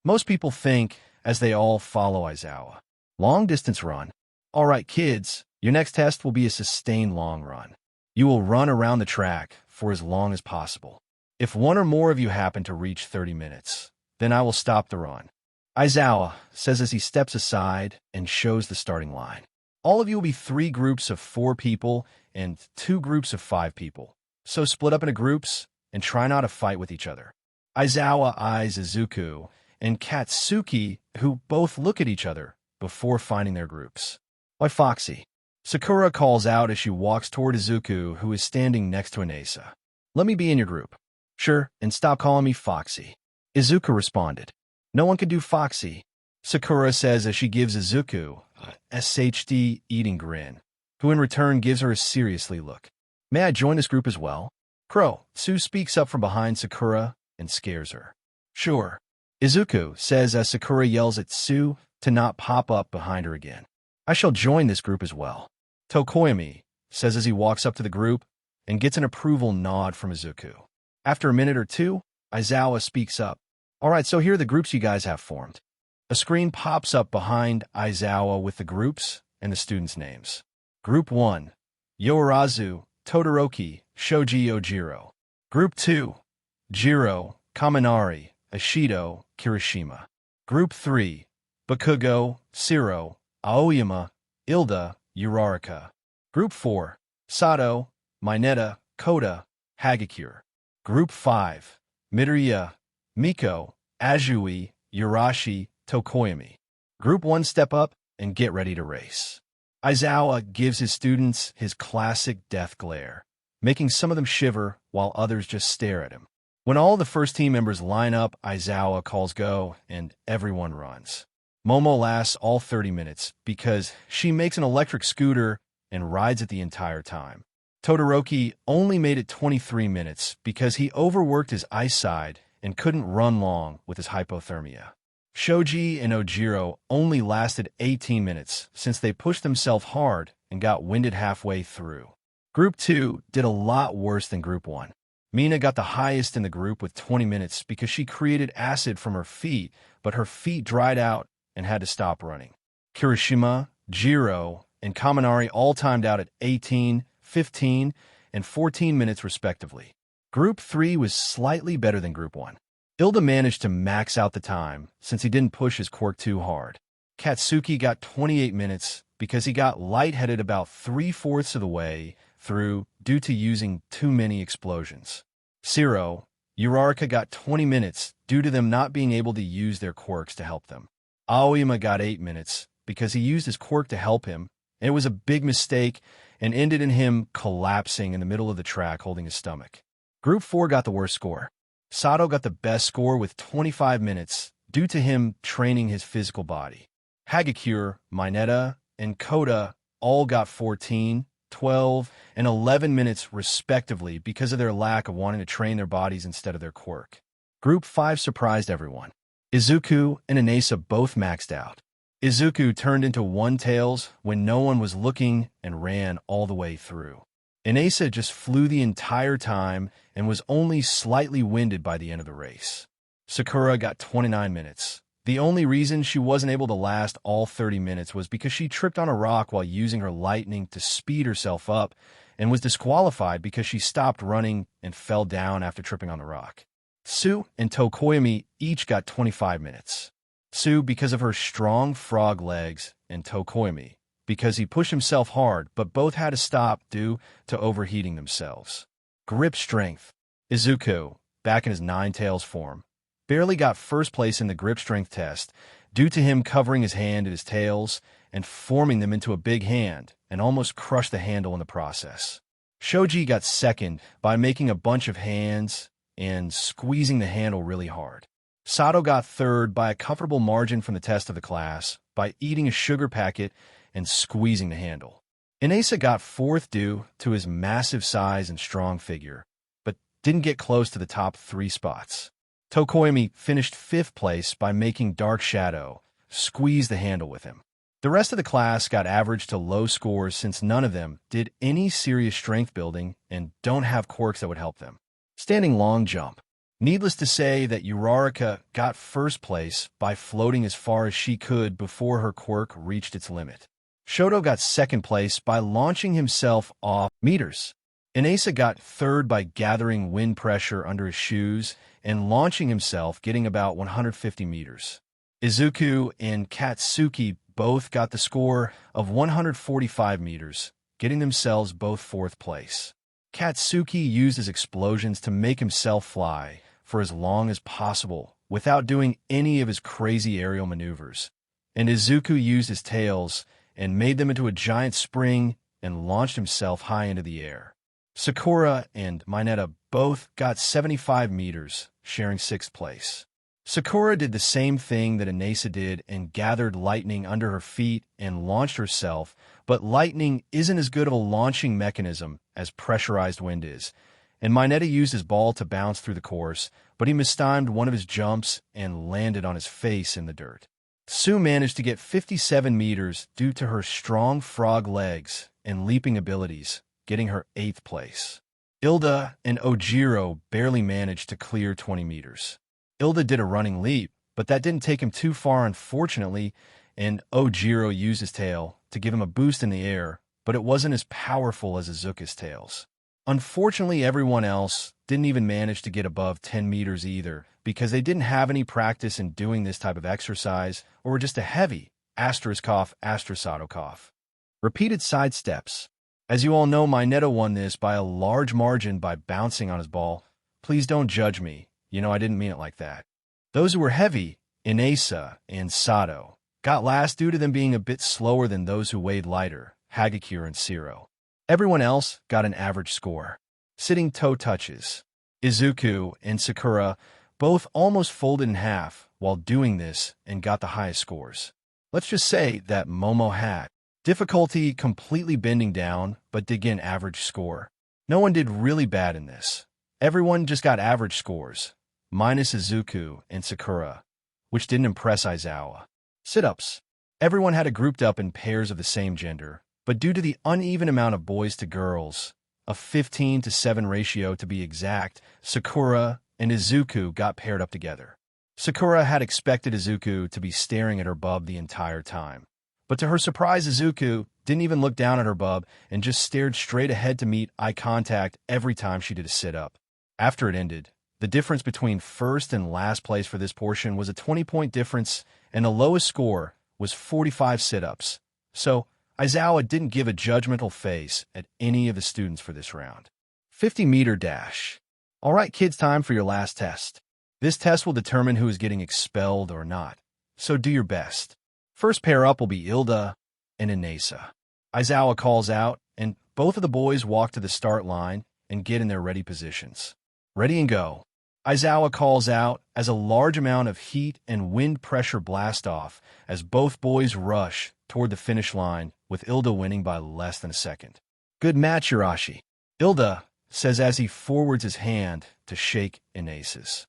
S1: Most people think as they all follow Aizawa. Long distance run. All right, kids, your next test will be a sustained long run. You will run around the track for as long as possible. If one or more of you happen to reach 30 minutes, then I will stop the run. Aizawa says as he steps aside and shows the starting line. All of you will be 3 groups of 4 people and 2 groups of 5 people. So split up into groups and try not to fight with each other. Aizawa eyes Izuku and Katsuki, who both look at each other before finding their groups. Why, Foxy? Sakura calls out as she walks toward Izuku, who is standing next to Anasa. Let me be in your group. Sure, and stop calling me Foxy. Izuku responded. No one can do Foxy, Sakura says as she gives Izuku a SHD eating grin. who in return gives her a seriously look. May I join this group as well? Crow, Sue speaks up from behind Sakura and scares her. Sure. Izuku says as Sakura yells at Sue to not pop up behind her again. I shall join this group as well. Tokoyami says as he walks up to the group and gets an approval nod from Izuku. After a minute or two, Aizawa speaks up. All right, so here are the groups you guys have formed. A screen pops up behind Aizawa with the groups and the students' names. Group 1, Yorazu, Todoroki, Shoji Ojiro. Group 2, Jiro, Kaminari, Ashido, Kirishima. Group 3, Bakugo, Siro, Aoyama, Ilda, Uraraka. Group 4, Sato, Mineta, Koda, Hagakure. Group 5, Midoriya, Miko, Azui, Urashi, Tokoyami. Group 1 step up and get ready to race. Aizawa gives his students his classic death glare, making some of them shiver while others just stare at him. When all the first team members line up, Aizawa calls go and everyone runs. Momo lasts all 30 minutes because she makes an electric scooter and rides it the entire time. Todoroki only made it 23 minutes because he overworked his ice side and couldn't run long with his hypothermia. Shoji and Ojiro only lasted 18 minutes since they pushed themselves hard and got winded halfway through. Group 2 did a lot worse than Group 1. Mina got the highest in the group with 20 minutes because she created acid from her feet, but her feet dried out and had to stop running. Kirishima, Jiro, and Kaminari all timed out at 18, 15, and 14 minutes respectively. Group 3 was slightly better than Group 1. Ilda managed to max out the time since he didn't push his quirk too hard. Katsuki got 28 minutes because he got lightheaded about 3/4 of the way through due to using too many explosions. Siro, Uraraka got 20 minutes due to them not being able to use their quirks to help them. Aoyama got 8 minutes because he used his quirk to help him, and it was a big mistake and ended in him collapsing in the middle of the track holding his stomach. Group 4 got the worst score. Sato got the best score with 25 minutes due to him training his physical body. Hagakure, Mineta, and Koda all got 14, 12, and 11 minutes respectively because of their lack of wanting to train their bodies instead of their quirk. Group 5 surprised everyone. Izuku and Inesa both maxed out. Izuku turned into One-Tails when no one was looking and ran all the way through. Inesa just flew the entire time and was only slightly winded by the end of the race. Sakura got 29 minutes. The only reason she wasn't able to last all 30 minutes was because she tripped on a rock while using her lightning to speed herself up and was disqualified because she stopped running and fell down after tripping on the rock. Sue and Tokoyami each got 25 minutes. Sue because of her strong frog legs and Tokoyami because he pushed himself hard, but both had to stop due to overheating themselves. Grip strength. Izuku, back in his Nine-Tails form, barely got first place in the grip strength test due to him covering his hand and his tails and forming them into a big hand and almost crushed the handle in the process. Shoji got second by making a bunch of hands and squeezing the handle really hard. Sato got third by a comfortable margin from the test of the class by eating a sugar packet and squeezing the handle. Inesa got fourth due to his massive size and strong figure, but didn't get close to the top 3 spots. Tokoyami finished 5th place by making Dark Shadow squeeze the handle with him. The rest of the class got average to low scores since none of them did any serious strength building and don't have quirks that would help them. Standing long jump. Needless to say that Uraraka got first place by floating as far as she could before her quirk reached its limit. Shoto got second place by launching himself off meters. Inesa got third by gathering wind pressure under his shoes and launching himself, getting about 150 meters. Izuku and Katsuki both got the score of 145 meters, getting themselves both 4th place. Katsuki used his explosions to make himself fly for as long as possible without doing any of his crazy aerial maneuvers, and Izuku used his tails and made them into a giant spring and launched himself high into the air. Sakura and Mineta both got 75 meters, sharing 6th place. Sakura did the same thing that Inesa did and gathered lightning under her feet and launched herself, but lightning isn't as good of a launching mechanism as pressurized wind is, and Mineta used his ball to bounce through the course, but he mistimed one of his jumps and landed on his face in the dirt. Tsu managed to get 57 meters due to her strong frog legs and leaping abilities, getting her 8th place. Ilda and Ojiro barely managed to clear 20 meters. Ilda did a running leap, but that didn't take him too far unfortunately, and Ojiro used his tail to give him a boost in the air, but it wasn't as powerful as Izuku's tails. Unfortunately, everyone else didn't even manage to get above 10 meters either, because they didn't have any practice in doing this type of exercise, or were just a heavy ****. Repeated side steps. As you all know, Mineta won this by a large margin by bouncing on his ball. Please don't judge me. I didn't mean it like that. Those who were heavy, Inesa and Sato, got last due to them being a bit slower than those who weighed lighter, Hagakure and Siro. Everyone else got an average score. Sitting toe touches. Izuku and Sakura both almost folded in half while doing this and got the highest scores. Let's just say that Momo had difficulty completely bending down, but did get an average score. No one did really bad in this. Everyone just got average scores, minus Izuku and Sakura, which didn't impress Aizawa. Sit-ups. Everyone had it grouped up in pairs of the same gender, but due to the uneven amount of boys to girls, a 15-to-7 ratio to be exact, Sakura and Izuku got paired up together. Sakura had expected Izuku to be staring at her bub the entire time, but to her surprise, Izuku didn't even look down at her bub and just stared straight ahead to meet eye contact every time she did a sit-up. After it ended, the difference between first and last place for this portion was a 20-point difference, and the lowest score was 45 sit-ups. So, Aizawa didn't give a judgmental face at any of the students for this round. 50-meter dash. All right, kids, time for your last test. This test will determine who is getting expelled or not, so do your best. First pair up will be Ilda and Inesa. Aizawa calls out, and both of the boys walk to the start line and get in their ready positions. Ready and go. Aizawa calls out as a large amount of heat and wind pressure blast off as both boys rush toward the finish line, with Ilda winning by less than a second. Good match, Yurashi. Ilda says as he forwards his hand to shake Inesa's.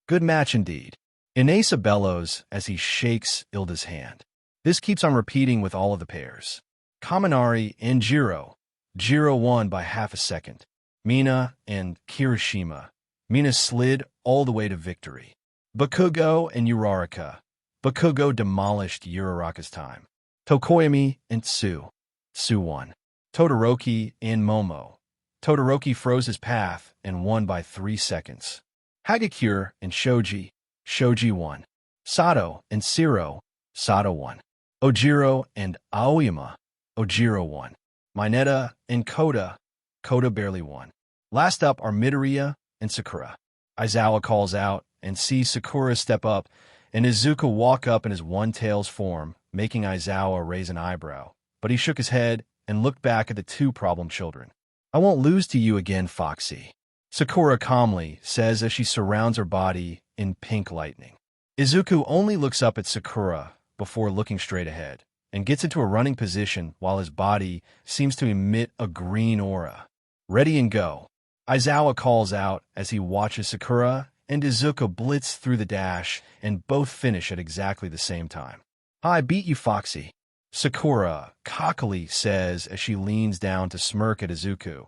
S1: Good match indeed. Inesa bellows as he shakes Ilda's hand. This keeps on repeating with all of the pairs. Kaminari and Jiro. Jiro won by half a second. Mina and Kirishima. Mina slid all the way to victory. Bakugo and Uraraka. Bakugo demolished Uraraka's time. Tokoyami and Tsu. Tsu won. Todoroki and Momo. Todoroki froze his path and won by 3 seconds. Hagakure and Shoji. Shoji won. Sato and Siro. Sato won. Ojiro and Aoyama. Ojiro won. Mineta and Koda. Koda barely won. Last up are Midoriya and Sakura. Aizawa calls out and sees Sakura step up, and Izuku walk up in his one-tails form, making Aizawa raise an eyebrow. But he shook his head and looked back at the 2 problem children. I won't lose to you again, Foxy. Sakura calmly says as she surrounds her body in pink lightning. Izuku only looks up at Sakura before looking straight ahead, and gets into a running position while his body seems to emit a green aura. Ready and go. Aizawa calls out as he watches Sakura and Izuku blitz through the dash and both finish at exactly the same time. I beat you, Foxy. Sakura cockily says as she leans down to smirk at Izuku,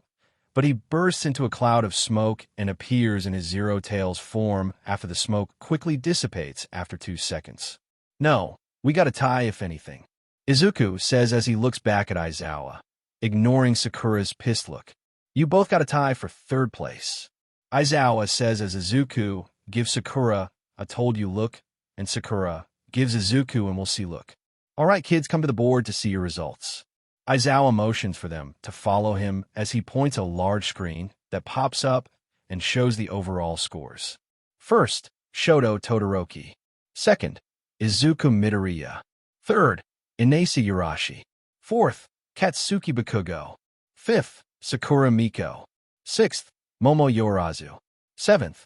S1: but he bursts into a cloud of smoke and appears in his Zero Tails form after the smoke quickly dissipates after 2 seconds. No, we got a tie if anything. Izuku says as he looks back at Aizawa, ignoring Sakura's pissed look. You both got a tie for 3rd place. Aizawa says as Izuku gives Sakura a told you look, and Sakura gives Izuku and we'll see look. All right, kids, come to the board to see your results. Aizawa motions for them to follow him as he points a large screen that pops up and shows the overall scores. First, Shoto Todoroki. Second, Izuku Midoriya. Third, Inesa Yurashi. Fourth, Katsuki Bakugo. Fifth, Sakura Miko. Sixth, Momo Yorazu. Seventh,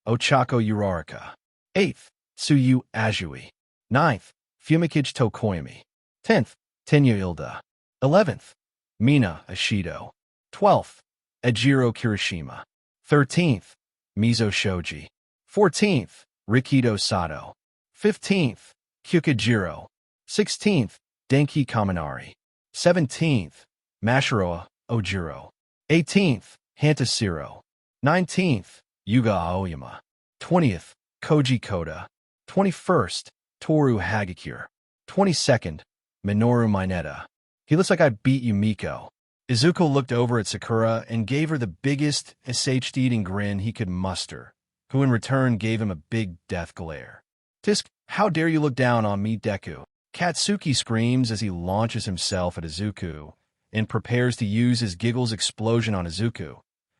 S1: Ochako Uraraka. 8th, Tsuyu Azui. 9th, Fumikage Tokoyami. 10th, Tenya Ilda. 11th, Mina Ashido. 12th, Ejiro Kirishima. 13th, Mizo Shoji. 14th, Rikido Sato. 15th, Kyukijiro. 16th, Denki Kaminari. 17th, Mashiroa Ojiro. 18th, Hantasiro. 19th, Yuga Aoyama. 20th, Koji Koda. 21st, Toru Hagakure. 22nd, Minoru Mineta. He looks like I beat you, Miko. Izuku looked over at Sakura and gave her the biggest, SH-eating grin he could muster, who in return gave him a big death glare. Tisk, how dare you look down on me, Deku? Katsuki screams as he launches himself at Izuku and prepares to use his Giggles explosion on Izuku,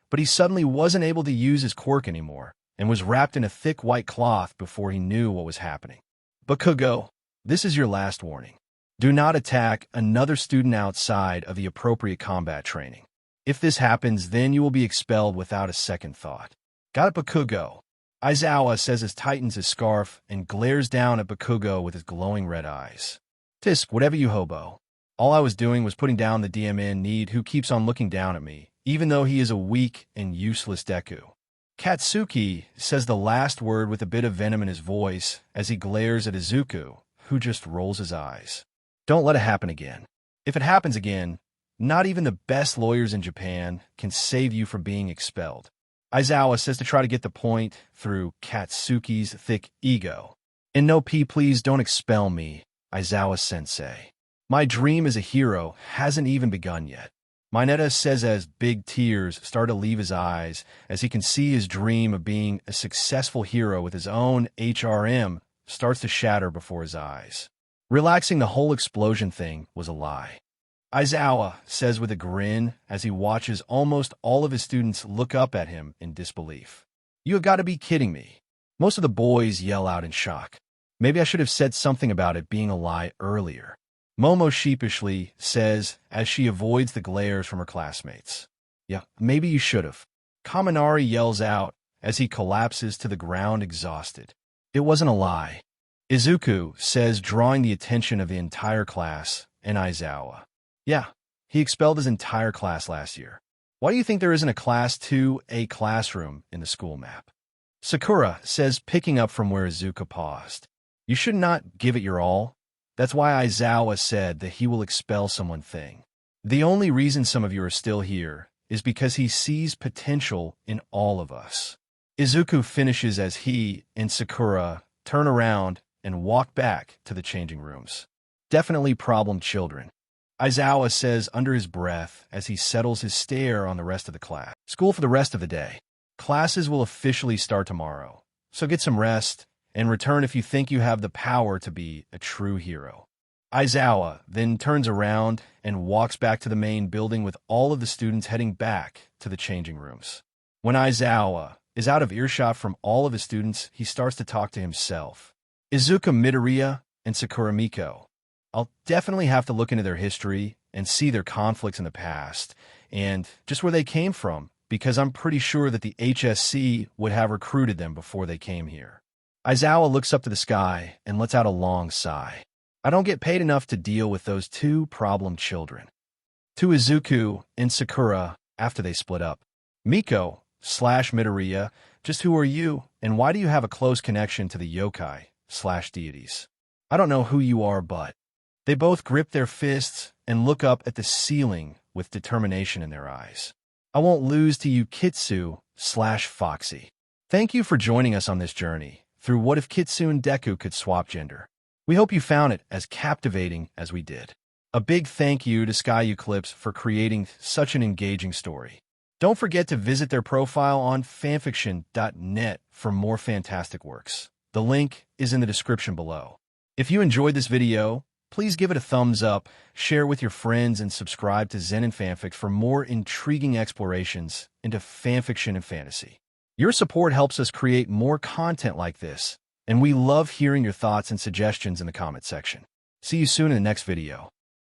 S1: but he suddenly wasn't able to use his quirk anymore and was wrapped in a thick white cloth before he knew what was happening. Bakugo, this is your last warning. Do not attack another student outside of the appropriate combat training. If this happens, then you will be expelled without a second thought. Got it, Bakugo? Aizawa says as tightens his scarf and glares down at Bakugo with his glowing red eyes. Tisk, whatever you hobo. All I was doing was putting down the DMN need who keeps on looking down at me, even though he is a weak and useless Deku. Katsuki says the last word with a bit of venom in his voice as he glares at Izuku, who just rolls his eyes. Don't let it happen again. If it happens again, not even the best lawyers in Japan can save you from being expelled. Aizawa says to try to get the point through Katsuki's thick ego. And no, please don't expel me, Aizawa-sensei. My dream as a hero hasn't even begun yet. Mineta says as big tears start to leave his eyes as he can see his dream of being a successful hero with his own HRM starts to shatter before his eyes. Relaxing the whole explosion thing was a lie. Aizawa says with a grin as he watches almost all of his students look up at him in disbelief. You have got to be kidding me. Most of the boys yell out in shock. Maybe I should have said something about it being a lie earlier. Momo sheepishly says as she avoids the glares from her classmates. Yeah, maybe you should have. Kaminari yells out as he collapses to the ground exhausted. It wasn't a lie. Izuku says, drawing the attention of the entire class and Aizawa. Yeah, he expelled his entire class last year. Why do you think there isn't a Class 2A classroom in the school map? Sakura says, picking up from where Izuku paused. You should not give it your all. That's why Aizawa said that he will expel someone thing. The only reason some of you are still here is because he sees potential in all of us. Izuku finishes as he and Sakura turn around and walk back to the changing rooms. Definitely problem children. Aizawa says under his breath as he settles his stare on the rest of the class. School for the rest of the day. Classes will officially start tomorrow, so get some rest and return if you think you have the power to be a true hero. Aizawa then turns around and walks back to the main building with all of the students heading back to the changing rooms. When Aizawa is out of earshot from all of his students, he starts to talk to himself. Izuku Midoriya and Sakura Miko. I'll definitely have to look into their history and see their conflicts in the past and just where they came from, because I'm pretty sure that the HSC would have recruited them before they came here. Aizawa looks up to the sky and lets out a long sigh. I don't get paid enough to deal with those two problem children. To Izuku and Sakura after they split up. Miko/Midoriya, just who are you and why do you have a close connection to the yokai/deities? I don't know who you are, but... They both grip their fists and look up at the ceiling with determination in their eyes. I won't lose to you, Kitsu/Foxy. Thank you for joining us on this journey through What If Kitsune Deku Could Swap Gender. We hope you found it as captivating as we did. A big thank you to Sky Uclipse for creating such an engaging story. Don't forget to visit their profile on fanfiction.net for more fantastic works. The link is in the description below. If you enjoyed this video, please give it a thumbs up, share with your friends, and subscribe to Zenin Fanfics for more intriguing explorations into fanfiction and fantasy. Your support helps us create more content like this, and we love hearing your thoughts and suggestions in the comment section. See you soon in the next video.